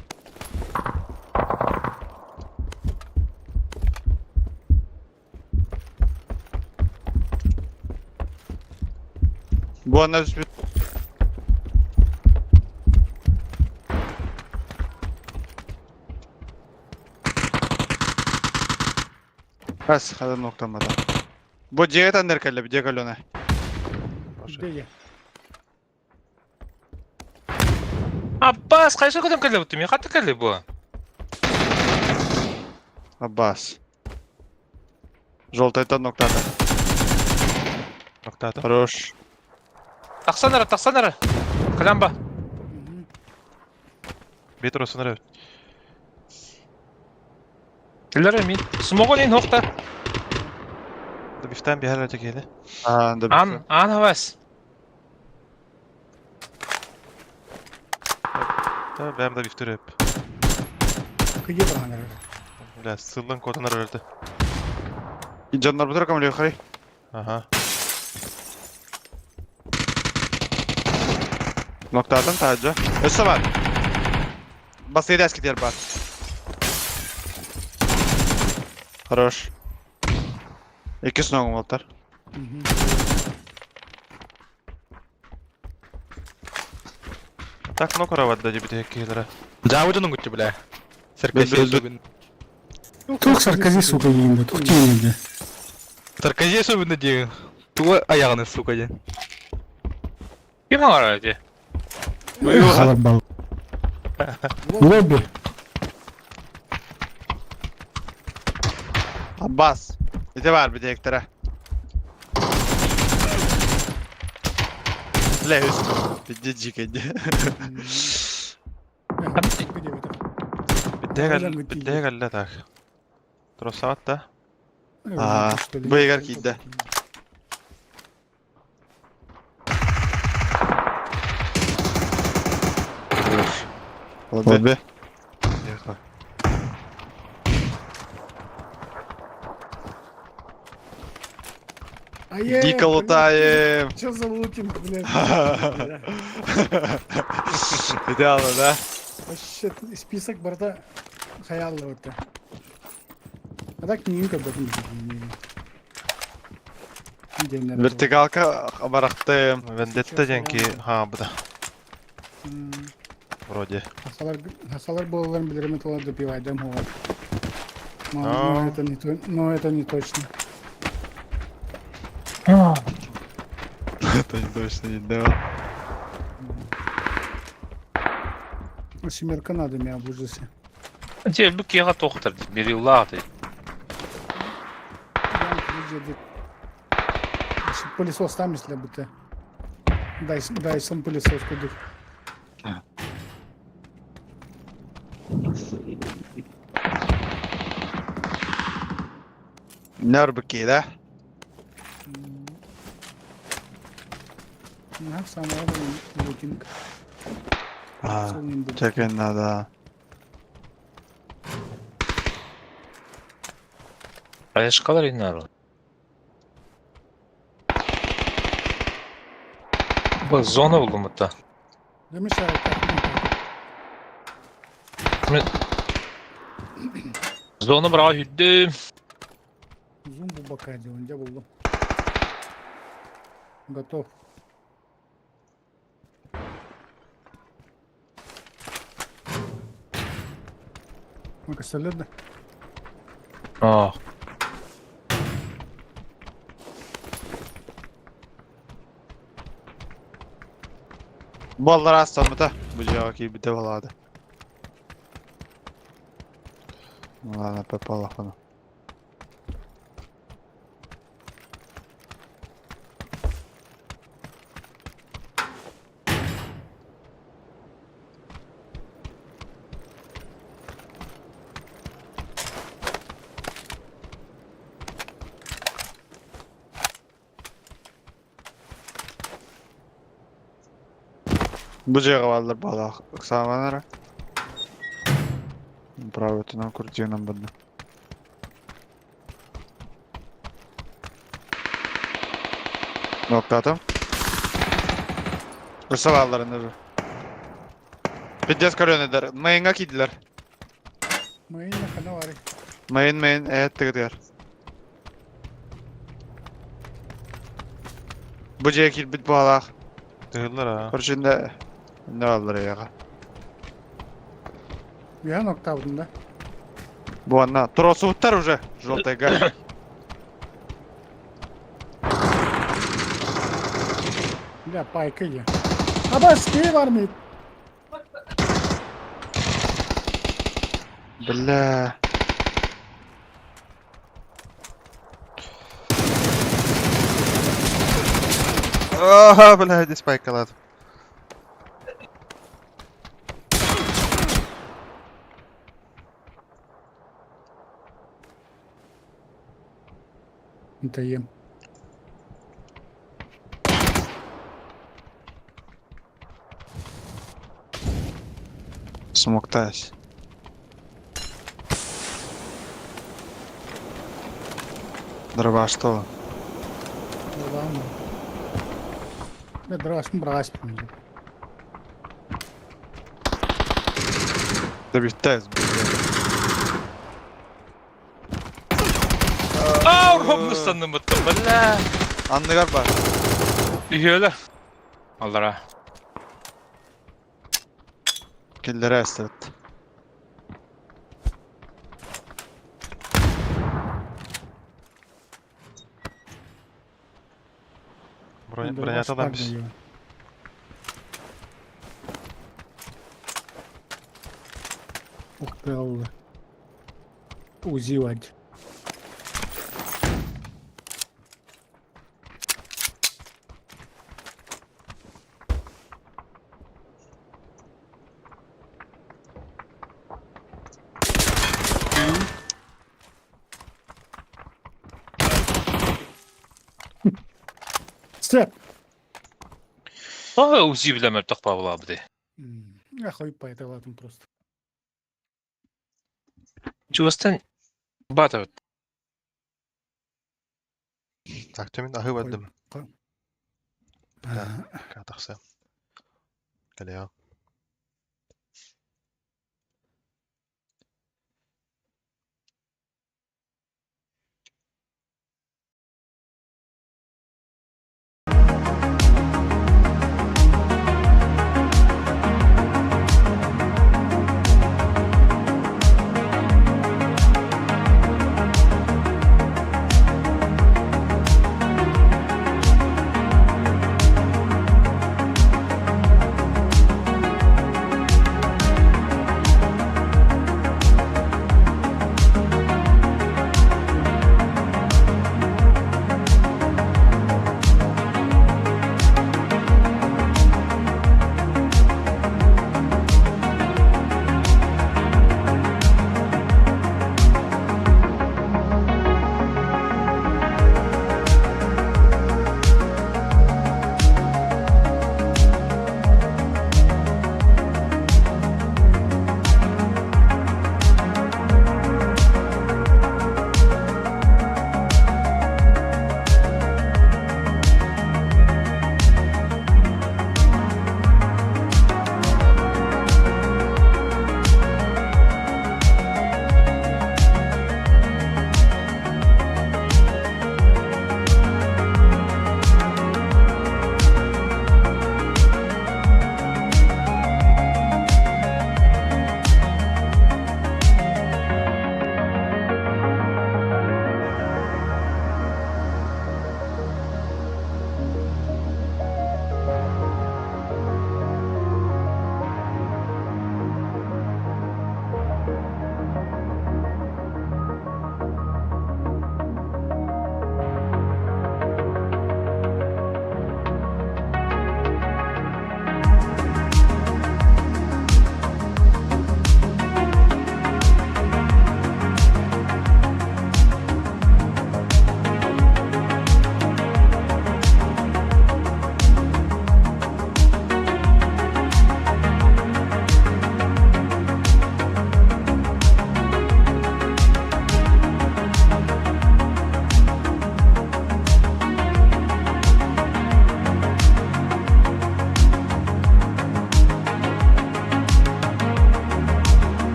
Bu anda üstü. Bas, hadi noktamada. Bu cihet ander kalle, bir cihet ona. Деге. Аббас, кайсы көтөм келе буттум? Мен катты келе бу. Abbas. Желтый нокtada. Nokta atı. Хорош. Таксанара. Калямба. Bir tur sınırı. Келер мин. Смогон ин хокта. Biften bir herhalde geldi. Anda bir. Ан хавас. Tabii benim de bifter hep. Кыйы браңар. Bile sılın kodunlar öldü. Canlar bu tarafa mı yukarı? Aha. Noktadan tacı. Öse var. Basıydı eski diğer var. Хорош. İki snow motor. Так, ну кора вадда gibi tek gelire. Заводының күтті, бля. Сарказия Бе- бе- особенно. Тук саркази, сука, ейінді. Тук ейінді. Сарказия особенно деген. Туға аяғыны, сука, ден. Ким аңара де? Халар бал. Лобби. Abbas. Bir de var bir de ektere. Le üst. Bir de cikedi. Biddeye geldi tak. Trossa vatta. Aa, bu eğer ki de. Lobby. Дико лутаем. Че за лутинг, блядь? Идеально, да? Вообще, список барда хаялла вот это. А так не как бы не. Вертикалка барақтым. Vendetta jenki ha bu da. Вроде. Хасалар боларын билерме тола допивайдам хова. А. Но это не точно. Это не точно не да. Семерка надо меня в ужасе. Де бу кега токтор. Бери улаты. Пылесос там, если бы ты. Дай сам пылесос куда. Нербки, да? Самый лутинг. А, чекай надо. Аяшкалар иннар. Бу зона булду мутта. Да мешает. Зона бра хүддү. Зум bu bakaydı önce buldum. Готов. Ну-ка, солидно. А. Ballar aslan mı da? Bu cevap iyi bir de valadı. Ладно, попало оно. Bu cega varlar bala. Samanara. Правотынан куртигинен бадна. Ноктатым. Кырса балларын. Пиддес көрөнөдөр. Майынга кийдилер. Mayın yakına var. Майын, evet тигидер. Bu cega kil bit балак. Тыгыллар а. Көрчүндө не баллар яга. Ya nokta bunda. Bu anna тросуттар уже. Желтайга. Ya пайка ya. Абаски var mı? Бля. بلا هادي سبايك لازم. انت يم. Смоктась. Дрова что? Ладно. Да драшм брась. Да биттайс. Avrupa'nın sandım bıttım. Bella. Anlıgar var. Üyeler. Allah'a. Killere estet. Бронятадан biz. Ух ты, Алла. Узивать. Степ. Aa uzi bilemem takpa bula abi de. Я хуй поэтоватым просто. Чувастан батыр. Так, тümün ahı verdim. Ка- Kataqsa. Gel ya.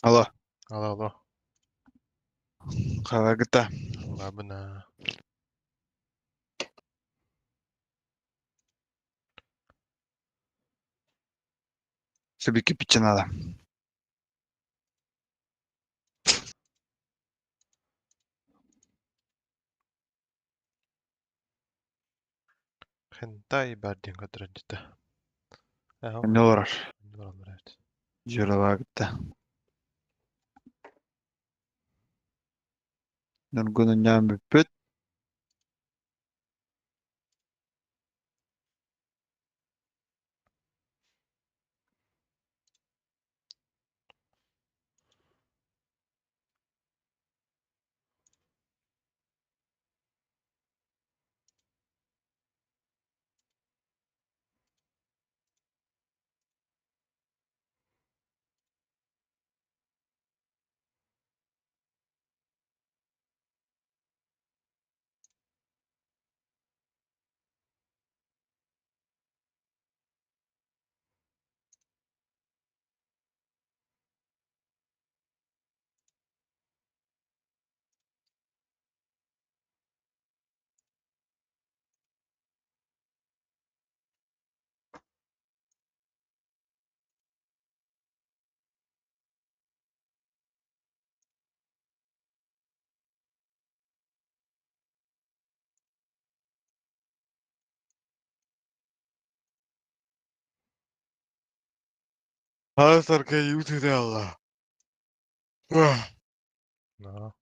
Алло, Алло. қалағыта. Лабына. Сөбекі пичен ала. Хентай бәрден көтірәнчіті. Не олар? Нұралар. Жұралағыта. Нұргүнін нәм бүппіт. Сарка ютуде алла. No.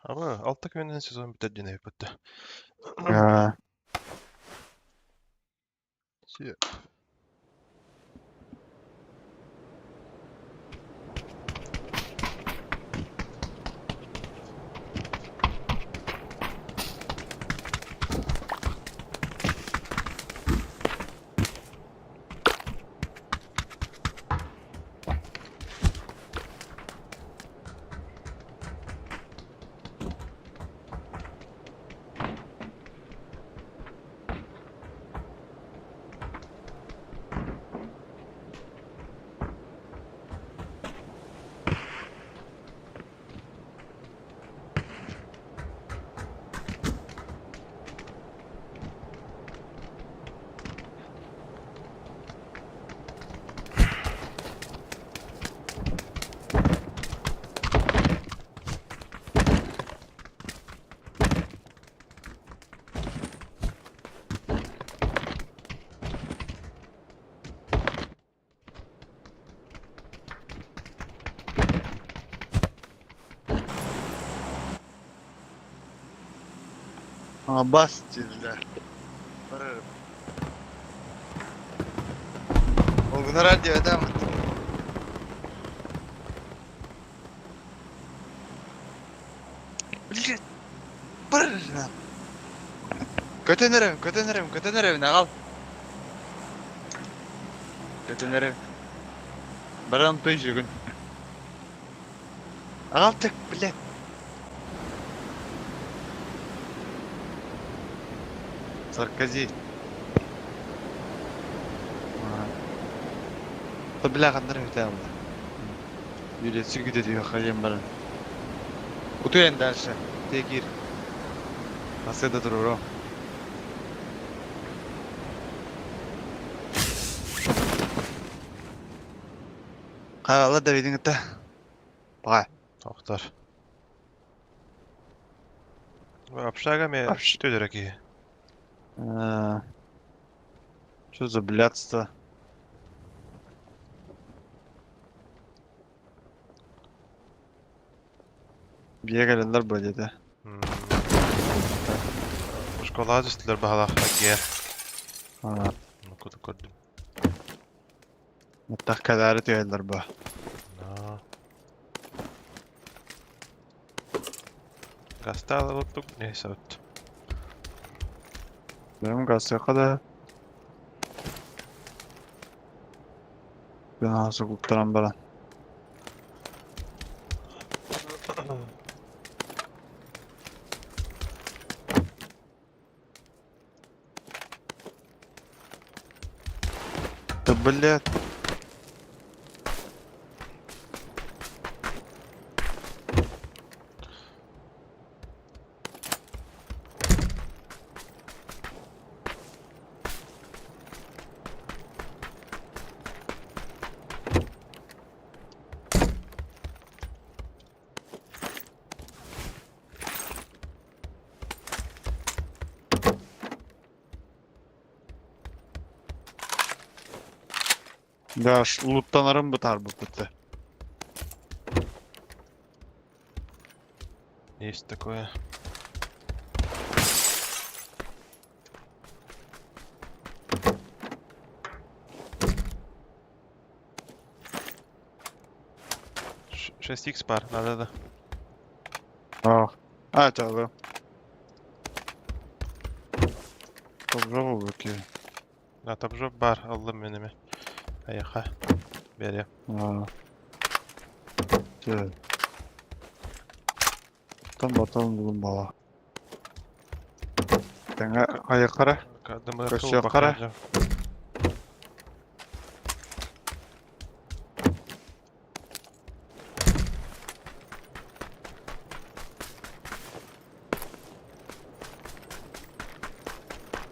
Ama 6 sezon bitirdiğine yapıttı. Bas cilde. Varırım. O kadar radyo edemem. Bilget. Varırım. Kötünürüm, ne kal? Kötünürüm. Baran tuyuşu gün. Ağal tık, bilget. Саркази. Бля, қандар өтем. Үйретсі күдеді қалем барын. Утуен дальше. Тегир. Аседа тұруру. Қағалы да бейдің үтті. Бағай. Tohtar. Общага me tüdürek iyi. Что за блядство? Бегалилер böyle de. Школа düstüler bahalak. Ger. Ha. kutu gördüm. Mutlak kaderi tüyeller bu. No. Gazete alıp neyse öttü. Benim gazete kadar. Ben nasıl kurtaran bana. Блядь. Да, луттанарым бытар bu bitti. Есть такое. 6х бар, надо. Ах. А, çaldı. Çok zor bu ki. Да, там же бар, aldım önüme. Ayağa. Beri. Aa. Şey. Tam batalım bulun bala. Denge ayaklara. Kadımı Köşeye kara.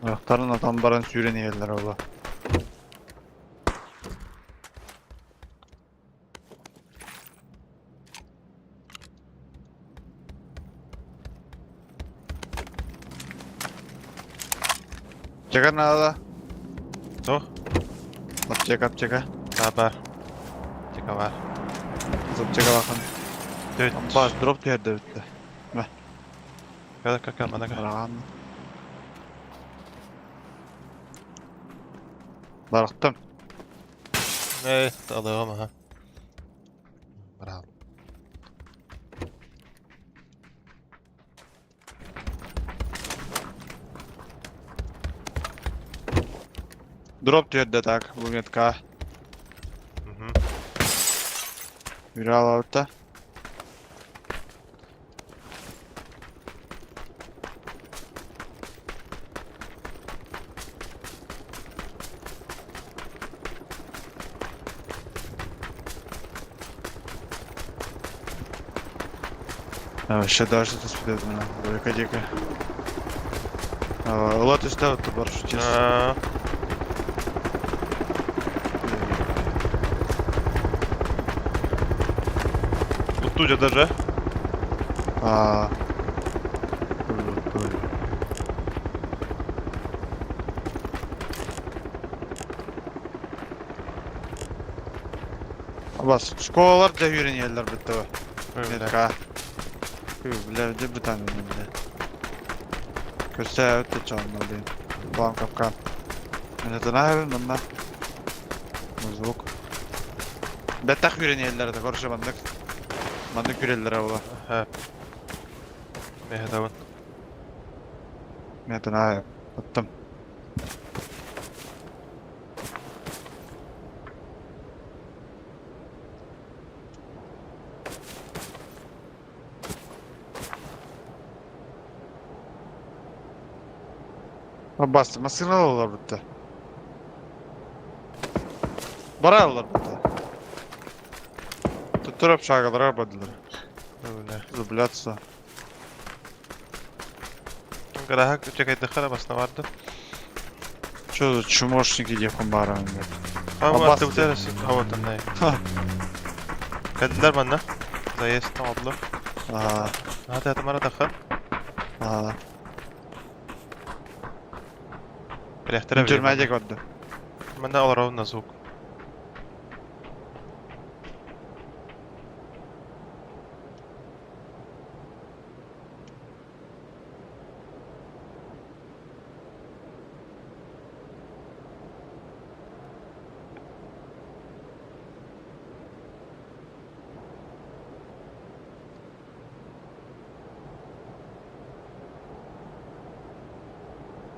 Ayakların adamların süreni yerler ola. Çekar nada. So, Apçeka. da бар. Tika var. Apçeka bakın. Dört. Baş drop yerde bitti. Kada kaka bana kaka. Barağan. Bıraktım. Evet, alıyorum ha. Bravo. Drop yerde tak. Bu metka. Mhm. Yürü al avutta. Evet, ще даже tespit edin ha. Böyle kacaka. Ulat üstte attı barış uçacağız. Тут даже. Aa. Bas, şkolalar da yürün yerler bitti o. Metka. Bilevde bir tane önünde. Köse öte çalmalıyım. Bağım kapkan. Neden ayarın onunla? Muzluk. Betak yürün yerlerde konuşa bandık. Bandık yürellere ola. Ha. Mehdavan. Neden ayar? Attım. Bastım. Masını alırlar bitti. Bara alırlar bitti. Tutturup şarkıları arabadılar. Öyle. Zıblatsa. Grahak çekaydı arabasına vardı. Что за чумошники yakın bağıran ya? Ama bastı. attı bu terası. Hava tanıyı. Geldiler bana. Zayiz tamamlı. Aa, Hadi hadi bana dakika. aa. Elektere Bitirmeyecek oldu. Ben de alırım nazuk.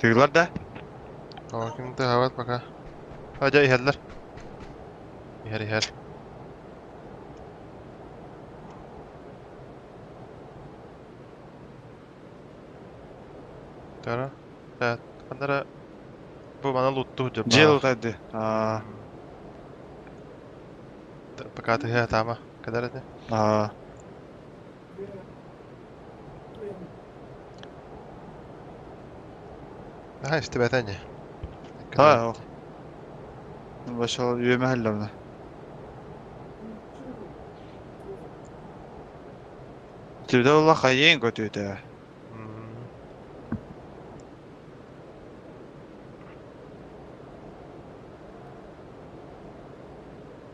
Tığlar da. Ama kimde havat baka. Hadi iherler. İher. Tara. Evet. Kanlara bu bana loot'tu hocam. Jail hadi. Aa. Bakatı ya tamam. Kadar hadi. Aa. Ha işte betence. Ha o. Başa üyeme hallerine. Tüyde Allah kayın kötüydü.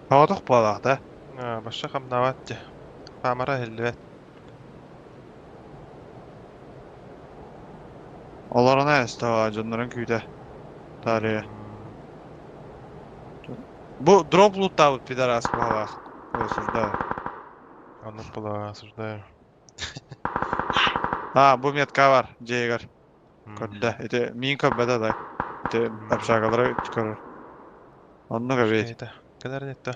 Havadık balaq da. Ha başka kam davatçı. Pamara helvet. Onlara ne istava canların köyde. Tarihe. Bu drop loot da bu pidaras balaq. Özür da. Onu bula sırda. Ha bu metka var. Jeiger. Kötü. Ete min köbede da. Ete apşakalara çıkarır. Onu göbey. Şeyde. Kadar nette.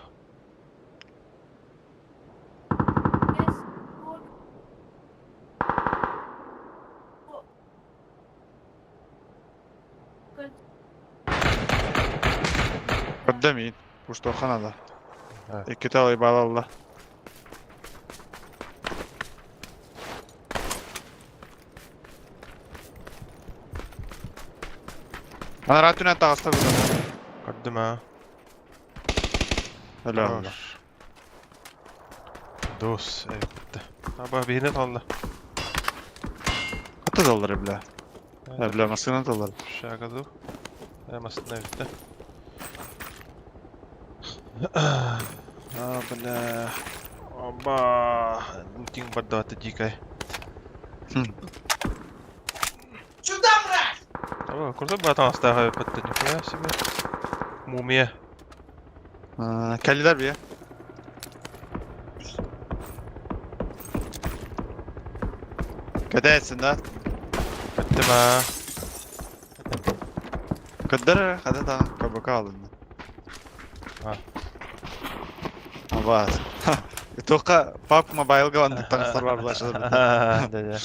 Kötü min. Puştu kanada. Evet. İki tane bağlı. Ana ratüne tağısta burada. Kadım ha. Helal. Dos. Evet. Ama birine tolla. Kaç dolar bile? Bile masına dolar. Şakadı. Hemasın evde. Bala. Aba. Looting pada atı jikay. Tamam, kursa batang hasta kayo patın ya şimdi. Mumya. Kelliler bir ya. Kötü etsin de. Kadım ha. Kötüler hadi tamam. Kabaka aldın. Ha. Abaz. Toka PUBG Mobile galandı tanışlar var bulaşılır. Dede.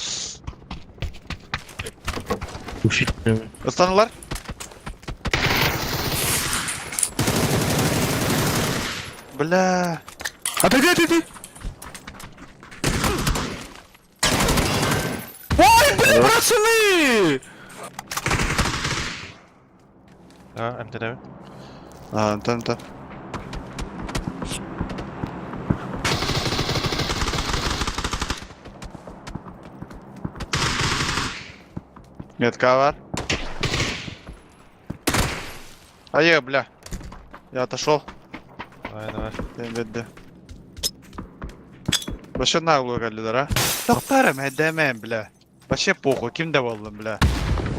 Islanırlar. Bla. Hadi. Vay bile burasını! Ha, emte de. Tamam. Метка var. Hayır бля. Я отошел. Давай. Demedi. Başa naglıyor geldiler ha. Doktorum edemem bля. Başa похуй kimde oldum bля.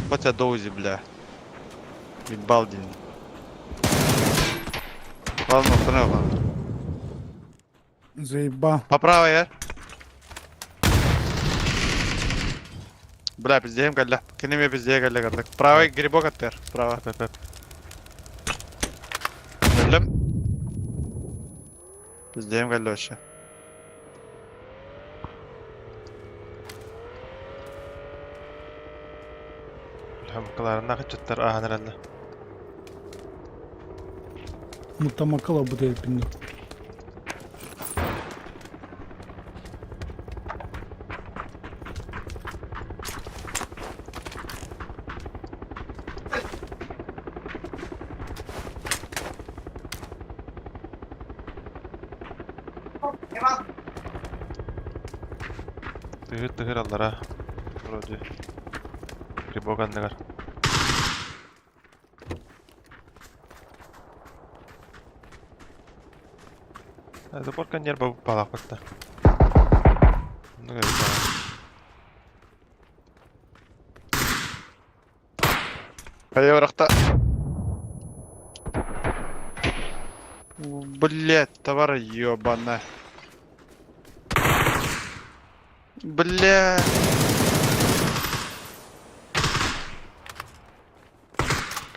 Хотя доузи бля. Ебал день. Ладно, второй. Заеба. По правой я. Бля, пиздеем галля. Кинеме пиздеем галля гарлык. Правый грибок оттер. Справа. Pep. Öldüm. Пиздеем галля вообще. Hamkalarına kaçıtlar ahanırallah. Mutamakala bu da hepinde. Tıhır allara. Burası. Ribogan negar. Hadi porkan yer babu palak batta. Ne kadar Hayır bıraktı. Блять, товар ёбаная. Бля.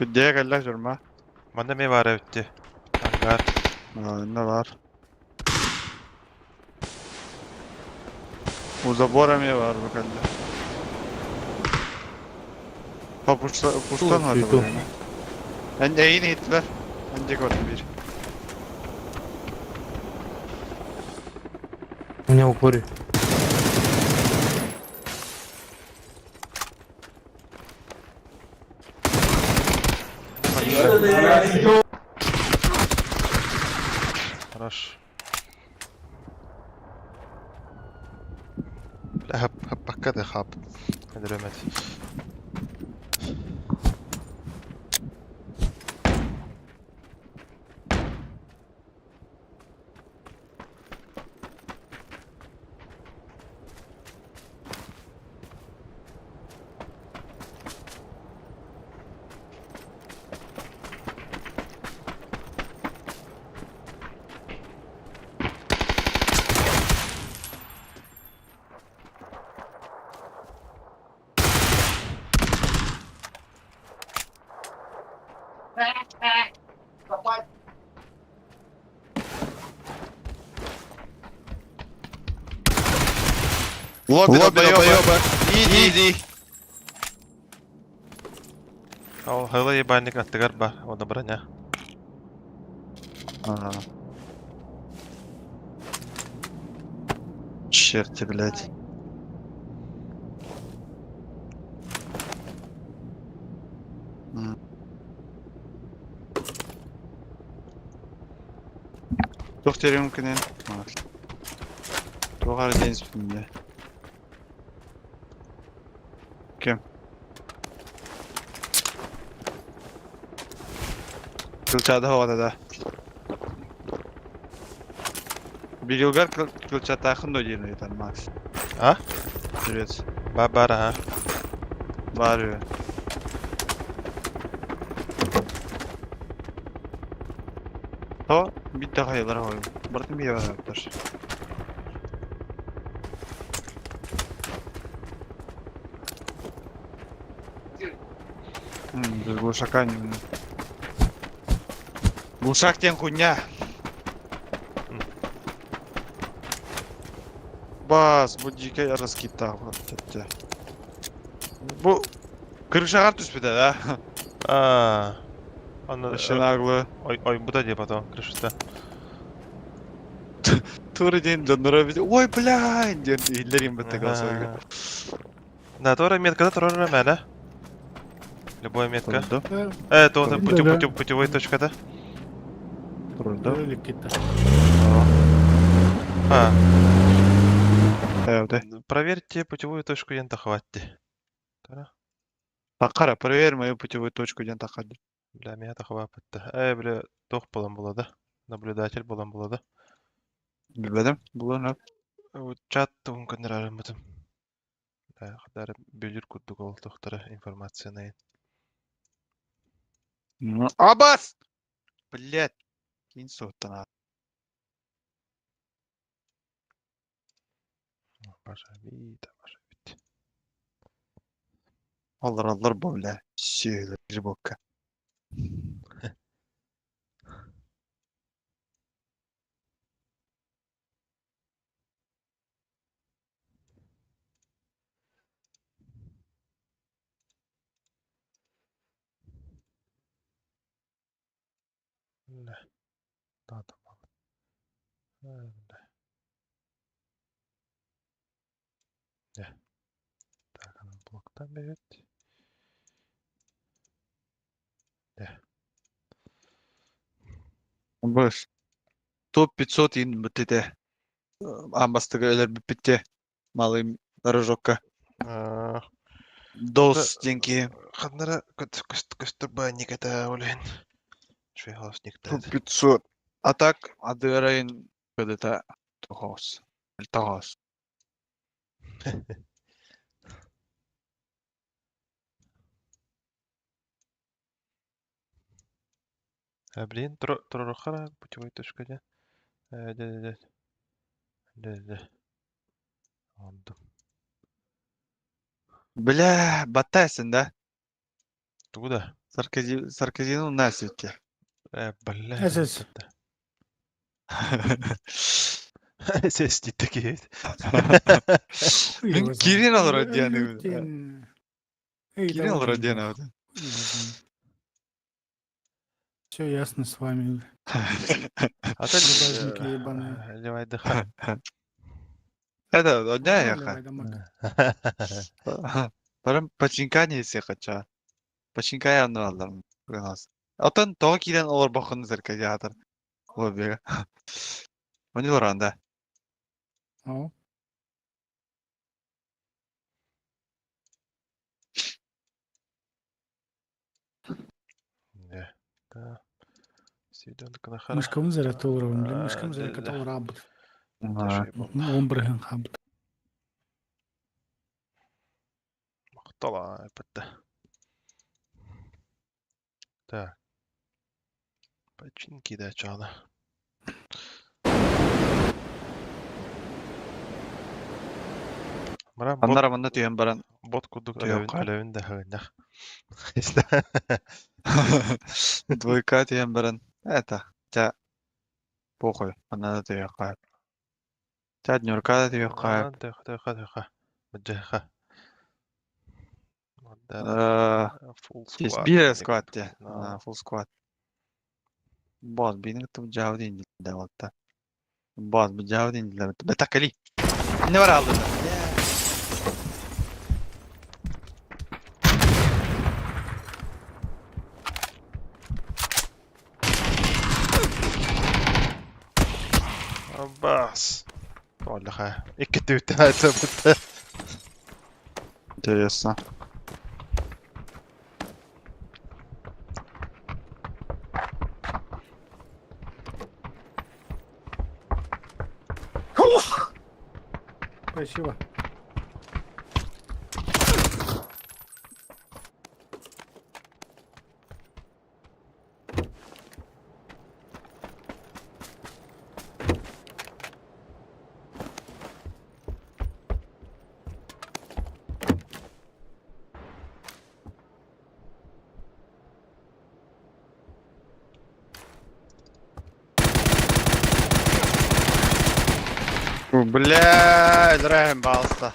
Күддеге келлек жүрма. Манда ме бар өтті. Ангар. Ne var? У забора mi var bakalım. Ha puştan vardı bu yani. Bence iyi niyetler. Bence gördüm bir. У меня в упоре. Хорош. لا هب كده خاب. هذا رمت. Lobby долбоёбы. Иди. Ал хайлы ебальник аттыгар бар. Ода броня. Черти, блядь. Doktor mümkün en. Doğru deniz filmde. Kim? Kılçada havada da. Bir yılgar kılçada yakın da yerine yeter Max. Ha? Evet. Бар ha. Var ya. O bir daha yıllara koyayım. Bırakın bir yere yaptır. Без глушака не... Глушак тем хуйня. Бас, bu dikey arası gitti abi. Bu kırışağa düşmedi ha. А. Аны Işın ağlı. ой, bu da diye потом крышта. Tuğrı deyin döndüre bir de. Oy блядь! Diyen illerim bitti kalsa. Да, тора метка, тора мәне. Любая метка. Turdu. То путевой точка, да? Turdu. Ölüp gitti. А, Evde. проверьте путевую точку ента хватит. Takara, проверь мою путевую точку diyen takadı. Бля, меня это хвапает. Бля, тох болан болады. Наблюдатель болан болады. Bilmedim. Bulun hep. Чат мүмкіндер арымытым. Қадар бөлір күрдік ол тоқтары информацияны. Абас! Блядь. Кейін соғыттан а. Баша вид. Alır böyle. Şöyle bir boka. Ne? Daha tamam. Ne? Так, блоктан берет. Boş. Топ 500 ин бітті. Амбастығы өлер бітті. Малым дорожокка. Дос деньги. Қандара көстірбай некеті олен. Швей халас некті. Топ 500. А так, адырайын көдіті тоғыз. Тоғыз. Блин, Тророхара, путевой точка, да? Да. Anladım. Бля, баттайсың да? Туда. Sarkozy'nin näsi bitti. بالله أساس. اساس التكييف Min kirin alır diyen. Kirin alır diyen abi. Все ясно с вами. Багажники ебаные. اللي دخل Это, да, я Давай, дамаг. Барам пачинка несі қача. Пачинка явно алdım. Атын тоғы киден олар бақын Sarkozy атыр. Ол бега. Оны оранда. О, Не, да. Сиденка на мышка вызора то уровень, блин, мышка вызора который работает. Омбрген хабт. طلع بده так починки да чала مرة Аннара мында түйен баран. بوت كودك Yok. ألوين ده هنخ Двойка түйен баран. Это, жа. Похуй. Аннада түйен қайып. Жа днюрка да түйен қайып. تخ متجهخة Здесь бир сквад те. Full squad. Бос бинг ту жау дейін де болта. Бос бі жау дейін де. Бетакали. Не бар алды. بس ولا خا اكتب تاتا Интересно. Спасибо. Бля, Драйм балста.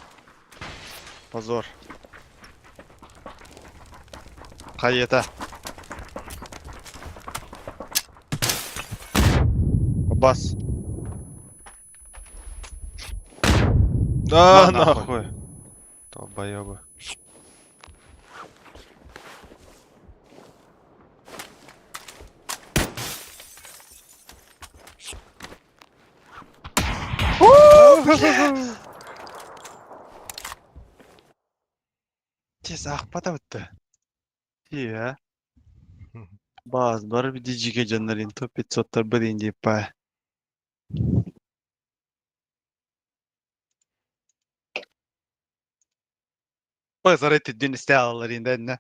Позор. Хайета. Бас. Да На нахуй. нахуй долбоёбы Тез ақпата бітті. Иә. Баз, бар бір жеке жандар енді топ 500-тар бір енді епа. Ой, зарайты дүн істе алалар енді әнне.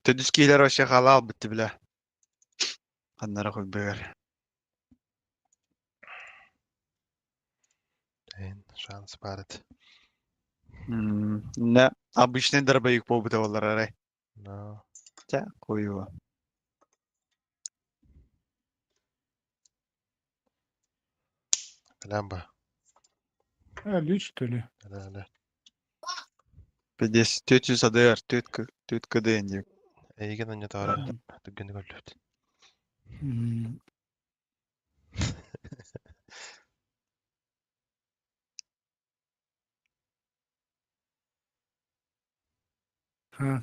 Төдіскейлер вообще халал бітті біле. Қаннара қой бігер. шанс парит Не, обычный дробовик побыта олар арай. no Тя, қой его. лямба Лють, что ли? لا 50 400 ADR, төт КД енді. ايجي не тара төгөн көлөт М.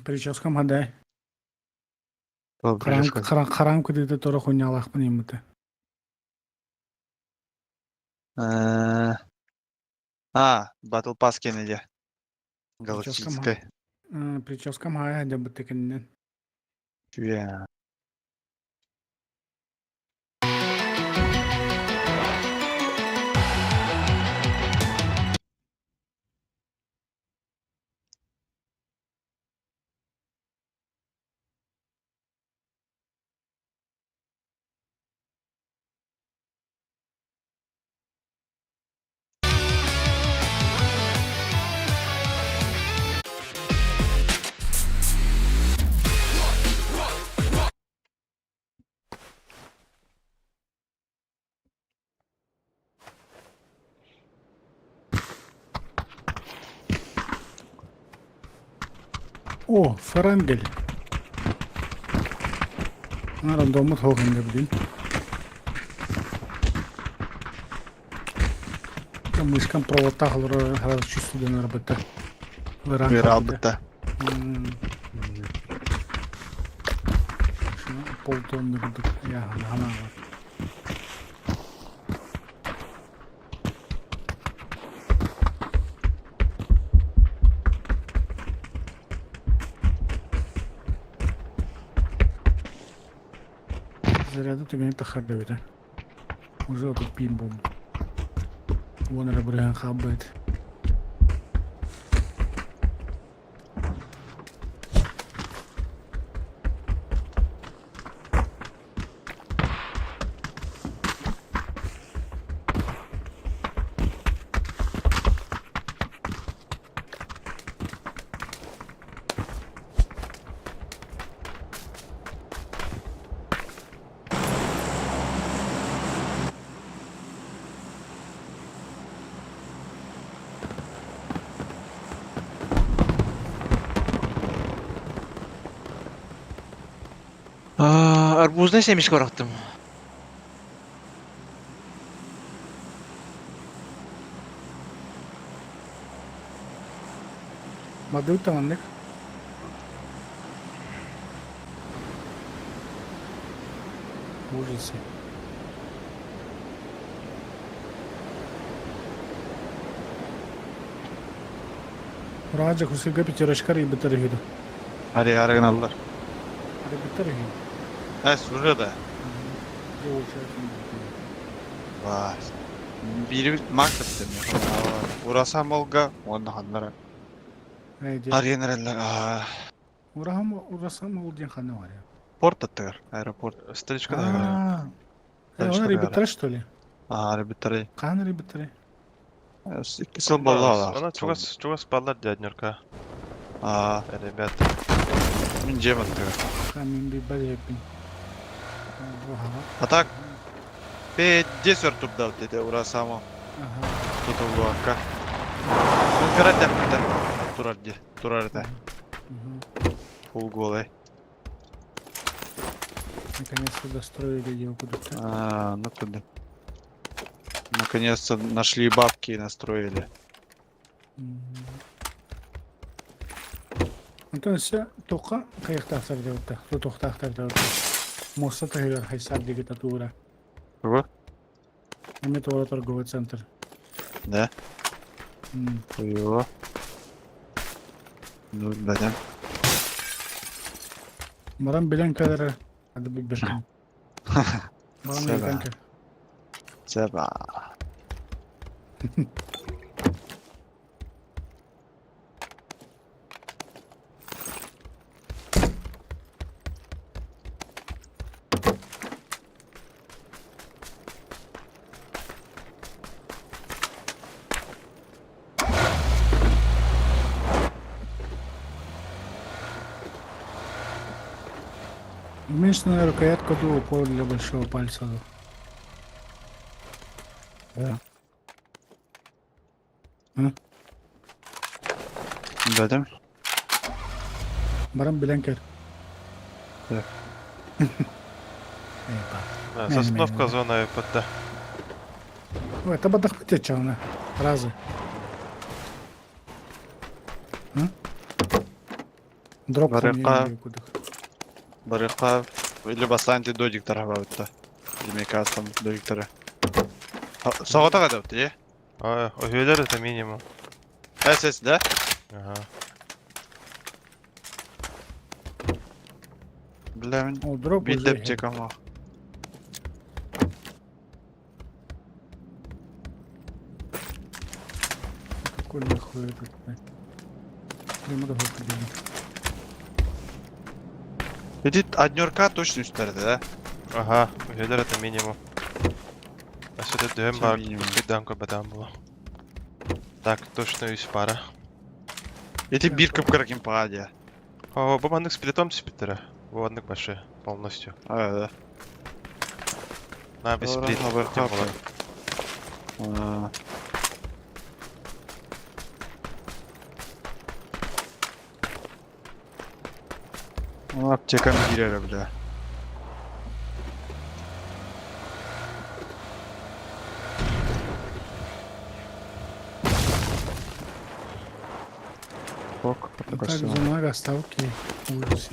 Прическам хадай. Харам кыдыды тора хуйнялах мын еміті. Battle Pass кенеде. Прическам Галактической. Прическам хай хадай бұты кеннен. Иә. О, Фарангель. На рандомы тоген де блин. Мышкам провод тағылыр ғарыз чувствудан арбатта. Бир албытта. Şuna poltonunu kırdık. Ya hana var. Заряды төгені тақырды өті. Уже опыт пин бомб. Вон әрі бұрыған қабы еді. Арбузный семечко араттым. Мады ұттағандық. Ужасы. Раджа хусырға пятерочка рыбытары хиду. Ари арыгналар. Рыбытары хиду. Уже да. Вай. Бири мактап дем. Урасам олга, онда ханлара. Аргенераллар. Урасам ол ден ханы var ya. Порт аттыр, аэропорт. Стрелечка да. Она рыбытары что ли? Ребятары. Қаны рыбытары? Кисел болла. Она чугас баллар дяднерка. Ребят. Мен жем аттыр. Камин bir бәлеппін. А так, десер турда dedi урасамы. Tutulluakka. Sun kerätä mitä turarda. Full голый. Наконец-то достроили ее куда-то. Ну куда? Наконец-то нашли бабки и настроили. Антон, все тоқа қайықта ақтар деп отты. Су тоқта ақтар деп отты. Моста тағылар хайсар дегитатура. Кого? Мне тоже торговый центр. Да? Его. Ну, да. Барам білен кәдірі. Ады бір біркін. Барам білен кәдірі. Цеба. Уменьшенная рукоятка дуопор для большого пальца. Да. Да. Барам білен кәдірі. Да. Застановка зона ПТ. Ой, это бадах потеча она. Разы. Дроп Барықа. Барықа или басанти до диктора бауытта. Демек астам до диктора. Соғыта қада өтті, е? Өгейлер это минимум. Әсес, да? Ага. Білемін. О, дроп уже. Бейдеп тек ama. Какой нахуй этот, блядь. Прямо до хопа делит. Едет однерка точно üstlerde, да? Ага, өгейлер это минимум. А сюда дөм бар, Минимум. бидам көбәдәм була. Так, точно үс пара. Ети bir кыпкыракин паладия. О, бұл маңдық сплитом түспеттірі. Бұл маңдық башы, полностью. Да. На, без Doğru, сплит. haber тем kapı. болар. Onu aптекам girer bile. Бок, Ну так, зона расставки улицы.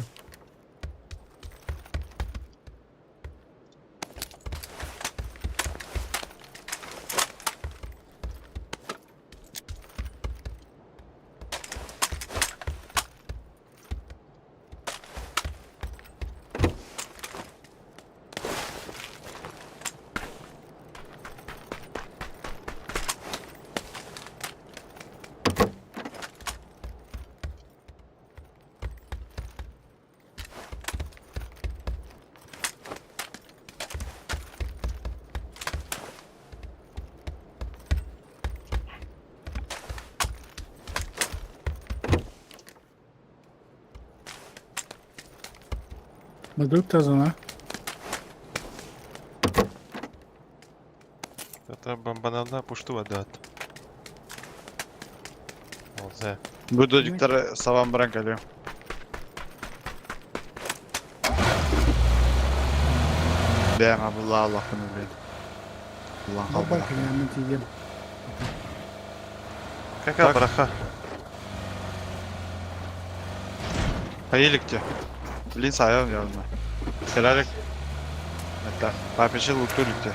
Вдруг-то зона. Это бомбанада пушту отдат. Вот, за. Bu dojiklar savam bilan geliyor. Beğen abi Allah bunu bileyim. Allah Баба, kaldı. клями тебе. Какая браха? Hayırlıkça. Bilin sayalım yanına. Selerek. Hatta papişe lutturlukça.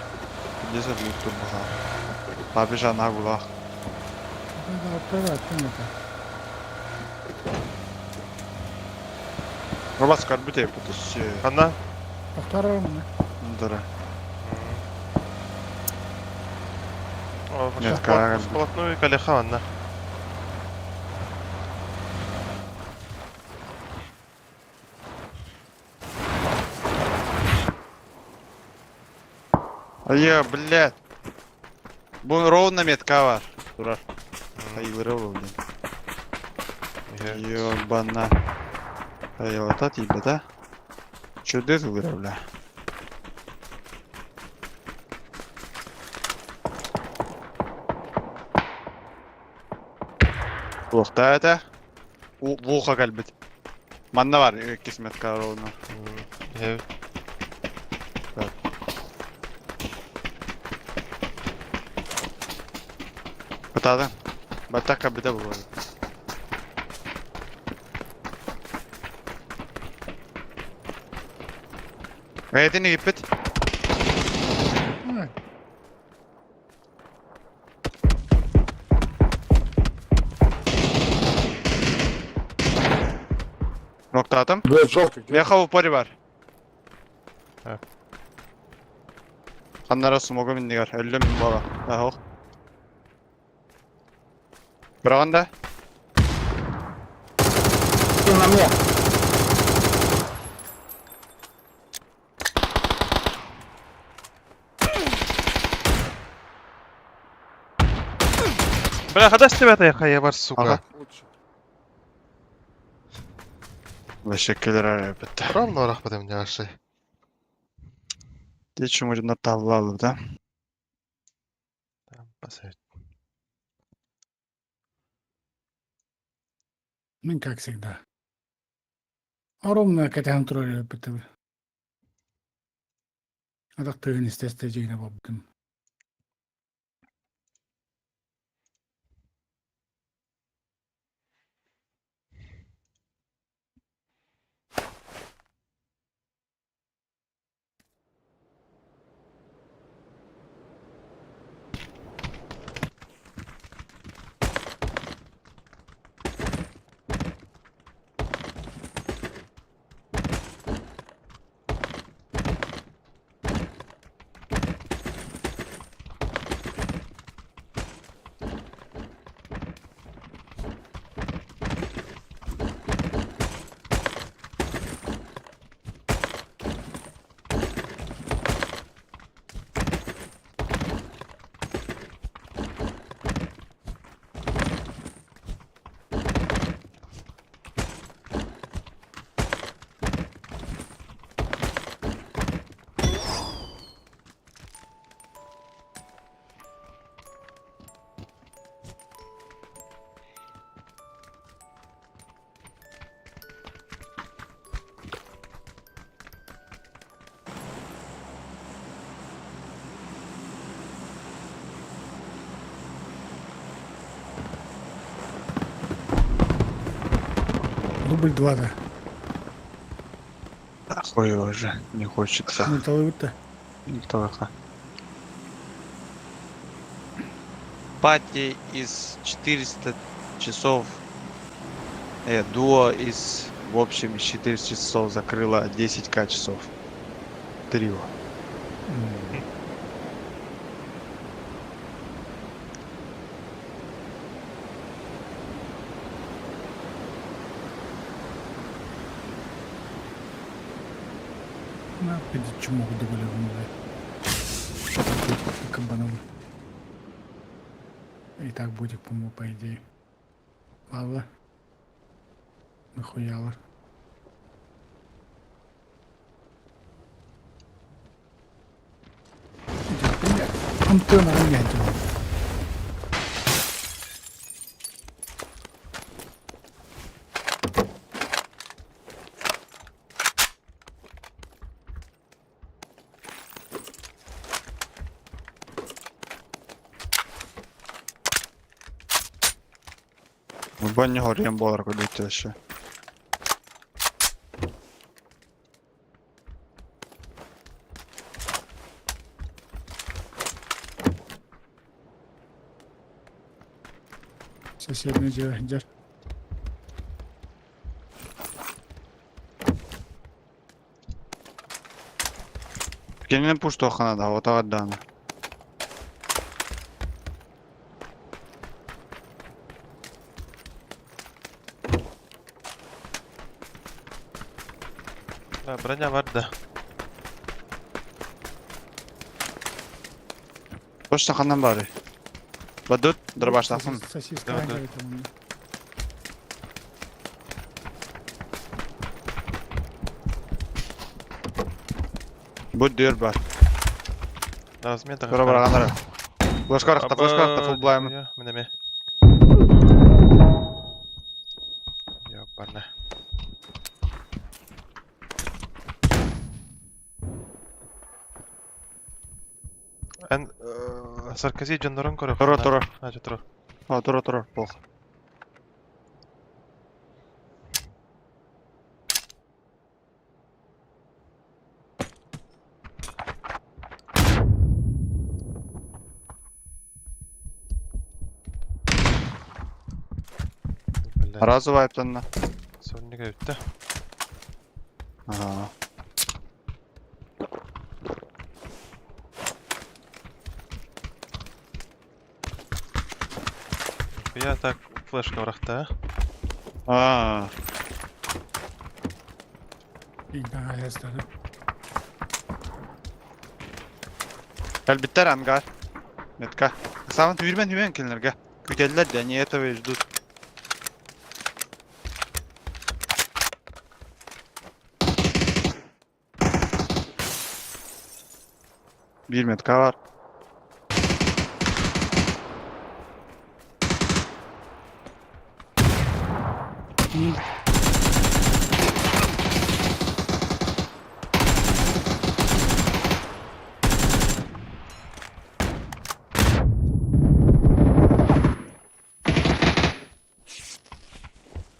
Bilirse luttur bakalım. Papişe ana kulak. Да, операция это. Robas karbüte yapıtız. Она? По второму. Дыра. О, Нет, сейчас как- вплотную калиха, она. Блядь. Bu ровно метка var. Durar. Hayırlı oldu. Ёбана. Hayırlı тебе, да? Чё ты тут, бля? Ух-та это. В ухо кальбит. Манна var, ikisi metka ровно. Evet. Batadın. Batak kальбите bu arada. Gazetini gipit. Ай, Nokta atım. Да, жалко. Меха в упоре var. Ha. Kanlara smoke'u bindiler. 50 bin bala. Daha ok. Bırakın da. На мне. Бля, когда с тебя-то я бар, сука? Ага. Teşekkürler abi. Bitti. Ровно рах потом не аши. Geçim ucunda tavla alır da. Посмотреть. Ну, как всегда. Ровно как контроль это. А так ты не стестежина бобдым. Дубль 2, да. Хуй его уже, не хочется. Металлург-то. Только. Пати из 400 часов, дуо из, в общем, из 400 часов закрыла 10к часов. Трио. На, пойди чумок дубль вымывай. Кабаном. И так будет, по-моему, по идее. Ладно. Нахуяла. Идет, блядь. Антенна гонять его. В бані горім болар кудити ще. Соседний дядя. Kendine pushtu xonada, o'tag'addan. Да, броня var da. Pushtu xondan bari. Badut, dırbaşlasın. Сосиска Да, да. раньше это у меня. Bu diyor bar. Разметка. Sonra bırakanlara. Flashkarıqta, full blind. Ya, mineme. Yok, barna. En Sarkozy canların koruyor. Turo. Hadi turo. Ha, turo. Bol. Razı wipe'dan. Sonuna gitti. Aha. Я так флешка врахта. Aa. İyi daha yazdı. Gel bitter hangar. Metka. Samet hümen keliner gel. Küteliler de niyete ve judut. Bir metka var.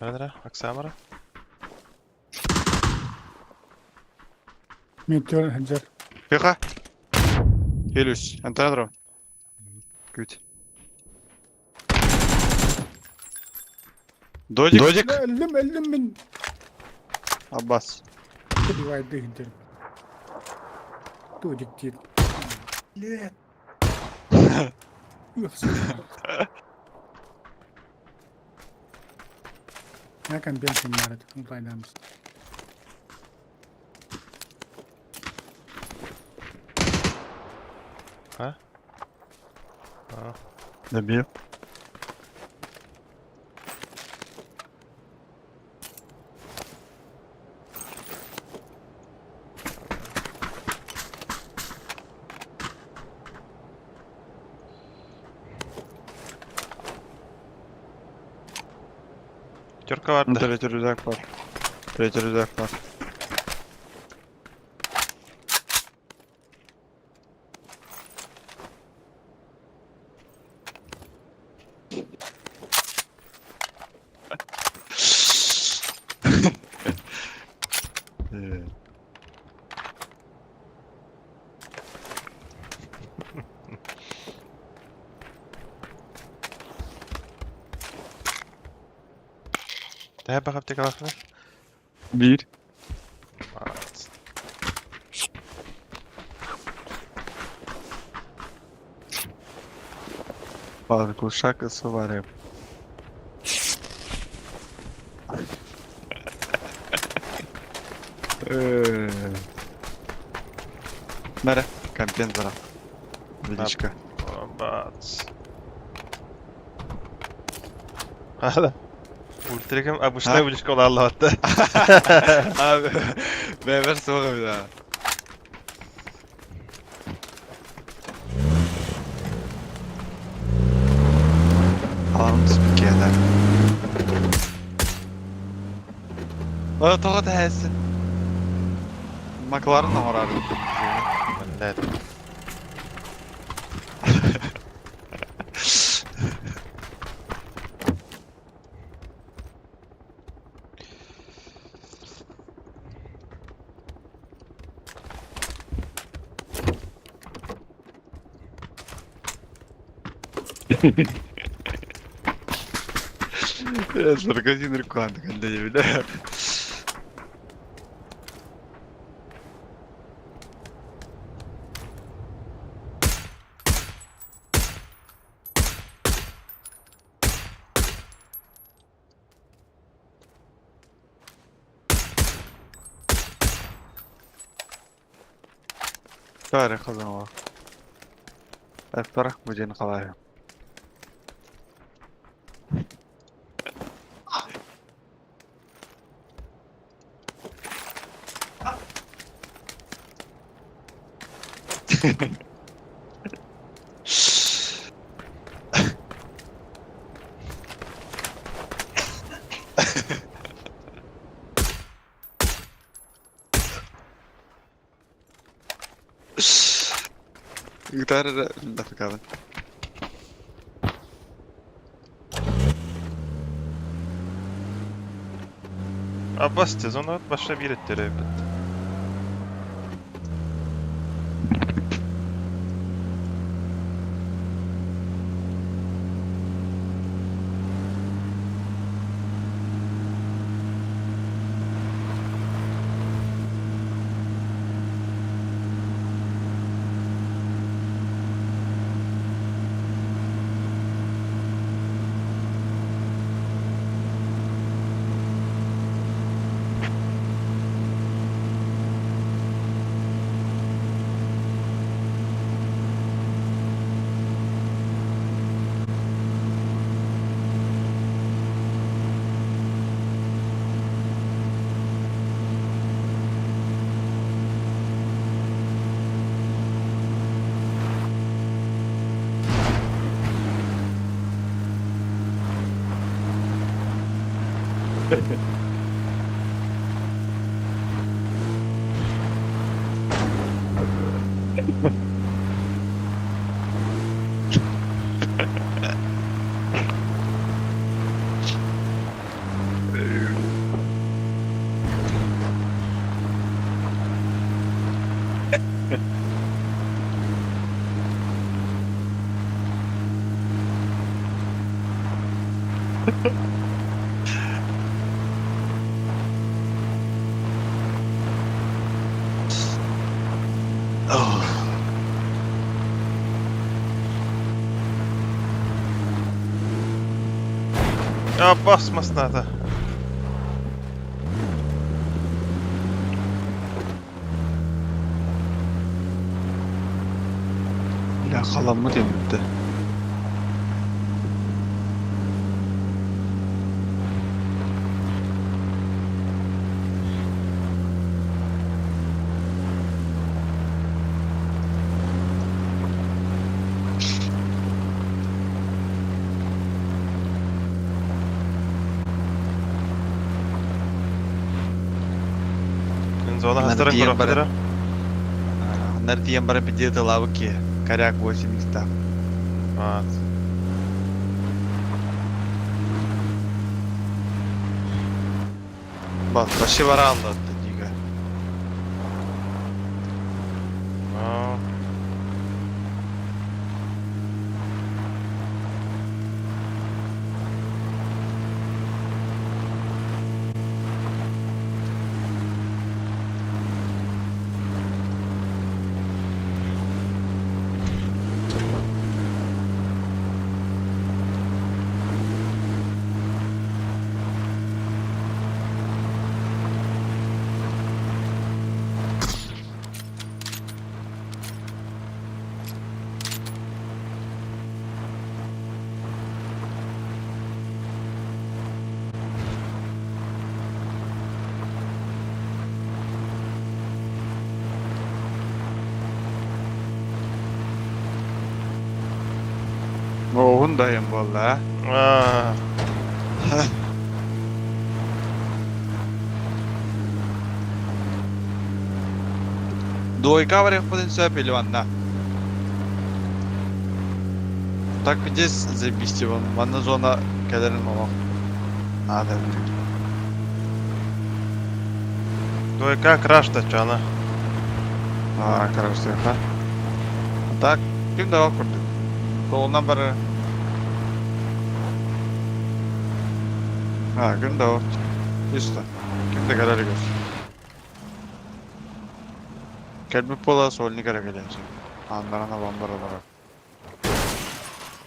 Nerede? Aksamara. Meteor Hacer. Pika. Helios. Antenadro. Good. Dojik. Öldüm ben. Abbas. Hadi vay gidelim. Dojik değil. Блядь. Я компенсим народ. Ну, пойдем. Ha? Aa. Добил. Pятерка vardı. Tretий рюкзак var. Tretий рюкзак var. Tähän bakıp tek alafını. 1. At. Fazla şakası var hep. Nere? Кампен зара. Величка. Bats. Hala. Ultregem abuşna Ha? bilişki ola Allah hatta. Abi beraber soğuk bir daha. Alanın spikerde. O toğa değilsin. McLaren da var abi. Millet. Сарказин рекламы, когда я видаю. تاريخ هذا التاريخ مجين قضايا Gitarra da ficava. Abbas sezonu başka bir ettirir. Ya basmasın hadi. Ya kalan mı diyeyim de. Зона хастаран Надо корохтара. Нартием бара пидеты лавки. Коряк 8 местах. At. Bak başı var aldı diga. Aa. Oğun dayım valla. Aa, Двойка var yapmadın söyle пеливанна. Так где забисти вон. Ванна зона кәдерін оғақ. Надо. двойка крашта чана. Karıştı ha. Так, kim de var kurdu. Doğundan beri. Kim de var. İşte. Kim de kararı gör. Kelbi pola solni kara gelince. Anlarına bambar olarak.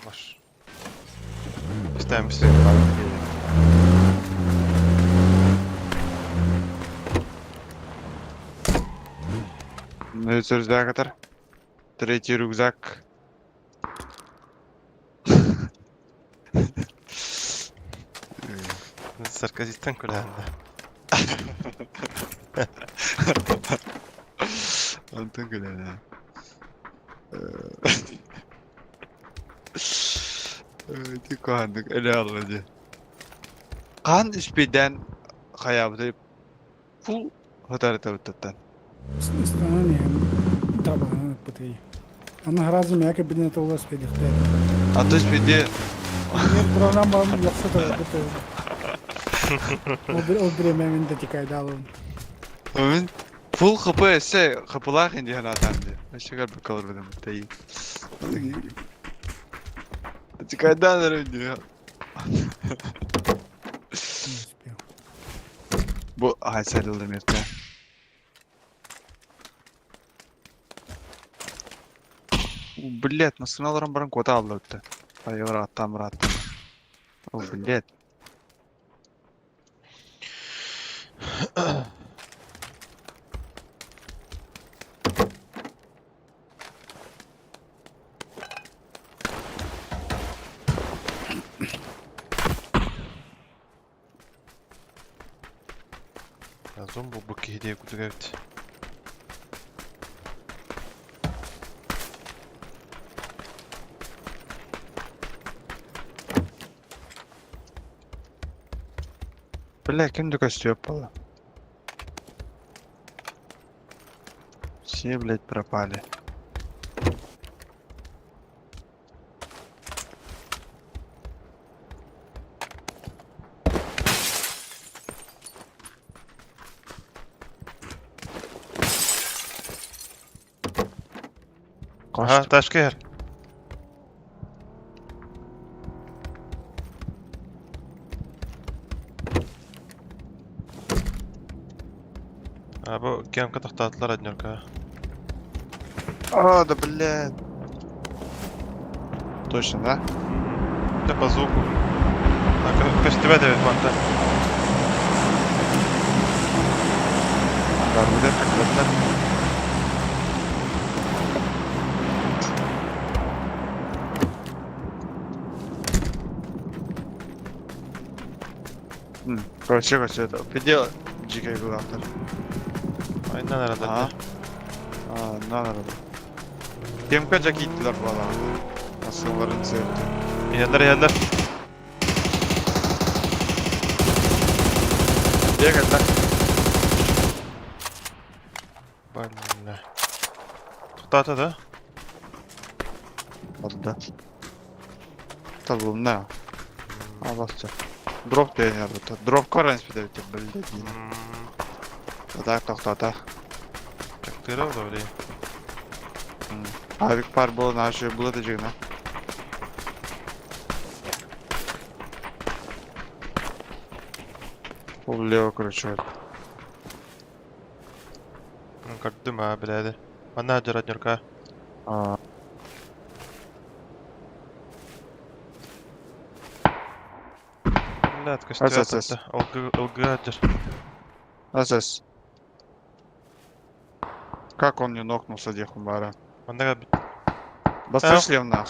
Boş. İstemiş. Ну и рюкзак. Третий рюкзак. Sarkazistan kulağında. Антон Гуляна. Тиканdık ele almadı. Kan üspeden hayabı full hıtarı tabutattan. Страна не трабана пытай. Она разум я кабинет у вас педихтер. А то üspedi Нет программа яхса да бите. Обре мен де тикай далым. Ömün full kapı ise kapılar indi hani atandı. Aşağı bir kalır benim tayı. Tikaydan önce ya. Bu haysallı Mert'e. Блять, на сигналом баран кота алды. Айвар там рат. О, блять. Зомбу быки идея кудыгавит. Бля, кем-то костюм пала. Все, блять, пропали. Ага, Ташкер. А bu кемка тахтатлар однёрка. А, да блядь. Точно, да? Да по звуку. Так, фестиваль девять манта. Да, блядь, как это. Короче, это предел дикой был автор. Aynen herhalde. Ага. Ne arada? Kemka jak gittiler valla. Asılların sevdi. Yerler. Diye geldiler. Vallahi. Tuhtata da. Hadi da. Tabi bu ne? Ha basacak. Drop diye yani. Drop koran bir de bitir. Böyle değil. Tak tohtata. Çaktırı o da öyle. Abi par bu naşı bulatacağına. Влево, короче. Кардым, а, бляди. Менеджер однёрка. Блядь, костюм. Асас. Алгадер. Асас. Как он не нокнулся, Дехумбара? Менега Басты шлем нах.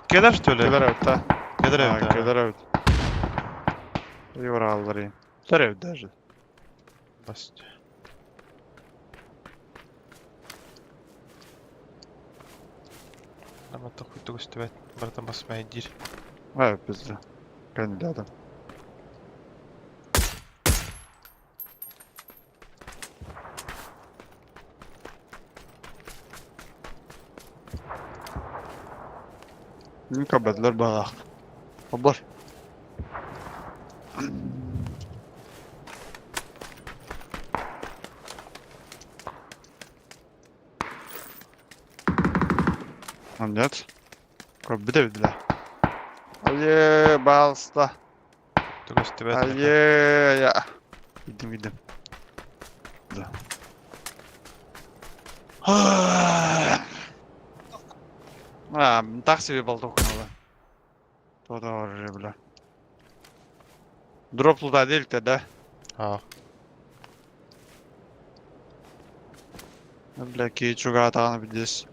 Кедер что ли? Кедер аут, да? Кедер evet. Кедер аут. Евро аллари. Кедер аут даже. Басти. Ama takıyı da göstereyim. Baratan basmayı dir. Evet bizde. Kendi adam. Ne kabadlar bak. Haber. Anlat. Kabı da bildiler. Aye balsta. Tugas tibet. Aye ya. Gidim. Da. Taksi bir balta okunalı. Toda var bile. Droplu da değil de. Ha. Bile ki çok atağını biliriz.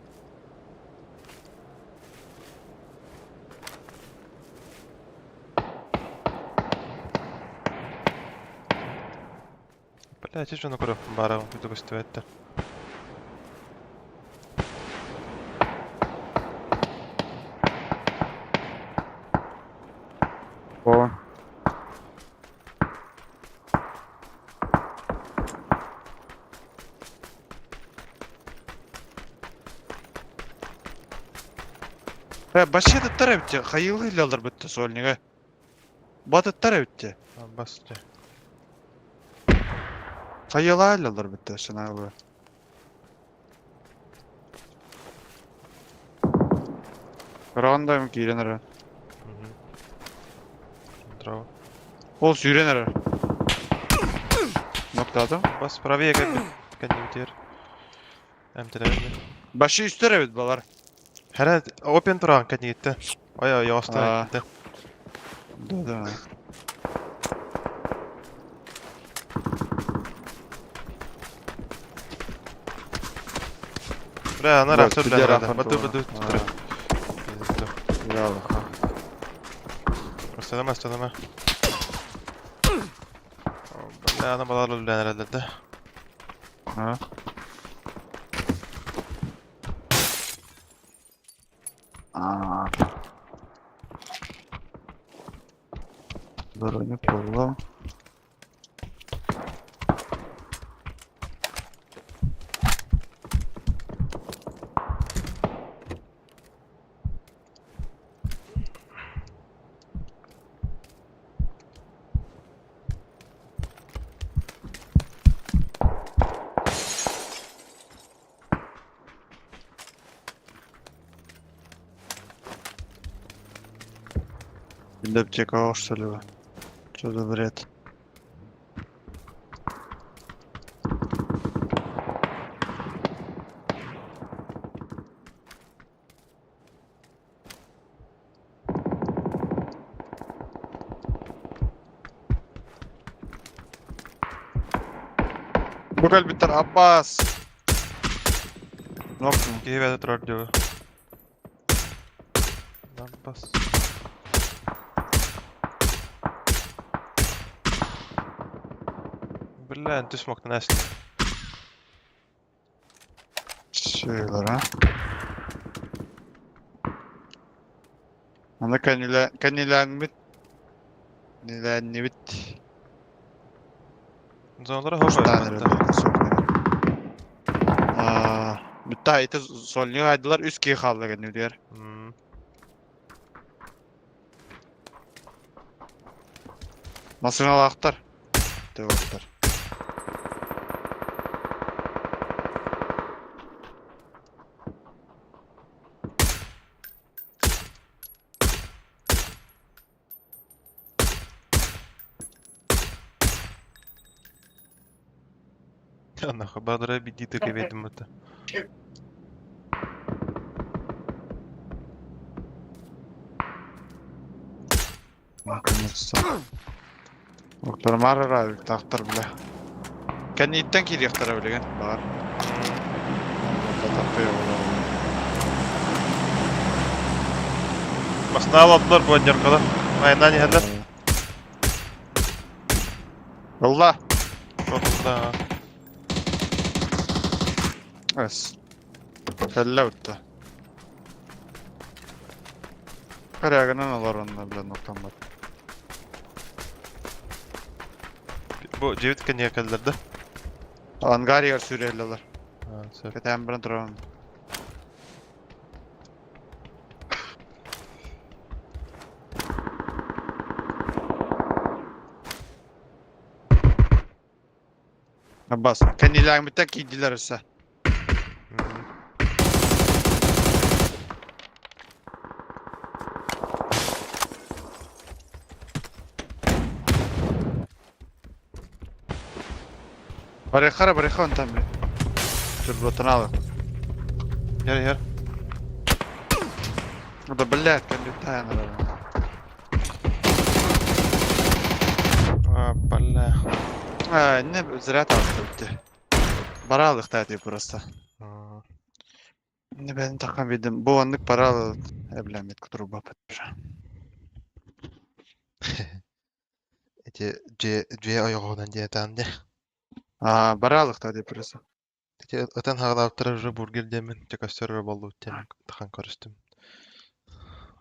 Блядь, я что курю барал, tugas tibet. O. Başa da tarafçı, hayırlı ilerler bitti solniga. Batı tarafçı. Bas. Hayırlı ilerler bitti şuna. Random girenler. Здорово. Ol sürenler. Nokta adam. Бас правее кондитер. Эмтелерди. Başı üstler evet balar. Herä open turaan кондитте. Ой, яста Aa. айтты. Да. Бля, ана Вот, рахса тебе бля. рахат Бады было. бады. Ya bak. Осталама. Бля, ана балар үлден herhalde. Ha. Aa. Böyle kolla. Для аптека, что ли? Что за бред? Bugün bitter Abbas. Ne yaptın? Киеве турар диyor. Бас. Бля, ты смог нанести. Şeyler ha. Ana kanilenmit. Nilenmit. Зоналар Üç tane хавай. herhalde sokmuyor. Müteahhiti solluyor haydılar üst kiyi kaldı gene diyor. Nasıl alaktar? Devaktar. Нахуй, бадра биди так и ведем это. Наконец-то. Доктор Марра, тахтар бля. Кәне иттен кири яктара белеген. Бар. Басна алdılar bu аркада. Айна не хәлләр. Yolda. Шотында. Es. Felle bitti. Karagının olar onunla bilen noktam var. Bu Cevitken niye kalırdı? Angar yer süreyliler. Ha, söyle. Ketem bilen duran. Abbas, kendi ilan bitten giydiler ise. Barikara on tamam. Dur botunu al. Yer. O da belli kendi tayanlar. Balla. Ne ziraat aldı bitti. Para aldık tabii burası. Ne ben takım bildim. Bu anlık para aldı. Evlenmek kuturu bapat. C ayağından diye tane. Para aldık tabii burası. Atan hağlaptara уже бургер демен, чекастер болу темен тахан көрістім.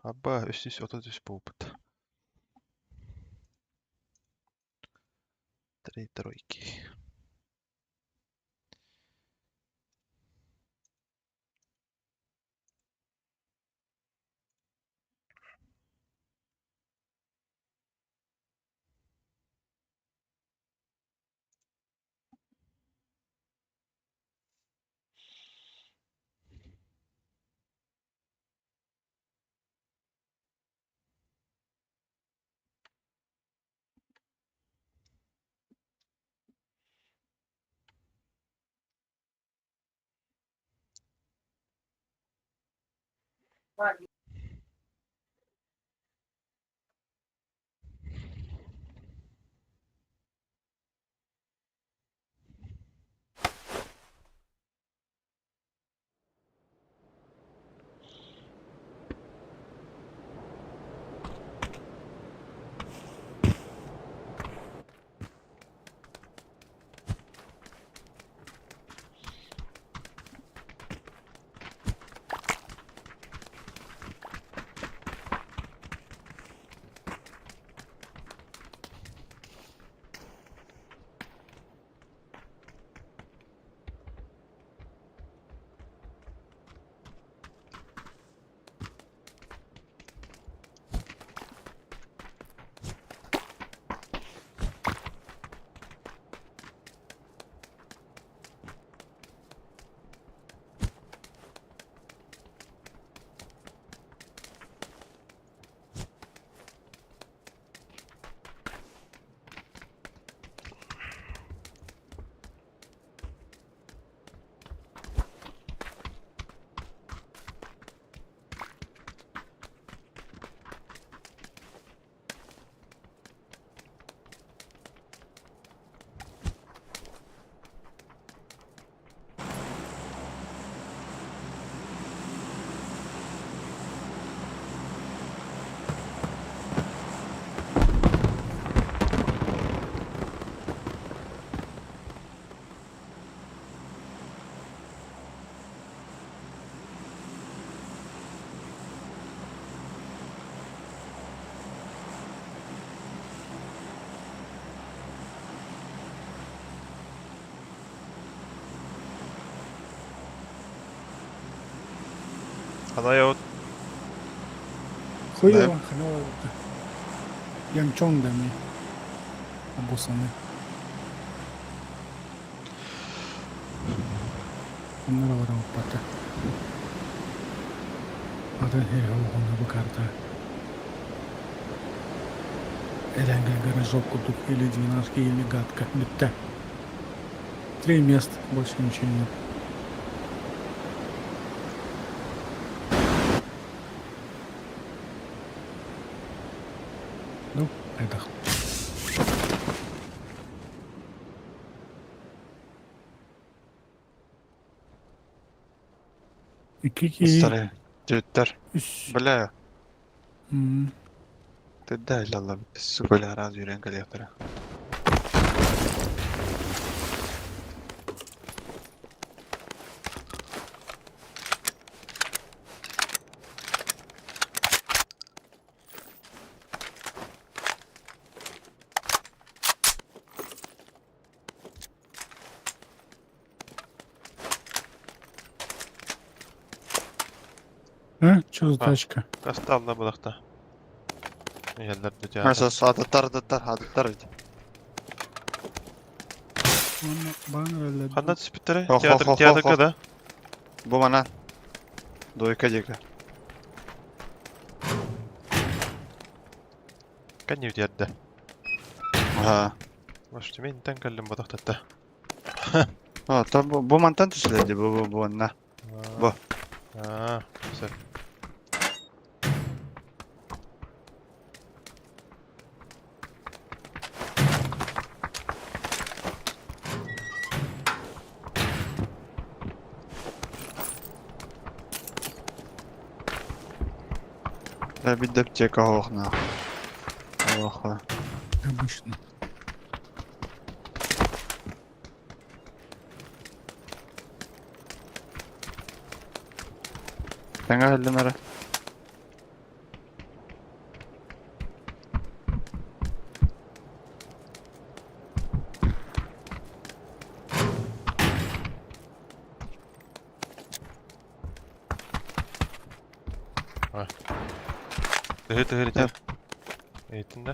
Абба, 330 болбыт. 3 тройки. Ana yahut. Хуево, хреново. Янчон да ми. Обосаны. Onlara var ama pata. Ada her ona bakarta. Эленгел гаражок купил или 12 или гадка. Битта. 3 места, больше ничего нет. Ну, это. İki. Старый. Cüttler. Üç. Бля. Hmm. Ты дай лала. Сука, раз юрен коллектора. А? Что за А. тачка? Кастална булакта. Yerler de cihaz. Mesela adatlar idi. Bana öyle. Qanday tushib bitdi? Ho, ho, ho, ho, Teatrga ho. da. Bu mana. Doyka jeka. Kan yerde. Ha. Başta men tankallim bu taxtatta. Ha, tam bu mantan tüsüledi bu ne? Bu. Ha, güzel. Da bir de jeka hoğna. Oha. Обычно. Sen geldin ara. Tehir iter. Eğitimde.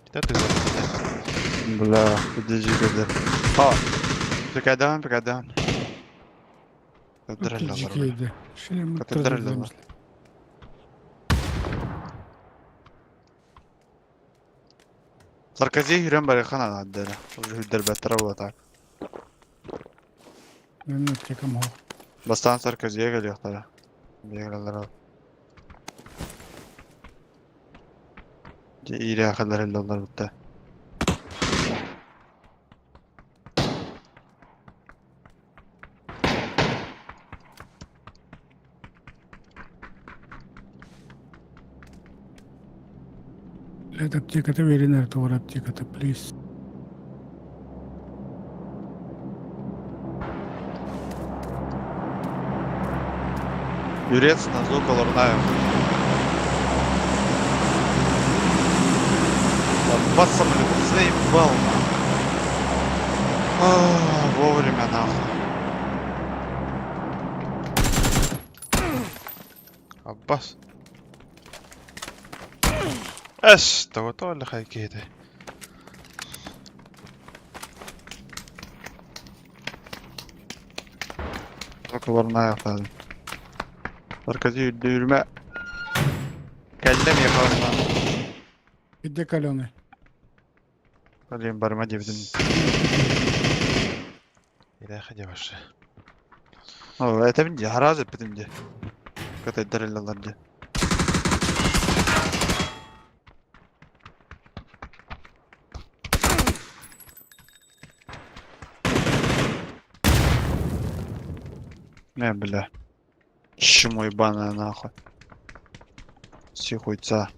Gider de Bla, bir de jeka. Ha. Pekadan. Kadralla var. Джикейда. Шли мы тоже Катедрального. замысли. Sarkazi'ye hüren bari kana addere. Hüder better olacak. Ну, тиком го. Bastan Sarkazi'ye geliyor tara. Geliyorlar al. İyi reakalar ellerler bitti. Это аптека-то верена, это вот аптека-то, плиз. Юрец на звук колорнаю. Бац самолет, заебал. Вовремя нахуй. Abbas. استوت ولا خي كده. Kolornaya falan. Sarkazi yürüme. Kellem yapalım lan. Где каленый? Alayım barıma cebidin. İlahi yavaş. Oo, etebince haraz etbedince. Kata eder ellerce. Не, бля. Чему ебаная нахуй. Сихуйца.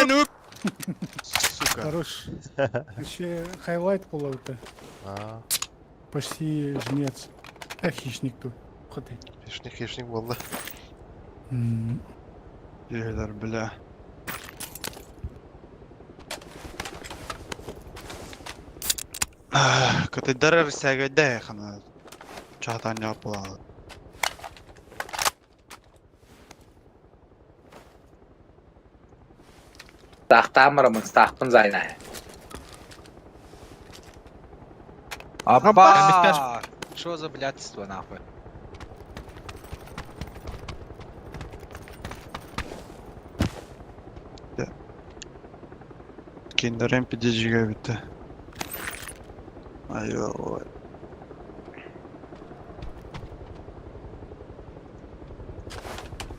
Noob. Сука. Хорош. Вообще хайлайт пулаута. Aa, Почти жнец. Хищник тут. Ходи. hişnik valla. Yürüler bile. Kata darar saga da khana. çahtan yapılan. Тахтамырымыз тахпын зайна. Опа! Что за блядство нахуй? Kinder'in pideciğe bitti. Ayo.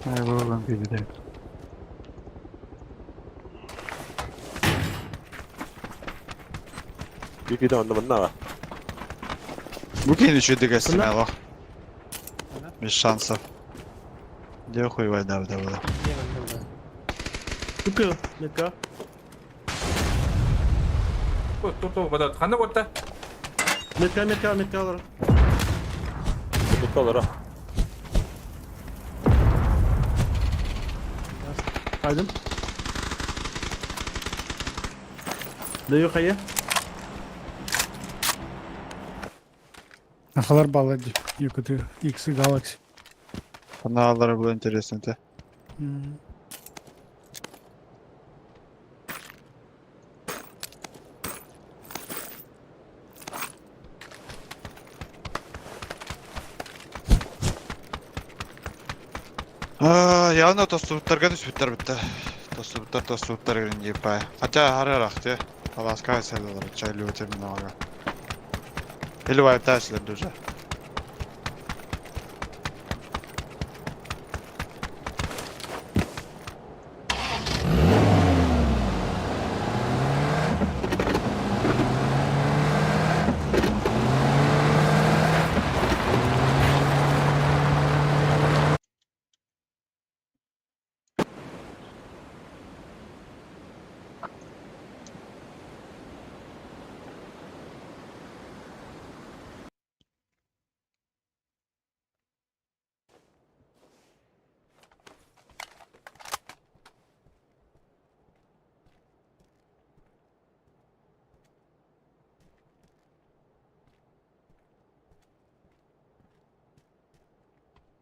Ay oğlum pideci. Yükü de onda bununla. Bugün düşürdük esime bak. Bir şansa. Где хуй война в давала? Çıkıyor. Meka. 또 맞아. 간다 왔다. Meka alır. Mutlu olur ha. Haydim. Dayı kayı. Нахалар балади. Юкаты X Galaxy. Kanallara bu interesante. Явно тосуттарга түспүттөр битте. Тосуттар кирин жепай. Хотя харыраак те. Аласка селдер чайлуу терминалга. Или вайтаслер дуже.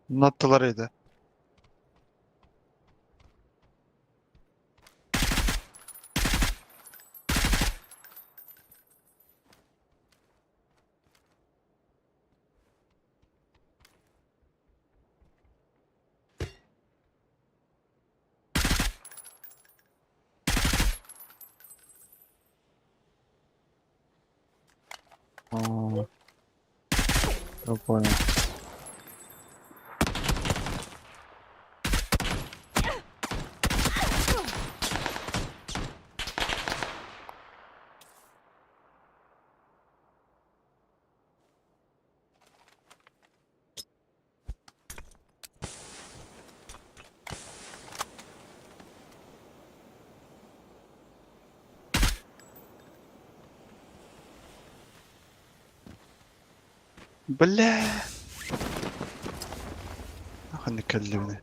Nattılarıydı. Я понял. Бля. Нахуй накалливный.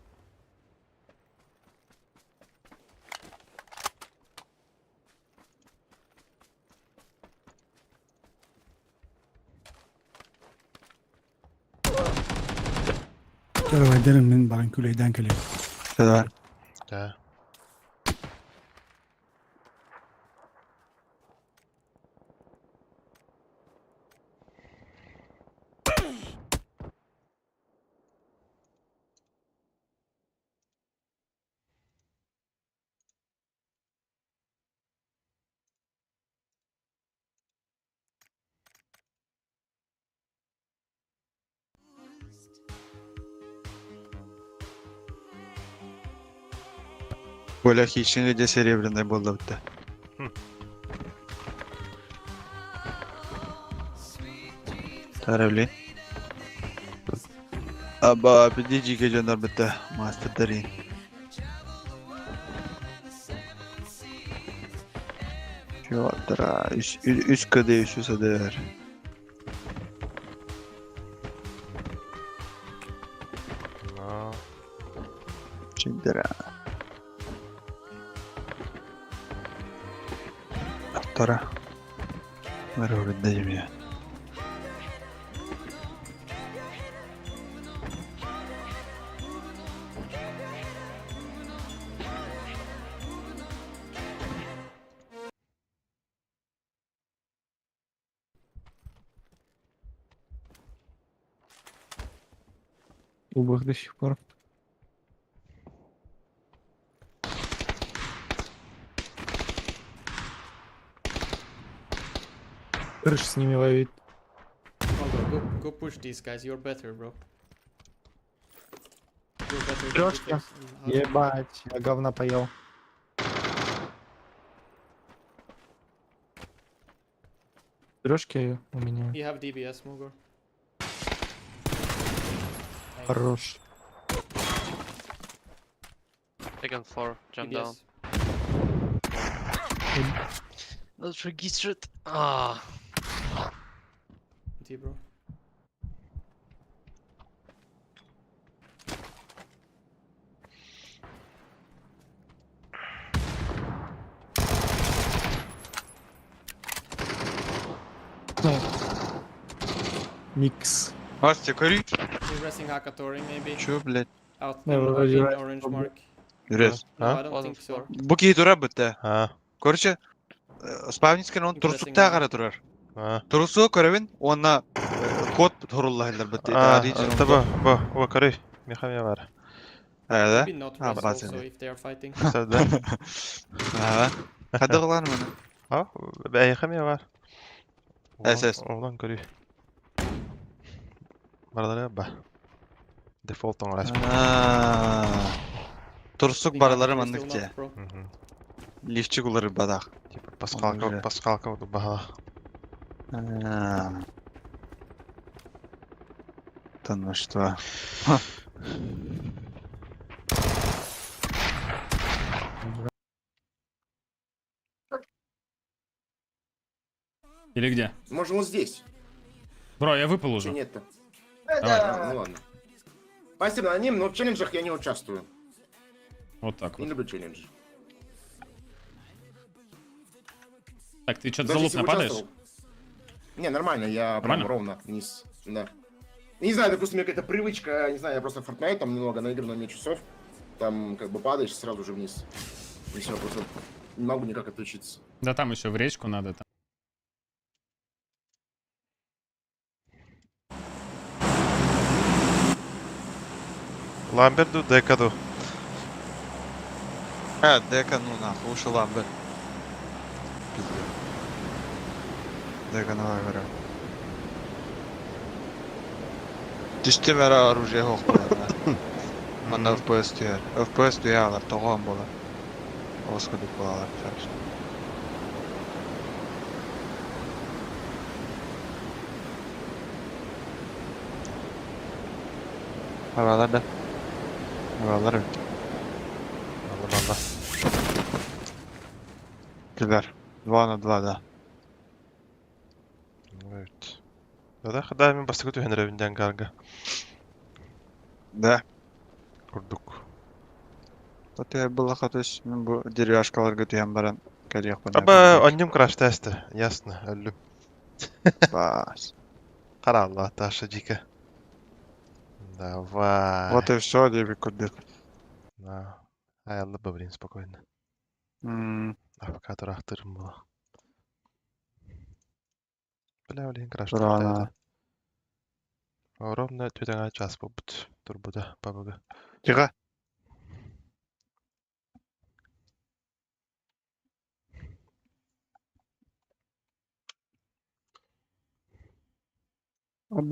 Devam ederim ben bana küleyden geliyor. Давай. Да. Böyle хищник де серебряный был да. Таравли. Аба пидичи geceler bitti. Master Darin. Şu attıra üst kadeh üstü sader. No. Çindira. Attıra. Merhaba dedim ya. Убых до сих пор. Крыш с ними ловить. Go push these guys. You're better, bro. You're better. than Трёшки. defense. Ебать, я говна поел. Трешки у меня. You have DBS, Mugor. Хорош. Second floor, jump down. DBS. Not registered. Ah. D, bro. Микс. Астя, кори. He's resting Hakatori, maybe. Чё, блядь? Out Yeah, in, well, you're right. orange mark. Юрес. No, Huh? I don't think so. Бу кей тура бітті. А, Короче, спавнискен он турсукта кара турар. а. Турсу көрөбүн, онна код туруллайлар бітті. Ба, карый. Мехамия бар. Да? Maybe not Ah, rest but that's also it. if they are fighting. Сәлдә. Кадыгылар мені. А, мехамия бар. SS. Оғлан карый. Бардары ба. Дефолт оңыраш. Турсук Think барылары Hakatori still мандыкче. not, bro. Лифчик улары бадақ. Типа пасқалка вот баха. Танышты. Или где? Может, вот здесь. Бро, я выпал Че уже. нет-то? Давай. Ну ладно. Спасибо на ним, но в челленджах я не участвую. Вот так Не вот. люблю челленджи. Так, ты что-то Даже за лук если бы нападаешь? участвовал- Не, нормально, я прям Нормально? ровно вниз. Да. Не знаю, допустим, у меня какая-то привычка, не знаю, я просто Fortnite там немного наиграл на мне часов. Там как бы падаешь сразу же вниз. И все, просто не могу никак отключиться. Да там еще в речку надо. Там. Ламберду, декаду. Дека, ну нахуй, ушла бы. Дека, давай, говорю. Тиште мера оружие хоқпалар. Манда FPS түйер. FPS түйе алар, тоған болар. Осқыдық болалар. Havalar da. Havalar öyle. Алла. Güzel. 2 на 2, да. Evet. Да, хада мен басты көту хенеревинден гарга. Да. Курдук. Вот я была хатыш, мен бу деревяшкаларга түйен баран кәрек Аба, аннем краш тесті. Ясно, өлім. Бас. Қара Алла, Таша Дика. Давай. Вот и все, дебик кудык. Да. Ай, Алла, бабрин, спокойно. Авокадо рахтырым была. Бля, блин, краш Рано. Ровно төтеңа час болбут. Турбуда, бабага. Тихо.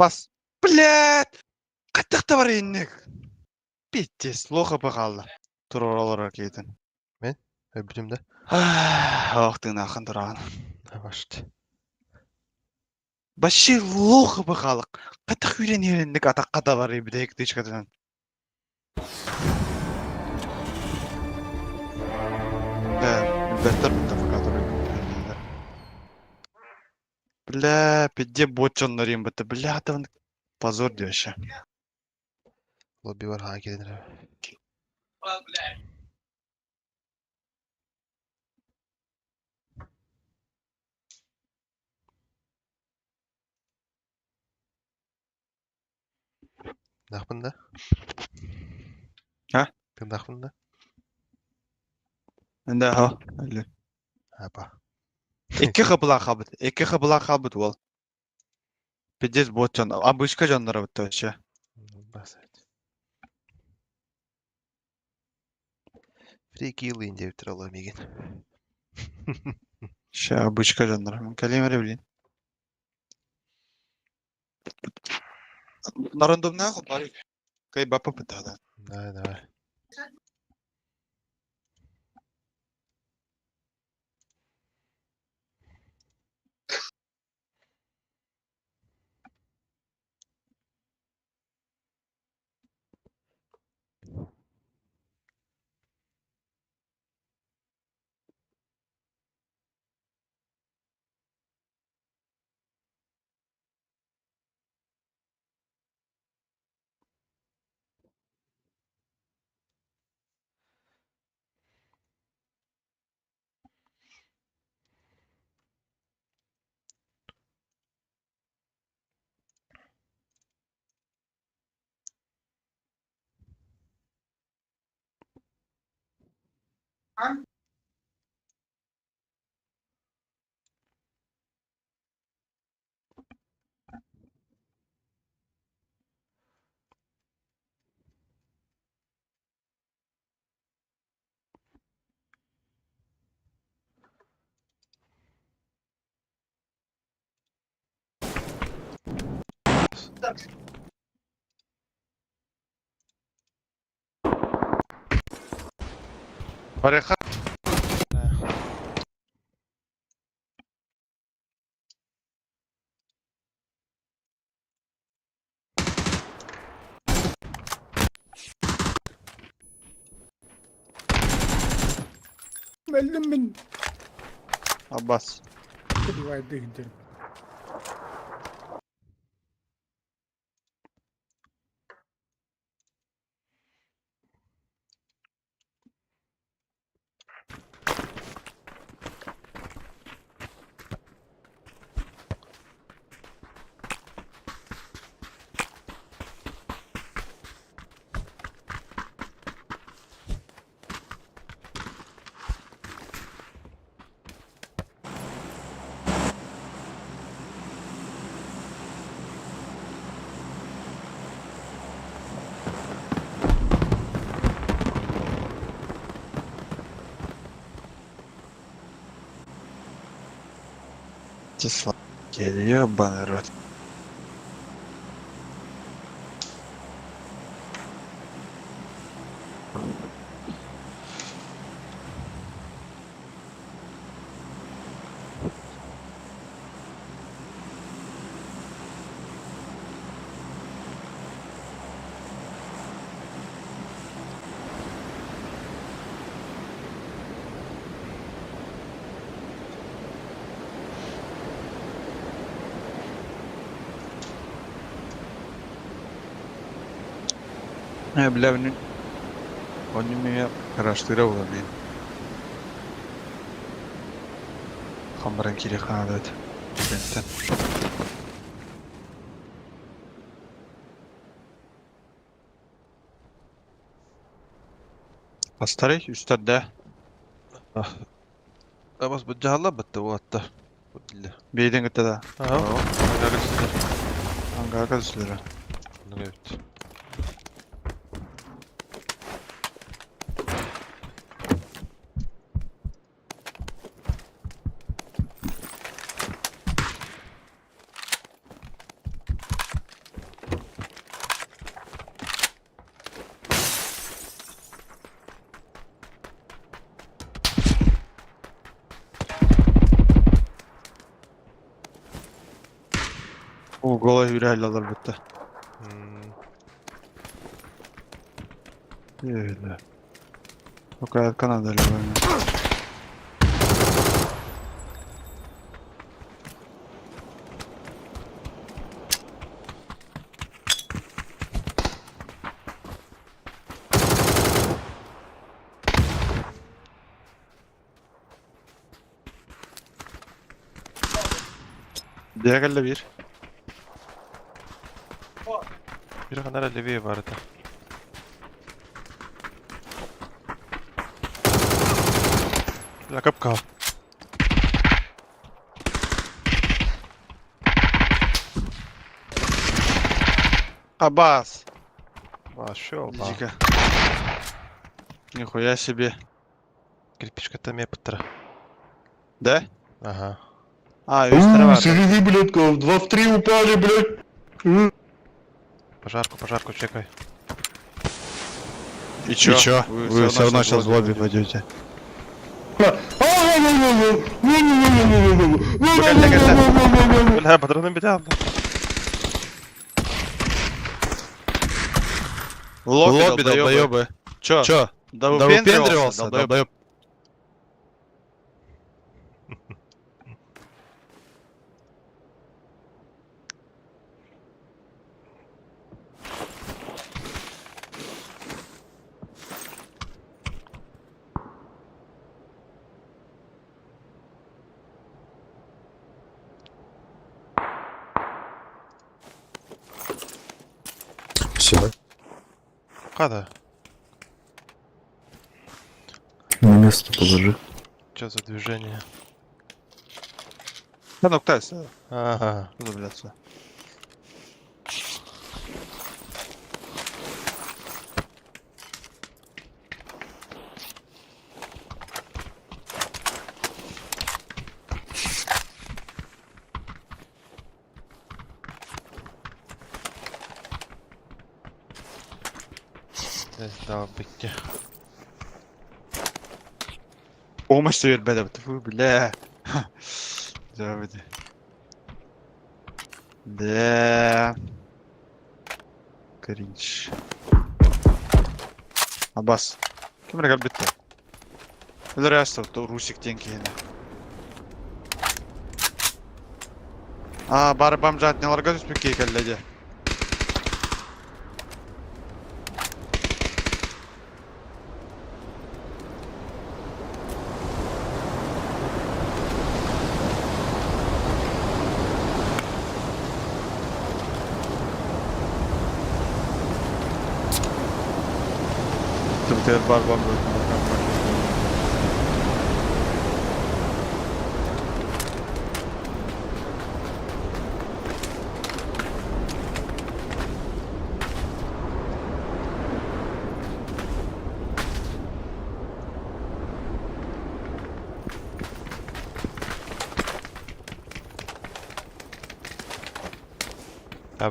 Бас. Блядь! Қаттықта бар еннек. Питтес, лоха бақалды. Тұр оралар кейтін. Öbürümde. Ақтың ақын тұраған. Başladı. Баши лоха бақалық. Қаттық үйрен ерендік атаққа да бар ебі дейік дейшкадынан. Да, бәттір бұнда факатор ебі. Бля, пидде ботчонлар ем бітті. Бля, атавын позор деші. Lobby var ha gelir. Naqbında? Ha? Bir naqbında? Енді ha, әлі. Apa. Екі қыбыла қабыт ол. Пиддес ботчон. Абышқа жанлары бітті өші. Basaydı. Фрикилы инде битире меген. Ща бычка жандар. Калимере билин. На рандомный охот барик. Кай бапа пытада. Давай. Бариха. Öldüm ben. Abbas. Rivayette gidelim. Тесла. Ебаный рот. Бля, он не меня караштырывал, блин. Хамбаран кирехан адат. Бентен. Астарый, үстәддә. Абас бу жаһалла битте ватта. Бейден гитте да. Ага. Аңга кызлары. Evet. O gola hürel alır bitti. Öyle. O kadar Kanadalı böyle. Diğerle bir. Bir kadar leviye vardı. Lakap kal. Аббас. Машаллах. Дика. Нихуя себе. Кирпичка-то мне пытра. Да? Ага. А, üstüne var. Сереги, блядь, 2 в 3 упали, блядь. Пожарку чекай. И чё? Вы все равно сейчас в лобби войдете. Бля, патроны бедят. В лобби, долбоёбы. Чё? Да выпендривался, долбоёб. Спасибо. Када? На место положи. Чё за движение? Да ну ктайся. Ага. Удивляться. Здесь дал быть. Помощь вербеде. Фу, бля. Заводи. Бля. Кринж. Аббас. Кімре галбетті? Өлір ястыр, то русиктен кейін. Бары бамжат неларға түспек кейкәлләде. Тепер бар бамжат.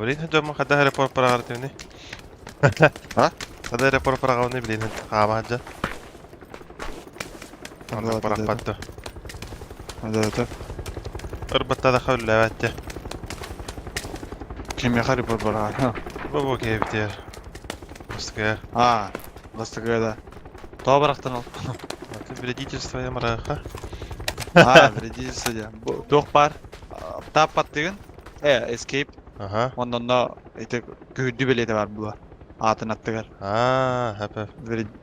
Блин, هجوم خدها ريبور براغرتني. ها؟ خدها ريبور براغوني بلين هنت قام هجا. أنا Hadi, براغ hadi. بده. Hadi. اربط هذا خل لعبته. Kim yakar bu bana? بابا كيف دير. مستقر. Nasıl böyle? Doğa bıraktın ol. Вредительство я мраха. Вредительство diye. Bu dok var. Tap pattığın. Escape. Ага. Ondan da işte güdü beledi var bu. Atın attılar. Хапа.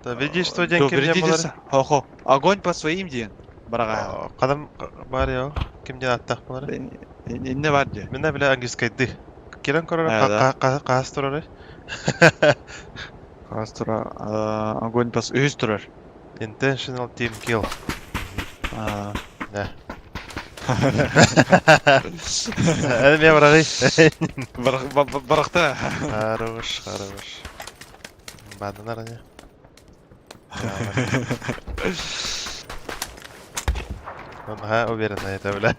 Вредительство ден ким ден Вредительство. Хо. Огонь по своим diyen. Bırak. Qadam бар ya. Kim dен attaq bunları? Ne var diye. Мен била английскайды. Кирен Evet. корора qastırır. Kastura. Огонь по üst durur. Intentional team kill. Ne? Hadi bir bırakayım. Bıraktı. Хорош. Badana ne? Ha, уверен на это, бля.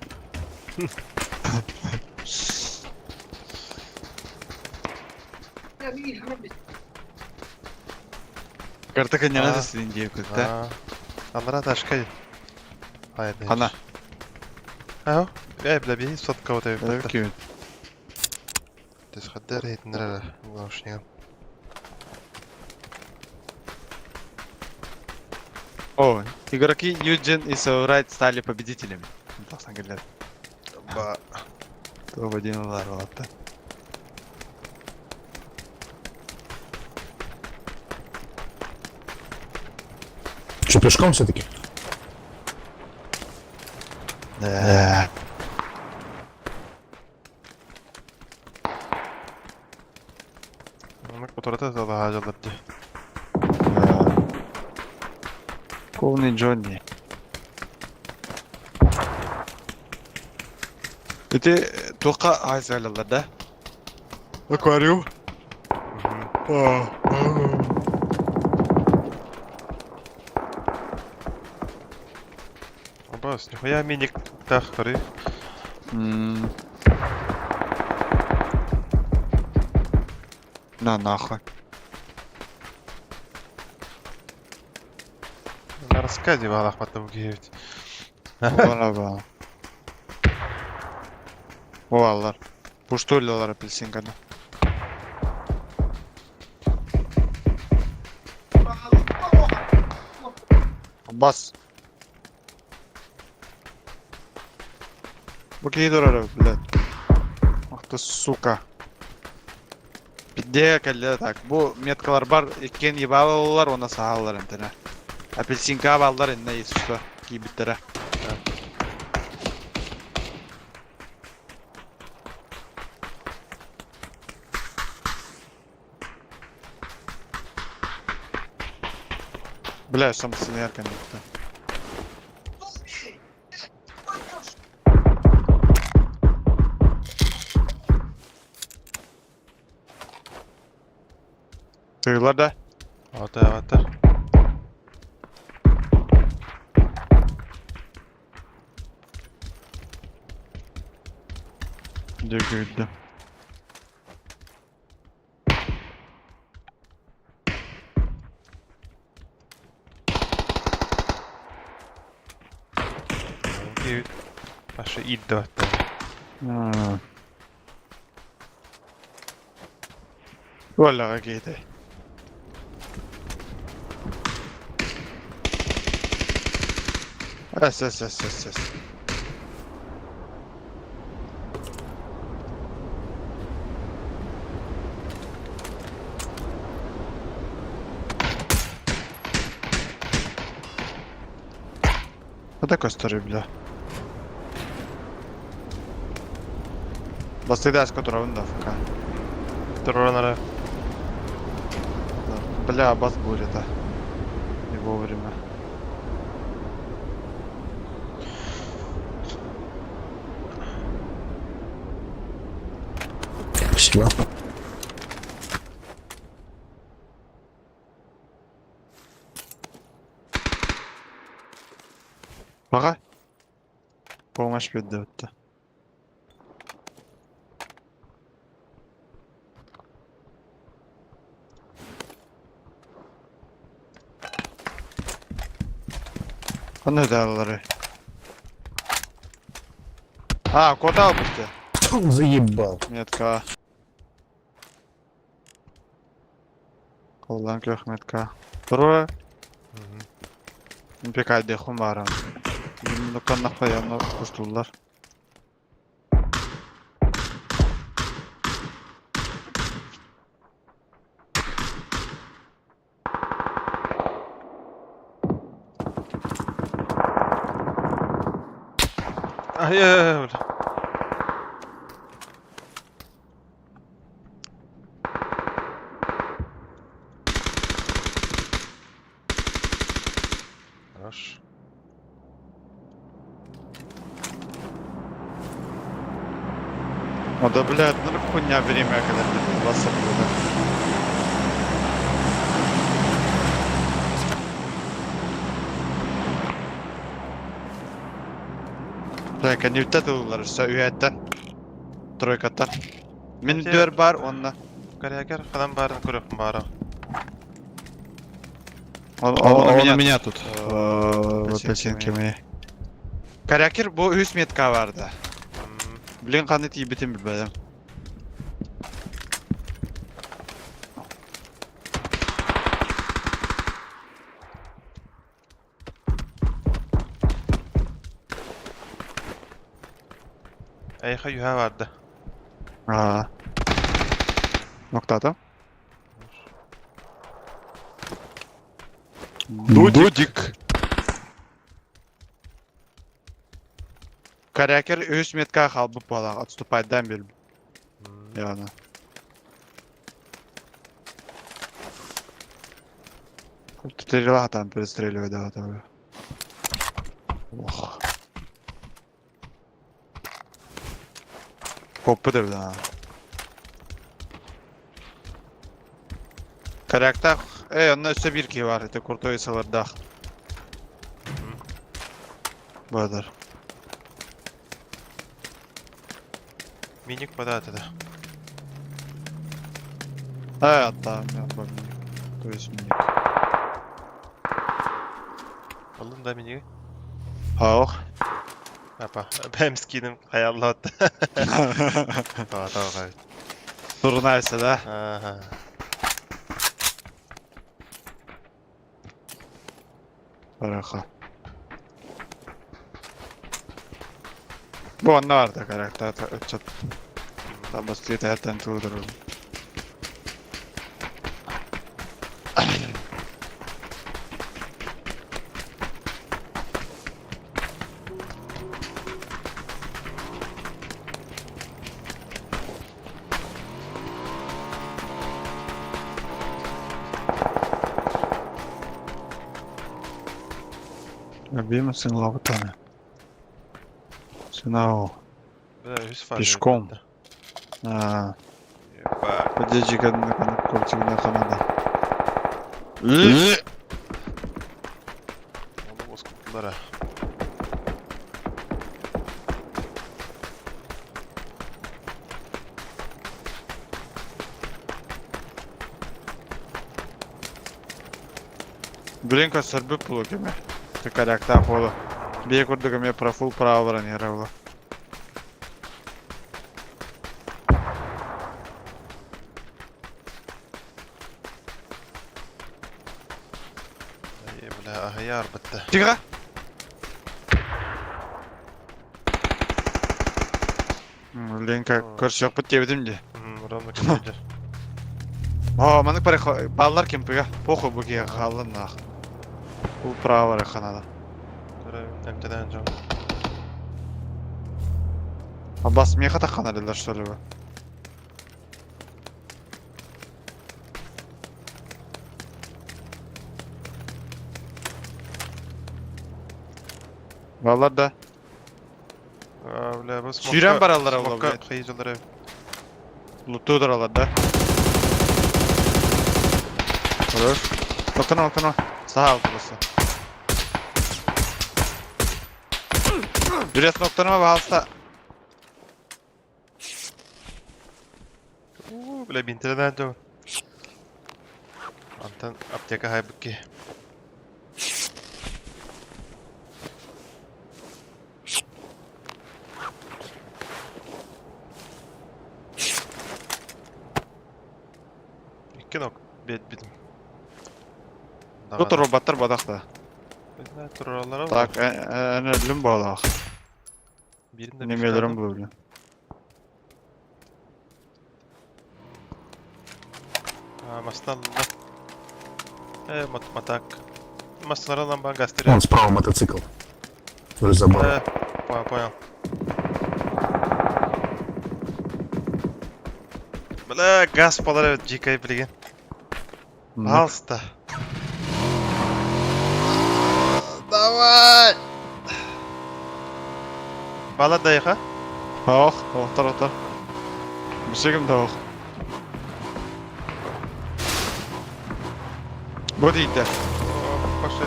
Картака не надо сидеть девку, да? Анра ташкай. Haydi. Ana. اهو جايب لبيه صدقة وتايب Okey. تسخدر هيتنرى ماشي. О, игроки Юджин и Саурайт стали победителями. Так говорят. Топ-1 удар, вот так. Что, пешком все-таки? Да. انك بطولتها هذا حاجة ضدي. Полный Джонни. Эти только айзалилар да? Аквариум. Бос, нихуя миник так, хоры. На нахуй. На рассказе валах потом геють. Вала. Валар. Пуштойлалар апельсинканы. Бас. Bu кейдорары, блядь. Ах ты сука. Пидде кәлле так. Бу меткалар бар, еккен ебалалар, оны сағалар әмтіне. Апельсинка балдар әнне есушта кейбіттері. Бля, сам сыны яркан етті. Тыйлар да. Ата. Дегүйді. Геють. Аше идді. Валаға кейді. Әс. Что такое старый, бля? Бастыда с которого он дафка. Тронера. Бля, бас будет, а. Не вовремя. Спасибо. Бага? Помощь берді өтті. Қандай дағылары? А, код ал бізде. Заебал. Метка. Қолдан көк метка. Второе. Пекай дехун барам. Нукан нахуй явно пуштулар. Ай, Хорош. О, да, блядь, ну хуйня время, когда ты вас оттуда. Так, они вот это уларышса үйәттен. Тройкаттан. Мен Өте- дөр бар, онна. Корягер, қадан барын көріп бары. Он у меня тут. В апельсинке моей. Корякер, bu 100 метка vardı. Блин, қаны тейбітін білбәдім. Ayıqa yuha vardı. Aa. Noktada. Дудик. Корякер 100 метка қалбы бала, отступайдан бел. Яғна. Стрелила там, перестреливай, да, давай. Ох. Koppudur da. Karakter, onun üstte bir ki var, kurtoyu salırda. Бадар. Миник подать это. Атта, мен бар миник. То есть миник. Oğlum da mini. Хаух. Apa. Ben miskinim. Hayallah attı. Tamam tamam evet. Турнайса, да? Aha. Бараха. Bu ne vardı karakter çat. Tam basit hayattan tuğdur. Любимый сын Лавтана. Сынау. Бля, yüz fark Пешком. etti. А, Bak. подъезжай на квартиру Канада. Onu bozkuttular ha. Блин, сорби плугами. Ты коряк та полу. Бей курдугами профул право бронировала. Ay bля, ahıyar bitti. Тихо! Ленка, короче, yok bitti dedim de. Buramda kırmızı. О, маны пара баллар кемпига. Похуй буге халын нах. Bu право var kanada. Emteden can. Abbas меха таханалар что ли? Vallahi da. Bля, bu Sürem baralar avla Smokka bля. kıyıcılar ev. Лутудар алады. Хорош. Окно. Саға алқылысы. Жүресін оқтарыма бағалыста. Bля, bintireden can. Antan apteka haybıki. İki nok. Bidim. Тут роботтар бадақта. Turallara var. Так, әне өлім бағалақ. Birinde Немелерім бұл. Mastan da. Матак. Мастанардан бан гастыря. Он справа мотоцикл. Вдоль забора. Понял. Бля, газ подарил дикой, блин. Пожалуйста. Давай! Бала дайха? Ох, оқтар. Мүсегім да оқ. Бұ дейді. Пошли.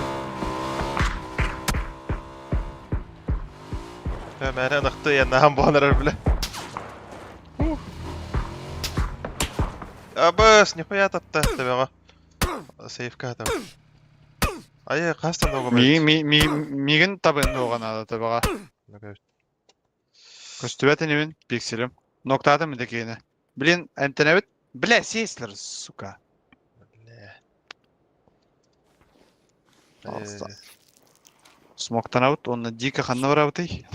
Мәне нықты яннаған боланар, бля. Абыс, нихуя тапты, табиға. Сейфка там. Ай, қастан оғы Мигін табын оған ады баға. Көстібәті немен пикселім. Ноқтады мүді кейіні. Блин, әнтінәбіт. Бля, сейслер, сука. Смоктан аут, оны дико қанна бар аутай.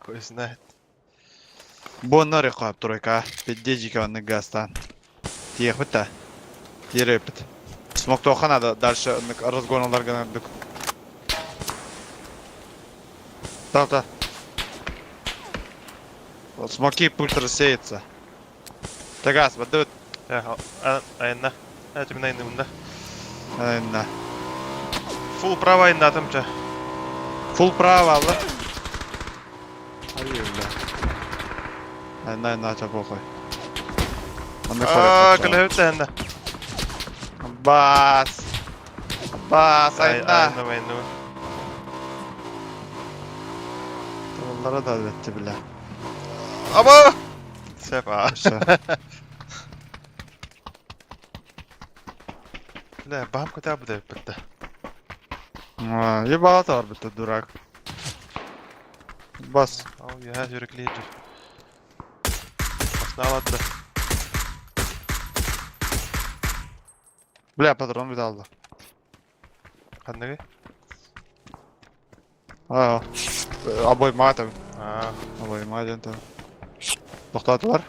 Хуй знает. Бұ нұры қойып тұрайка. Бедде жике оны газтан. Тиек бітті. Тері өпіт. Смокты оқанады, дальше разгоналар ғанардық. Та. Смоки пульт рассеется. Тагас, бадут. Айна. Әтімін айны мұнда. Айна. Фул права айна атымча. Фул право алды. Айна. Айна, ача похуй. Кілі өтті әнді. Бас, айна. Айна. Onlara da öğretti bile. Ama! Sefa. İşte. Bile, baham kötü bu da bitti. Bir bağat var bitti durak. Bas. Al ya, yürekleyici. Basını aladı. Bile patron bir de aldı. Kandı ki? Ha. Aboy mağa tabii. Aa, Aboy mağa den tabii. Toxtadılar.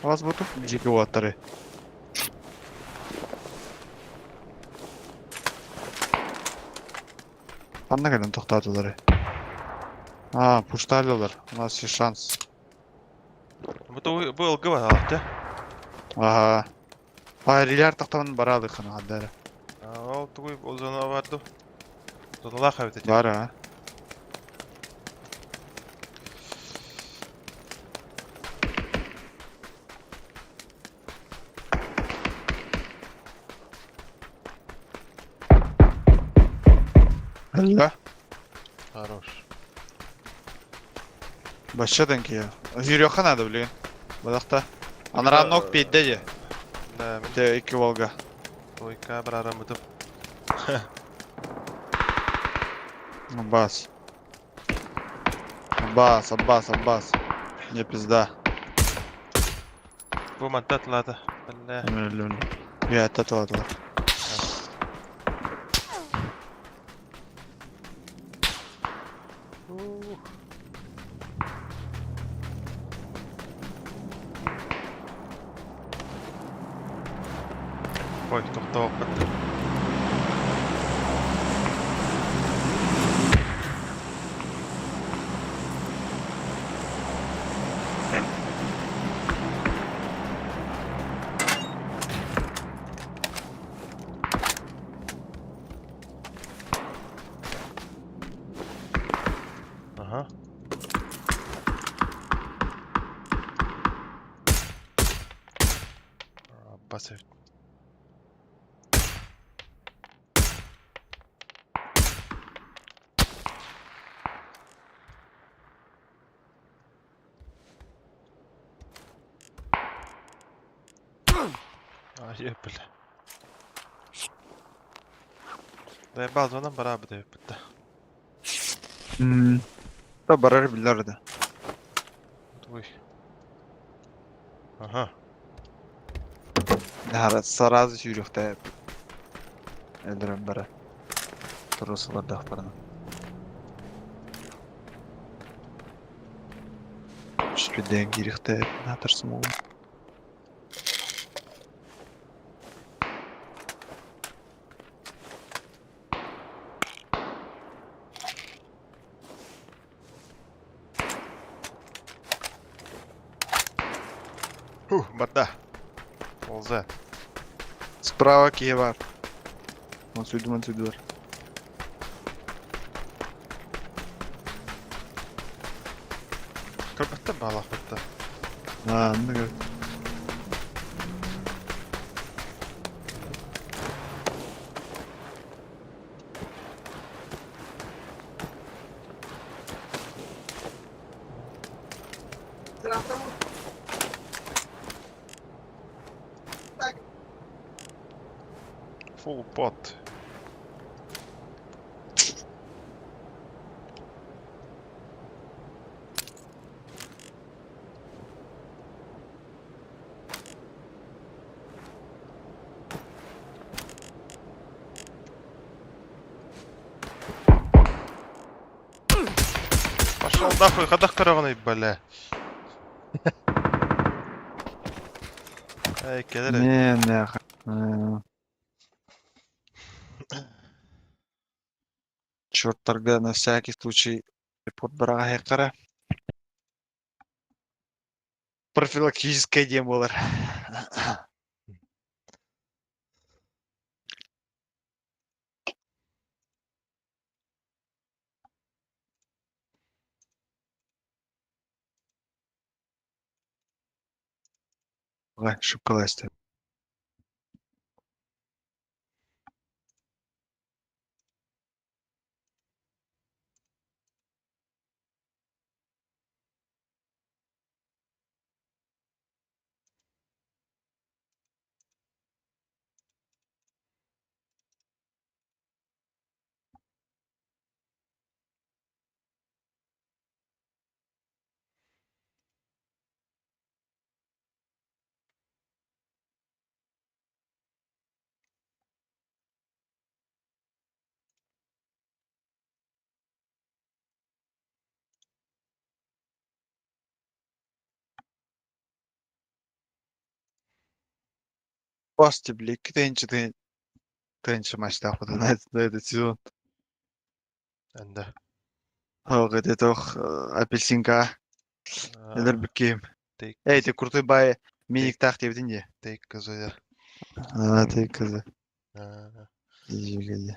Az butu. Jeki vaatları. Kanına gelen toxtadılar. Ha, puştarlıyorlar. Nasıl şans. bu ılgı var aldı. Aha. Hayriler taxtaman baralı kana haddere. Aa, tuğuy ozana vardı. Zonalar kaybetti. Var ha. Hello. Хорош. Başladın ki ya. Yürüyor kanada biliyorsun. Badakta. Anaran nok beyde. Да, мен De 2 Volga. тойка бір арам өтіп. Аббас. Аббас, Аббас, Аббас. Не пизда. Бұл манта тылады. Білі. Я татуату. Ой, тоқтап бітті. Ага. Басып. Ебля. Да я базадан бара деп бітті. Da barar bilirdi. Ой. Ага. Nahara sarazı yürüyükte. Eldiren bara. Turusu var dağlarına. Şu den yürüyükte. Ne atarsın oğlum? Бата. Олза. Справа Киев var. Mansuydu var. Кірбітті балақ бітті. Ha, ne gör. Full pot. Пошел нахуй, ходах караваны, бля. Ай, келер. Ne. Чёртарга на всякий случай репорт барага хекара. Профилактическая дем болар. Ой, шукаласты. Басты, блядь, тенчі матчта ходить на этот сезон. Анда. Это toch апельсинка. Нелер бикем. Тейк. Эй, ты крутой бай. Миник тахт евдин де. Тейк кызы. Ты кызы. А, Ежели.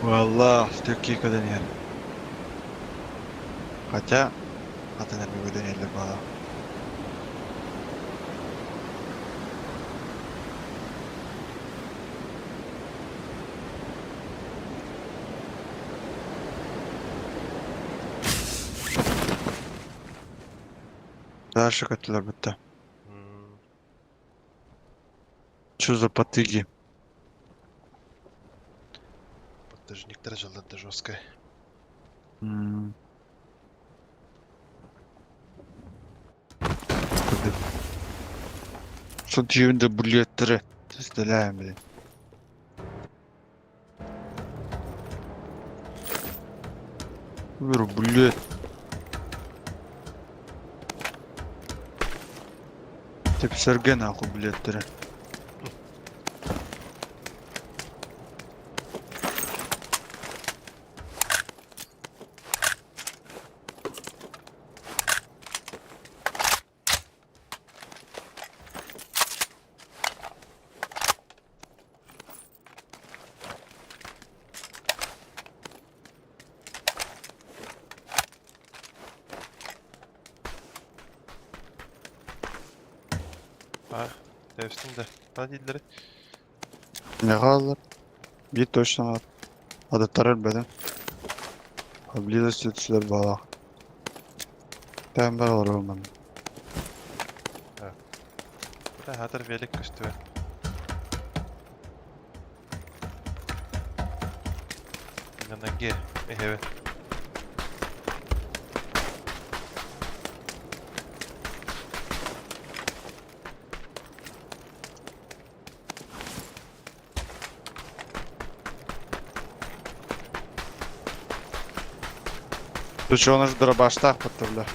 Валлах, стёки каденер. Хотя, атанер бы каденер для бала. Дальше котелер бітті. Чё за потыги? Поддержниктер жалады жесткой. Что дивінде бүлеттірі? Тестеләйім, блин. Бір бүлет. Tepsirgen aku biletleri. Devsin de. Hadi illeri. Ne kalır? Bir точно at. Adatlar bedim. Поблизости сюда бала. Там бар olmadı. Burada hadır velik kıştı ve. Yandan ge. Evet. Ты что, он же дробаштах подтавля.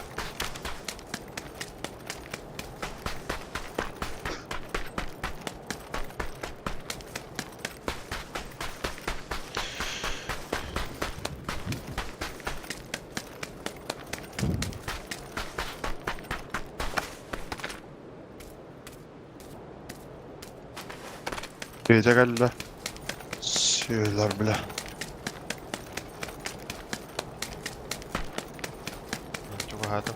Gece geldi. Söyler bile. Çok hadım.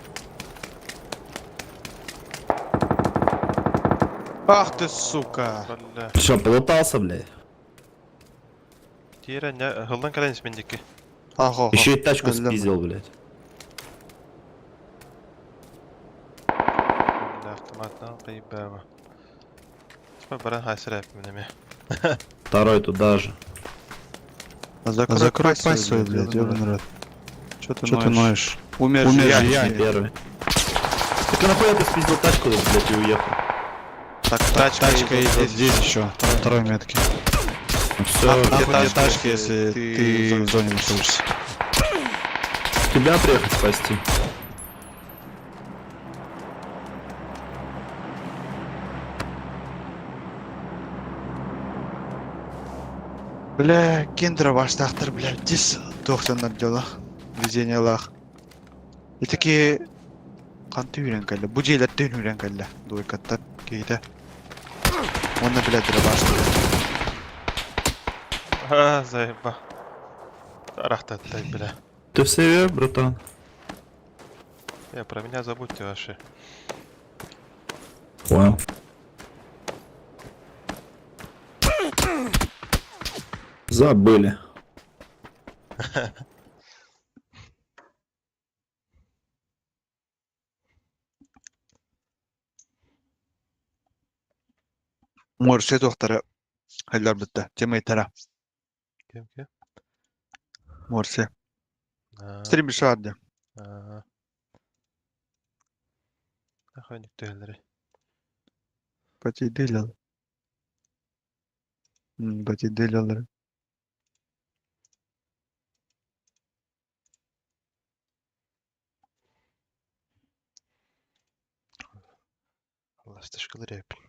Ах ты, сука! Valla. Что, полутался, блядь? Tira ne? Hıldan kalan ismindeki. Ах, ох, Еще и тачку Ölüm. спиздил, блядь. Valla автоматtan kayıp baba. Типа баран hasır yapmıyor ne? Второй туда же. Закрой пасть свою, блядь, ёбаный рот. Чё ты ноешь? Умер же Не я. первый. Так а нахуя ты спиздил тачку, блядь, и уехал? Так, тачка и здесь еще. Второй метки. Все, Нахуй тачки, если ты в зоне находишься. тебя приехать спасти. Бля, киндра баштахтар, бля, дис 90 дела. Везение лах. И такие... Канты үйрен кәлі. Бұ жейлерден үйрен кәлі. Дуайкаттар кейді. Оны біле дробаштар. Ha zayıfa. Тарахта тай бля. Ты в сейве, братан? Про меня забудьте ваши. Понял. Забыли. Морсе тоқтары. Хайлар бітті. Темай тара. Kim ki? Морсе. Ha. Стрим шадды. Ha. Охотник тüyleri. Пати делал. Пати делал. Allah stışkıları yapayım.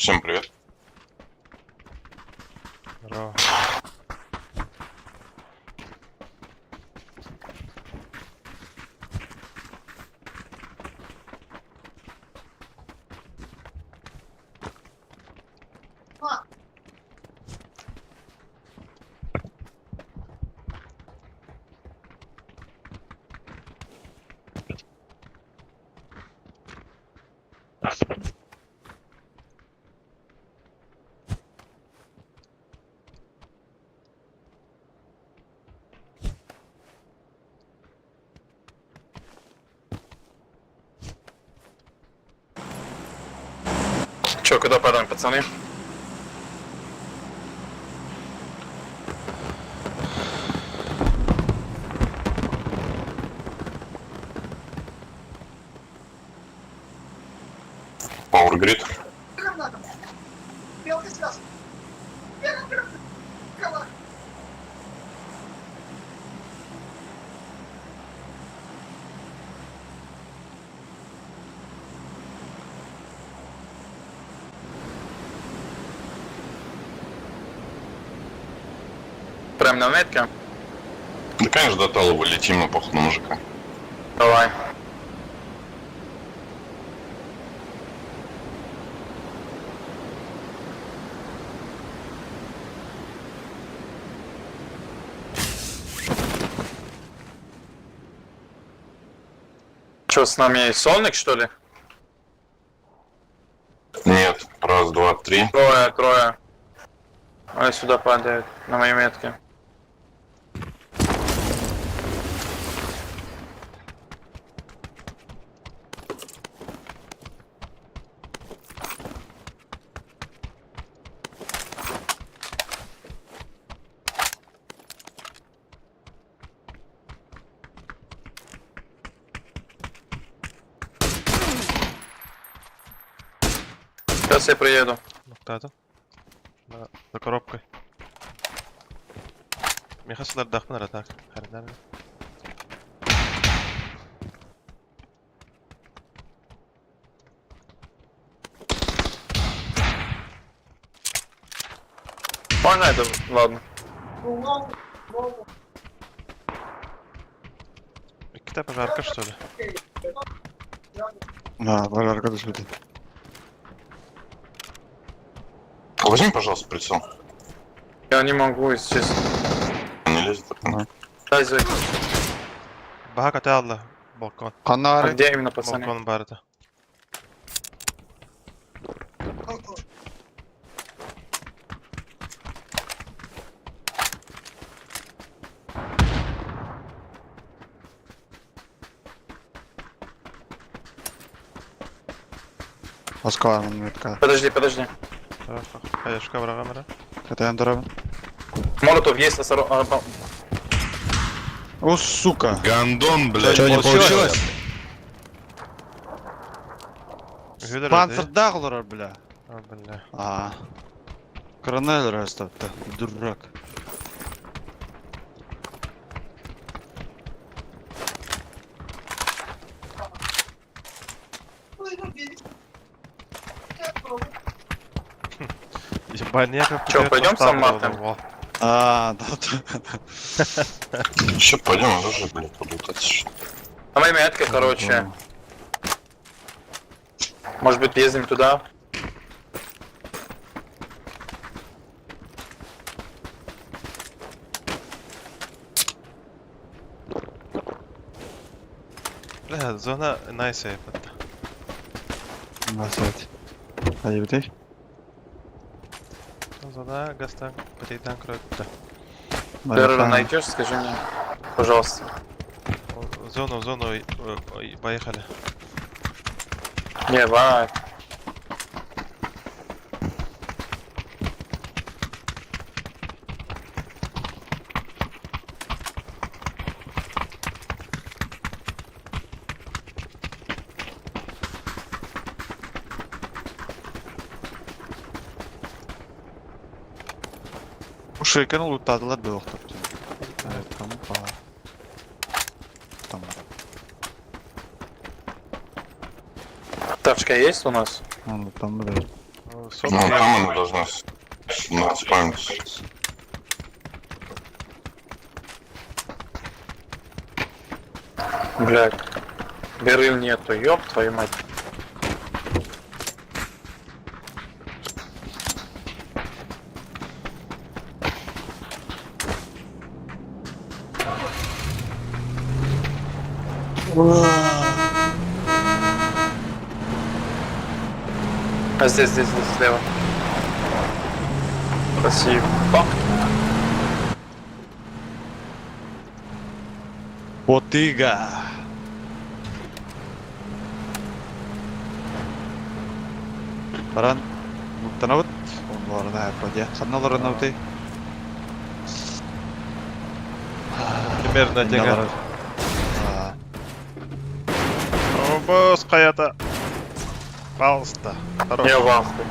Всем привет. Здорово. Чё, куда падаем, пацаны? Power Grid. Прям на метке? Да, конечно, до Талова летим на поход на мужика. Давай. Чё, с нами Сонник, что ли? Нет, раз, два, три. Трое. Они сюда падают, на моей метке. Сейчас я приеду. Ну, кто это? За коробкой. Мехасылар дахпынар так. Харинар. Можно это? Ладно. Какая пожарка, что ли? Да, пожарка до сюда. Возьми, пожалуйста, прицел. Я не могу, если честно. Не лезет так. Дай звук. Баха каталла. Балкон. А Канары. где именно, пацаны? Балкон барда. Оскалан метка. Подожди. Хаяшка врагамара. Катаем дорогу. Молотов есть О, сука. Гандон, блядь. Что, не получилось? Панцер Гюдер. Даглера, бля. А, бля. А. Коронель Ростов-то, дурак. Ебанека. Чё, пойдём сам матом? А, да. Еще пойдем уже, блядь, полутать. На моей метке, короче. Может быть, ездим туда? Бля, зона найсая. Насать. А евдей? Зона гастан. Потейдан кроет. Перла найдешь, скажи мне. Пожалуйста. В зону поехали. Не, давай. Шейкен лутадылар бе оқтап. Там бар. Там бар. Тачка есть у нас? Там, бля. Сотки я... должна спамиться. Блядь. Берил нету, ёб твою мать. А здесь, слева. Спасибо. Ботыга. Баран. Нуктанавыт. Онларына ападе. Санналарына уты. Примерно деген. Босс қаята. Пожалуйста. Хорош. Я в ахуе.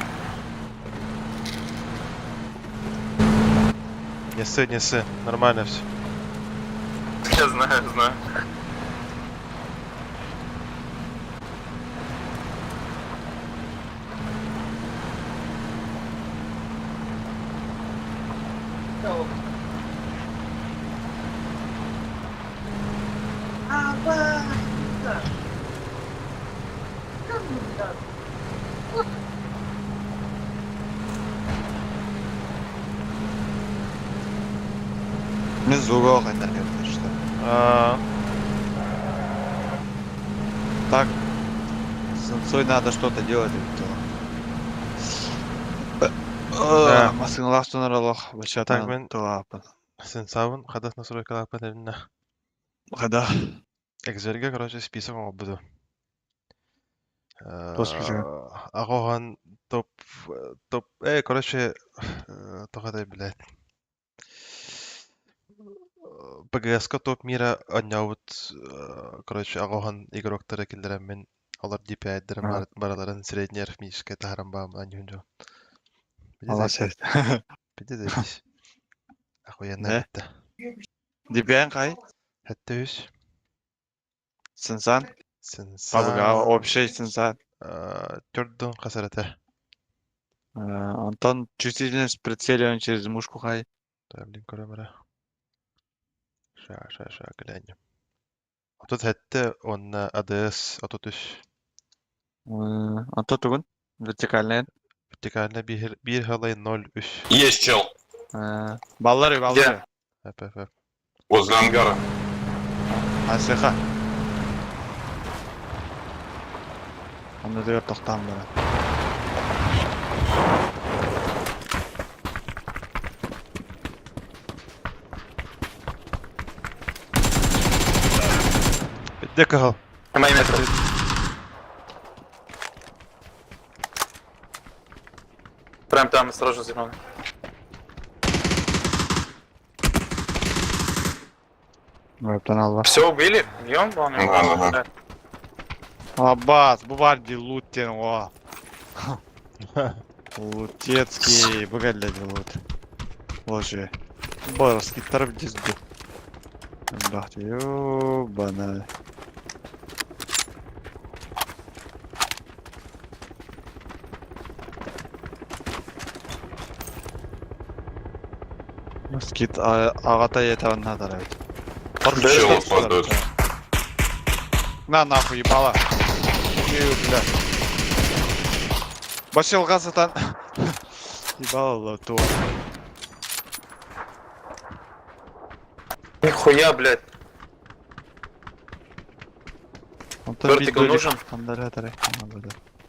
Несы. Нормально все. Я знаю. Мен звука қайдар келді что. Так. Сенсой надо что-то делать. Да. Масыналар сонаралах. Так, мен- Туапын. Сен сабын, қадас настройкалар панеліне. Қайда? Экзерге, короче, список буду. Кто список? Ағоған топ... короче, тоқадай, блядь. ПГС-ка топ мира анняуыт, короче, ағоған игроктары келдерен мен олар DPI-дерін бараларын средний арифметическая тахаран бағым анюн жон. Алла сәйт. Биде де бис. Охуенно Ne? бітті. DPI қай? Хәтті үш. Сенсан? Сенсан. Пабга, общий сенсан. Төрдөн қасараты. Антон, чувствительность прицеливания через мушку хай. Да, блин, көрөмірі. Ша, глянем. Отут хәтті онна ADS отут үш. Антон тугун? Вертикальный. Вертикально bir halay 0-3. Есть чел. Баллары. Әп. Возле ангара. Асыха. Анда дегер тоқтам бара. Бітті қағыл. Мои метры. Прям там, осторожно, зеленый. Вептан алба. Все убили? Ёбаный. Ага. Аббас, буварди луттен, о. Лутецкий, богатляди лут. Ложи. Барский тарп дизду. Бахт, ёбана. Скит ағата етавын надар әйт. Чел падает. На нахуй ебала. Бля. Башил газатан. Ебала лоту. Нихуя, блядь. Вертикал нужен?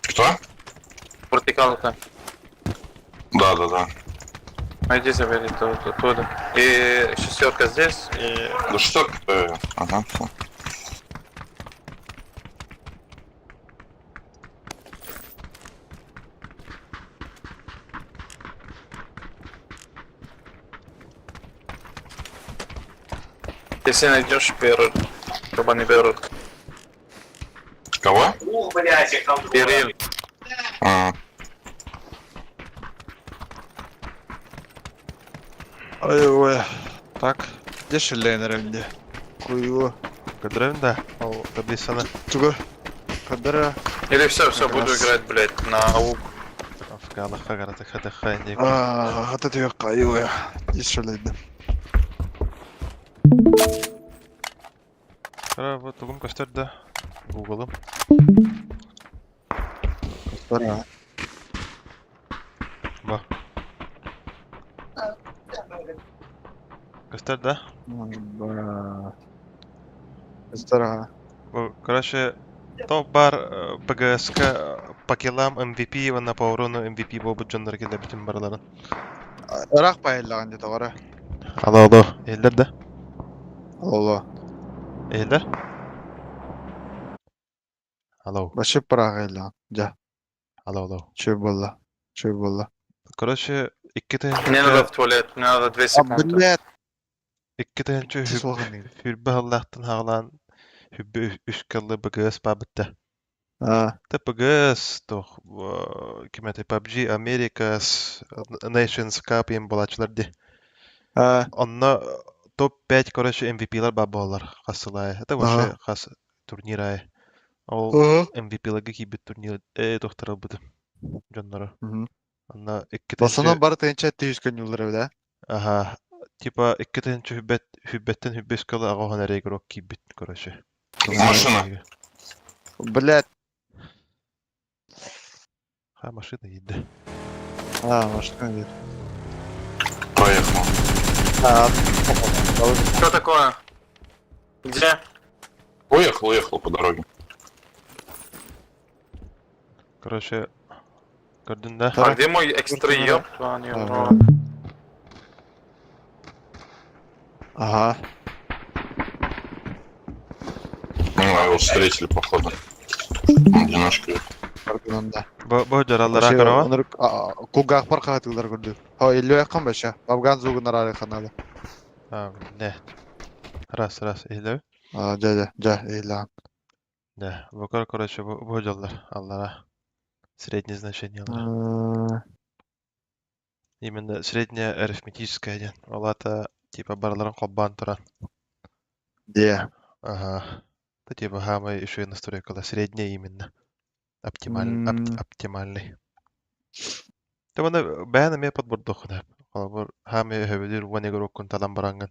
Что? Вертикал там. Да. Найди, забери оттуда. И шестерка здесь, и... Да что ты? Ага, всё. Если найдешь, берут. Чтобы они берут. Кого? Берил. Ой. Так, где шелейнер önde? Куйу. Көдірін да. Ол таблицаны. Тугу. Кадра. Или все, буду играть, блядь, на УК. Галаха гарата хадаха индик. Хата түйек қайу я. Ешілейді. Кара, вот тугум көстөрдө. Google'ым. Бара. Ба. Көстөрдө. Бара. Бара. Короче, то бар ПГС-ка пакелам MVP вана паурону MVP болбут жондар келе бүтүн барларын. Ирақ байылаған деді ғара. Алло, элдер да? Алло. Элдер? Алло, Башып бірақ айылаған. Жа. алло. Чөй болла. Короче, Мне надо в туалет, мне надо 2 секунды. Блядь. икки тенче Сіз олған деген. хүрбе халлахтан хаглан хүрбе үскаллы ПГС бабытта. Та ПГС, тох, кемети PUBG, Americas, Nations Cup ем болачылар де. Онна топ-5, короче, MVP-лар бабалар хасылай. Это вообще хас турнирай. Ол MVP-ларга кибет турнир тохтарал буду. Жоннары. Онна икки Басынан бары тайынча 200 көн юлдары да? Ага. Типа икки тенче хүрбеттен хүрбескалы агохан әрейгірок кибет, короче. Машина. Блядь. Ха, машина едді. Машина едет. Поехал. Что такое? Где? Уехал по дороге. Короче, көрдің да? А где мой экстра ёб? Ага. Ну, его встретили, походу. Одиночка. Баргынанда. Бұл жаралар ақырава? Оныр кулгақ бар қағатылдар көрді. Елу яқын бәші. Бабган зуғынар ары қанады. Не. Раз, ейлеу? Жа, ейлеу. Не, бұл короче, бұл жаралар аллара. Среднее значение. Именно среднее арифметическое ден. Олата типа барларын қолбан тұран. Де. Ага. Это типа хамай еще и настройка. Среднее именно. Оптимальный. Ты вона бәяна ме подбордох да. Олар хамай хөбедер вон игрок кун талан баранган.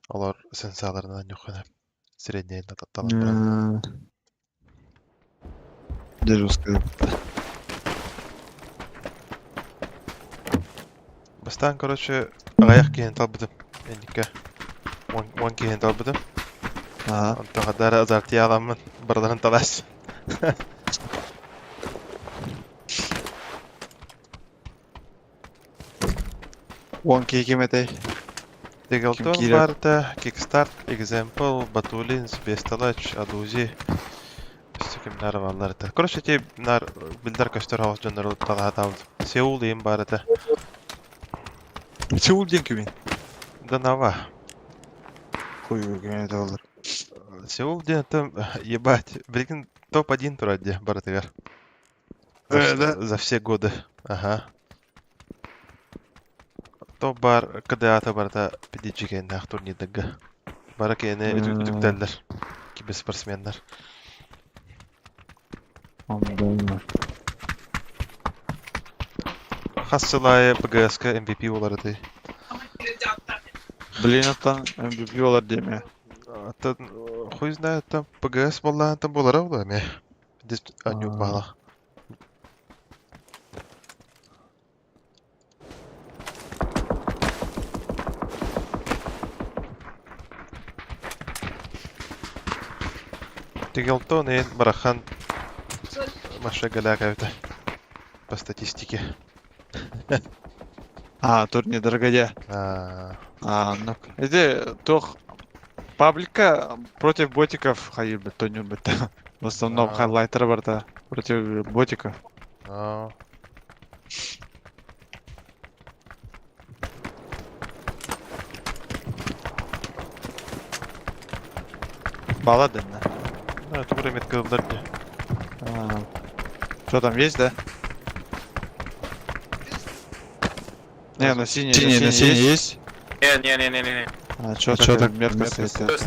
Олар сенсаларынан юхана. Среднее талан баранган. Дежурская. Бастан, короче, ағаяқ кейін талбыдым. Ендікі. Он кейін талбыдым. Онтаға дәрі азартия аламын. Барларын талас. Он кейкеметей. Дегалтон барда, Kickstart, Example, Batulins, Bestalaч, Aduzi. Kimler varlar da. Короче, те нар билдер көстөр хавас жондар талаа тауд. Сеул дейм бар да. Сеул ден кемен? Да нава. Хуй кемен это олар. Сеул ден там ебать. Блин, топ-1 турады баратыгар. Да? За все годы. Ага. Топ бар КДА-та барда пидичиген нах турнирдага. Бара кене үтүктәлләр. Кибе спортсменнар. Хассылай ПГС-ка MVP оларды. Блин, оттан MVP олар деме. Хуй знает, там ПГС болла, там болара олами. Здесь анюк бала. Тигелтон и Барахан Маша Галяка по статистике. Турнир дорогая. Ну. Это тох паблика против ботиков ходил бы кто-нибудь. В основном хайлайтеры барда против ботиков. Балады, да? Ну, это время калдарни. Что там есть, да? Не, на синий есть. Не. Что так метко стоит?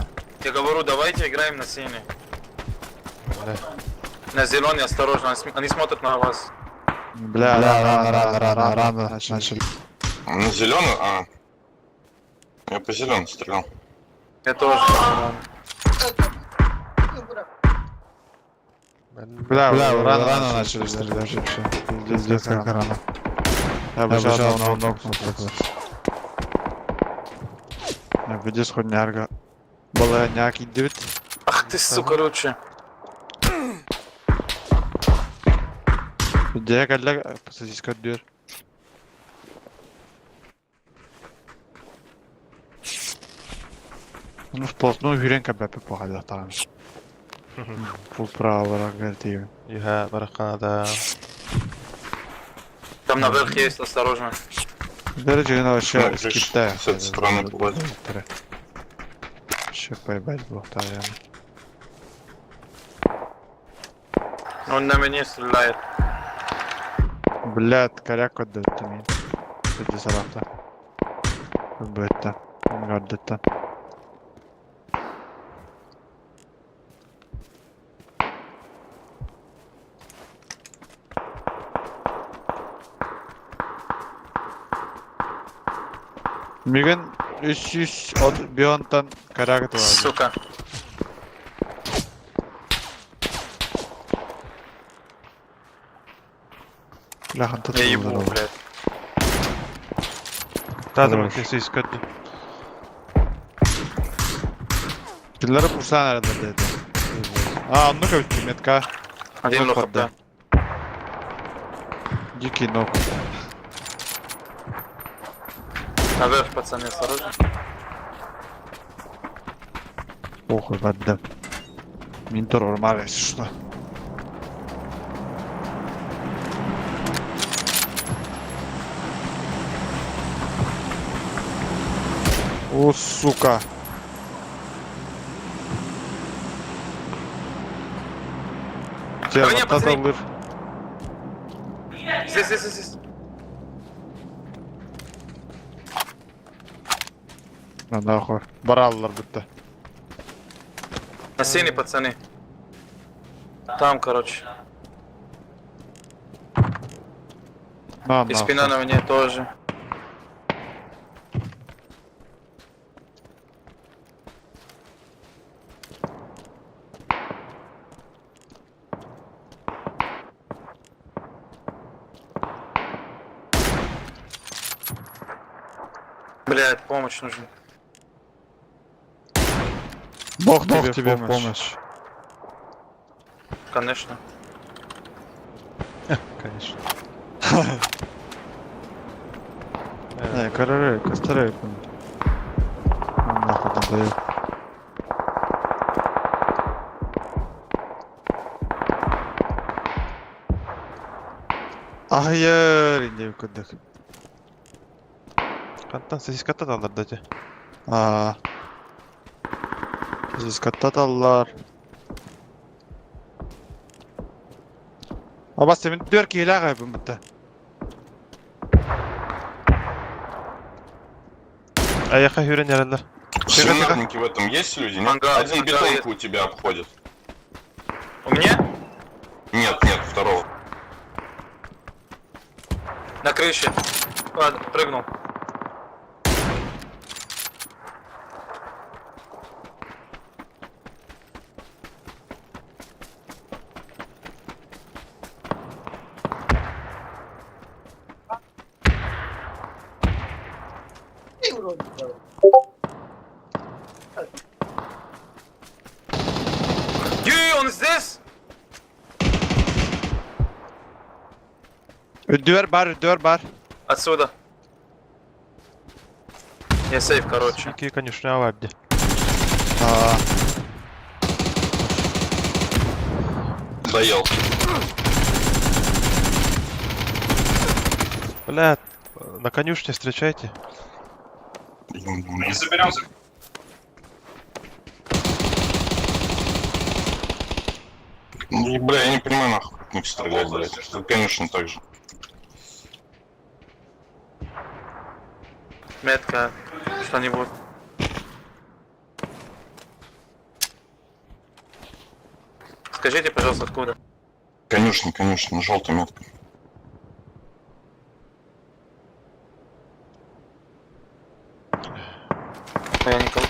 Я говорю, давайте играем на синий. На зеленый осторожно, они смотрят на вас. Бля, рано начали. На зеленую? А. Я по зеленому стрелял. Я тоже. Бля, рано начали стрелять вообще. Пиздец, как рано. Я бы сейчас давно нокнул. Я бы здесь хоть нярга. Была няки дивит. Ах ты, сука, короче. Где калля посадись код дверь. Ну вплотную Гюренко бәпі походу там. Фул право говорит. Иха, барахана. Там наверх есть, осторожно. Дорогие, ну вообще с Китая. С этой стороны погоди. Ще поебать был, наверное. Он на меня стреляет. Блядь, коряк отдает мне. Иди салата. Как бы это. Не отдать-то. Миган 300 от Бионтан коряк var. Сука. Бляхан Я ебу, блядь. Тадым тесис кадды. Киллеры пушса наверное dedi. А, ну как метка. Один Нок лох, отдай. да. Дикий нок. Наверх, пацаны, осторожно. Похуй, отдам. Минтор урмар, если что. О, сука. Давай, не, пацаны. Алыр. Здесь. На нахуй. Бараллар бітті. На сене, пацаны. Там, короче. На И спина на мне тоже. Блядь, помощь нужна. Бог тебе помощь. Конечно. Конечно. Не, карарей, косtarей. Нахуй надоел. Hayır, indi kuduk. Кантан сесис катта алар дати. Siz kattatallar. Ama senin 4 kilo kaybım bitti. Аяха хюрен яралар. Свинарники в этом есть люди? Нет? Ага, Один ага, бетонку у тебя обходит. У меня? Нет, второго. На крыше. Ладно, прыгнул. Он здесь? Dör bar. Отсюда. Я сейф, короче. Какие конюшня вабди. Доел. Бля, на конюшне встречайте. Не соберемся. Бля, я не понимаю, нахуй как в них стрелять, блядь. Это, конечно, так же. Метка. Что-нибудь. Скажите, пожалуйста, откуда? Конечно, желтая метка. Я никого...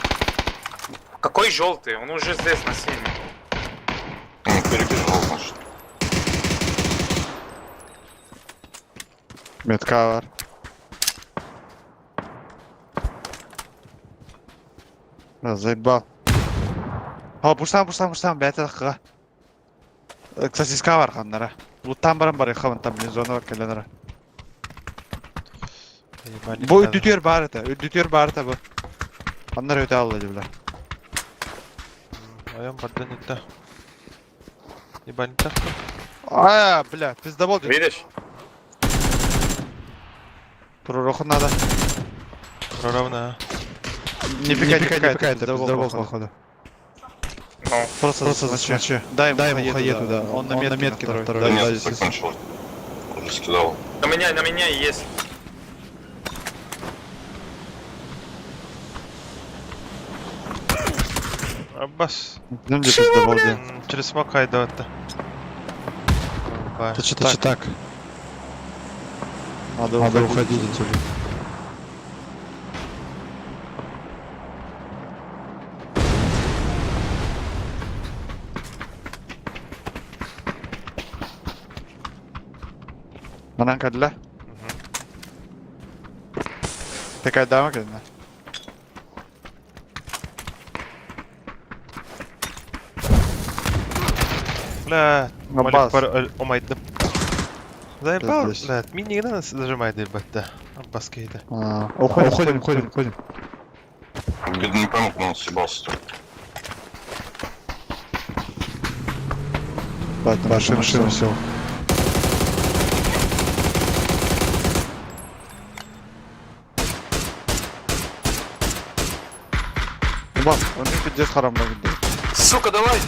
Какой желтый? Он уже здесь на 7. Перебежал, значит. Медкавер. Заебал. О, пуштан, бәті қыға. Кстати, скавар қандара. Луттан бар, еқаван там блин зона бар келенара. Бұл үддітер бар еті, бұл. Андар өте алды дебілер. Аям бардан етті. Ебать, так. Бля, пизда болды. Видишь? Пророху надо. Прорывная. Не пикай, пизда болды, походу. Просто зачем? Дай ему хае туда, он на метке на Да второй. нет, закончил. Уже скидал. На меня есть. Аббас. Ну где пизда болды? Через смок хайда это. Ты че так? Надо уходить отсюда. Mana kadla? Tekrar devam edin. Бля, Аббас. Малик пар омайдым. Заебал, Пиздец. блядь, мини никогда нас зажимает, ебать, да. Аббас кейда. Уходим. Видно, не пойму, куда он съебался. Машина сел. Бас, он не пиздец харам будет. Сука, давай!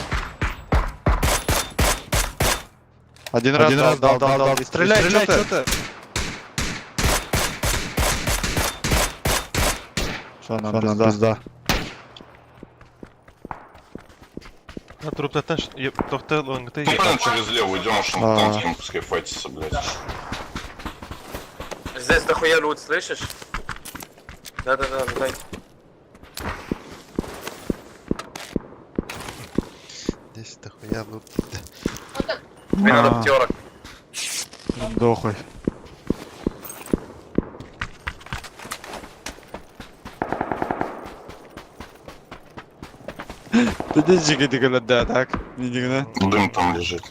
Один раз дал. Стреляй, что ты? Что нам пизда? На труп таташ, тоқта лонгты. Ну, правильно, через левую идем, аж он там с ним пускай файтится, блядь. Здесь дохуя лут, слышишь? Да, дай. Здесь дохуя лут. Мне надо пятерок. Дохуй. Ты деньги ты когда так? Не Дым там лежит.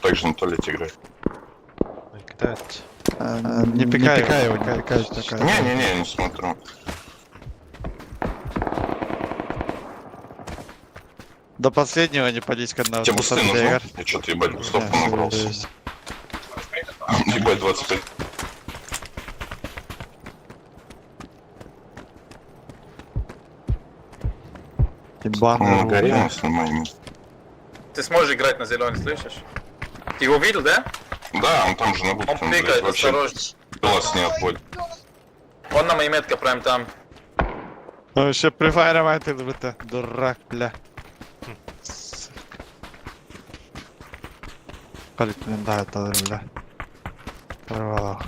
Также на туалете играет. Кидать. Не пикай его, не пикай. Не, не смотрю. До последнего не пались к одному. Тебе бусты нужны? Я что-то ебать бустов набрался. Ебать 25. Ебаный горело с нормальным. Ты сможешь играть на зеленый, слышишь? Ты его видел, да? Да, он там же на будке. Он пикает, вообще осторожно. глаз не отводит. Он на моей метке прям там. Ну еще прифайровать это, дурак, бля. Калит, да, это, бля. Порвало.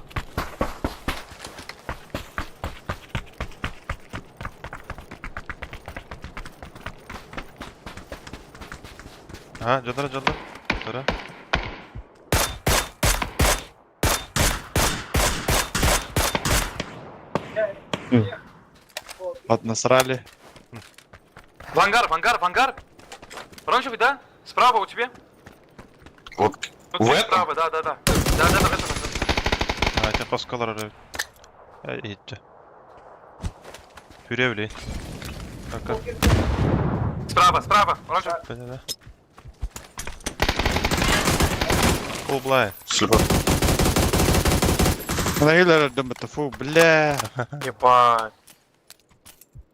Жолдор. Тора. Поднасрали. В ангар. Оранжевый, да? Справа у тебя? Вот Тут в есть этом? справа, да. Да, в этом. Тебя паскалар. Идти. Фюревли. Как? Справа. Оранжевый. Да. Блай. Слепо. Нагилер думаю, фу, бля. Ебать.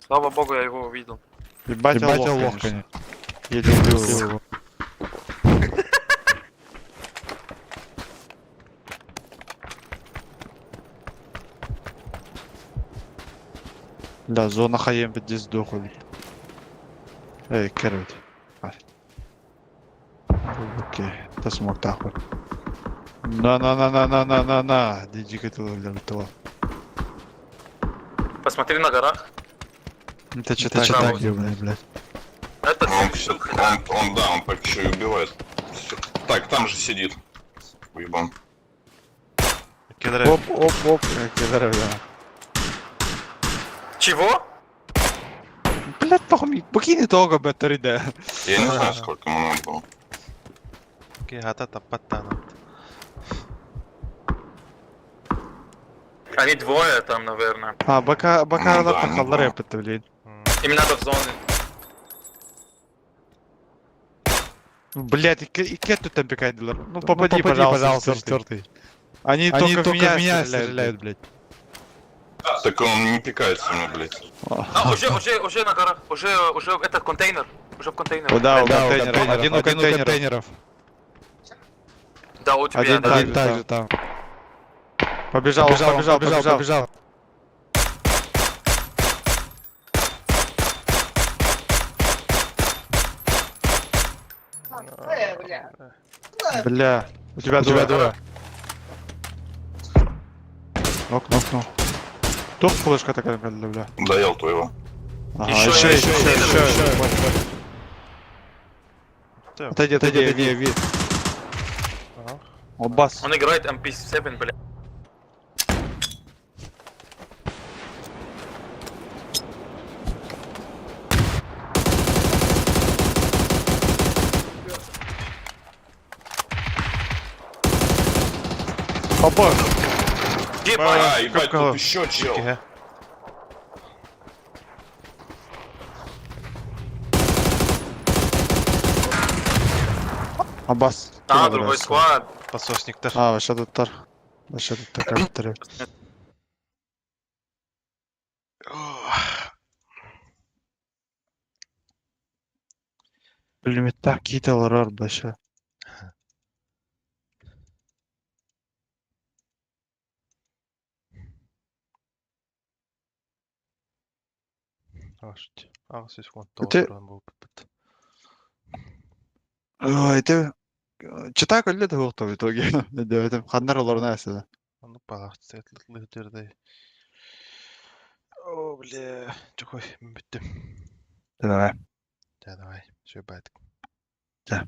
Слава богу, я его увидел. Ебать лох, конечно. Я люблю его. Да, зона хаем где сдохли. Эй, кервит. Окей, это смог так вот. На. Диджи готовы для этого. Посмотри на горах. Это что-то так ёбаный, блядь. Он так еще и убивает. Всё. Так, там же сидит. Уебан. Кедры. Оп, кидары, да. Чего? Блядь, похуй, покинь того батарея. Я не знаю, сколько ему надо было. Кигата таппаттана. Они двое там, наверное. А, бока Ну да, надо ну халдары, да. блядь. Им надо в зоны. Блядь, и кету там пикайдер. Ну попади, пожалуйста, четвертый. Они только в меня стреляют, блядь. Так он не пикается мне, блядь. Уже на горах. Уже этот контейнер. Уже в контейнере. Да, у контейнера. Один у контейнеров. Да, у тебя. Один также там. Побежал. Бля, у тебя двое. Окно. Тут флешка такая, бля. Доел твоего. Ага, Еще. Отойди, ви. О, бас. Он играет MP7, бля. Опа! А, ебать, тут еще чел. Киге. Абас. Другой склад. Пососниктар. А, вообще тут такая батарея. Блин, так китал вообще. Siis kun Te- Ой, ты... Читай, коли ты готов в итоге. Да, это ханнар олорна эсэ. Ну, палахт, лыгдырдай. О, бля. Чухой, битти. Давай. Давай, sööbät. Да.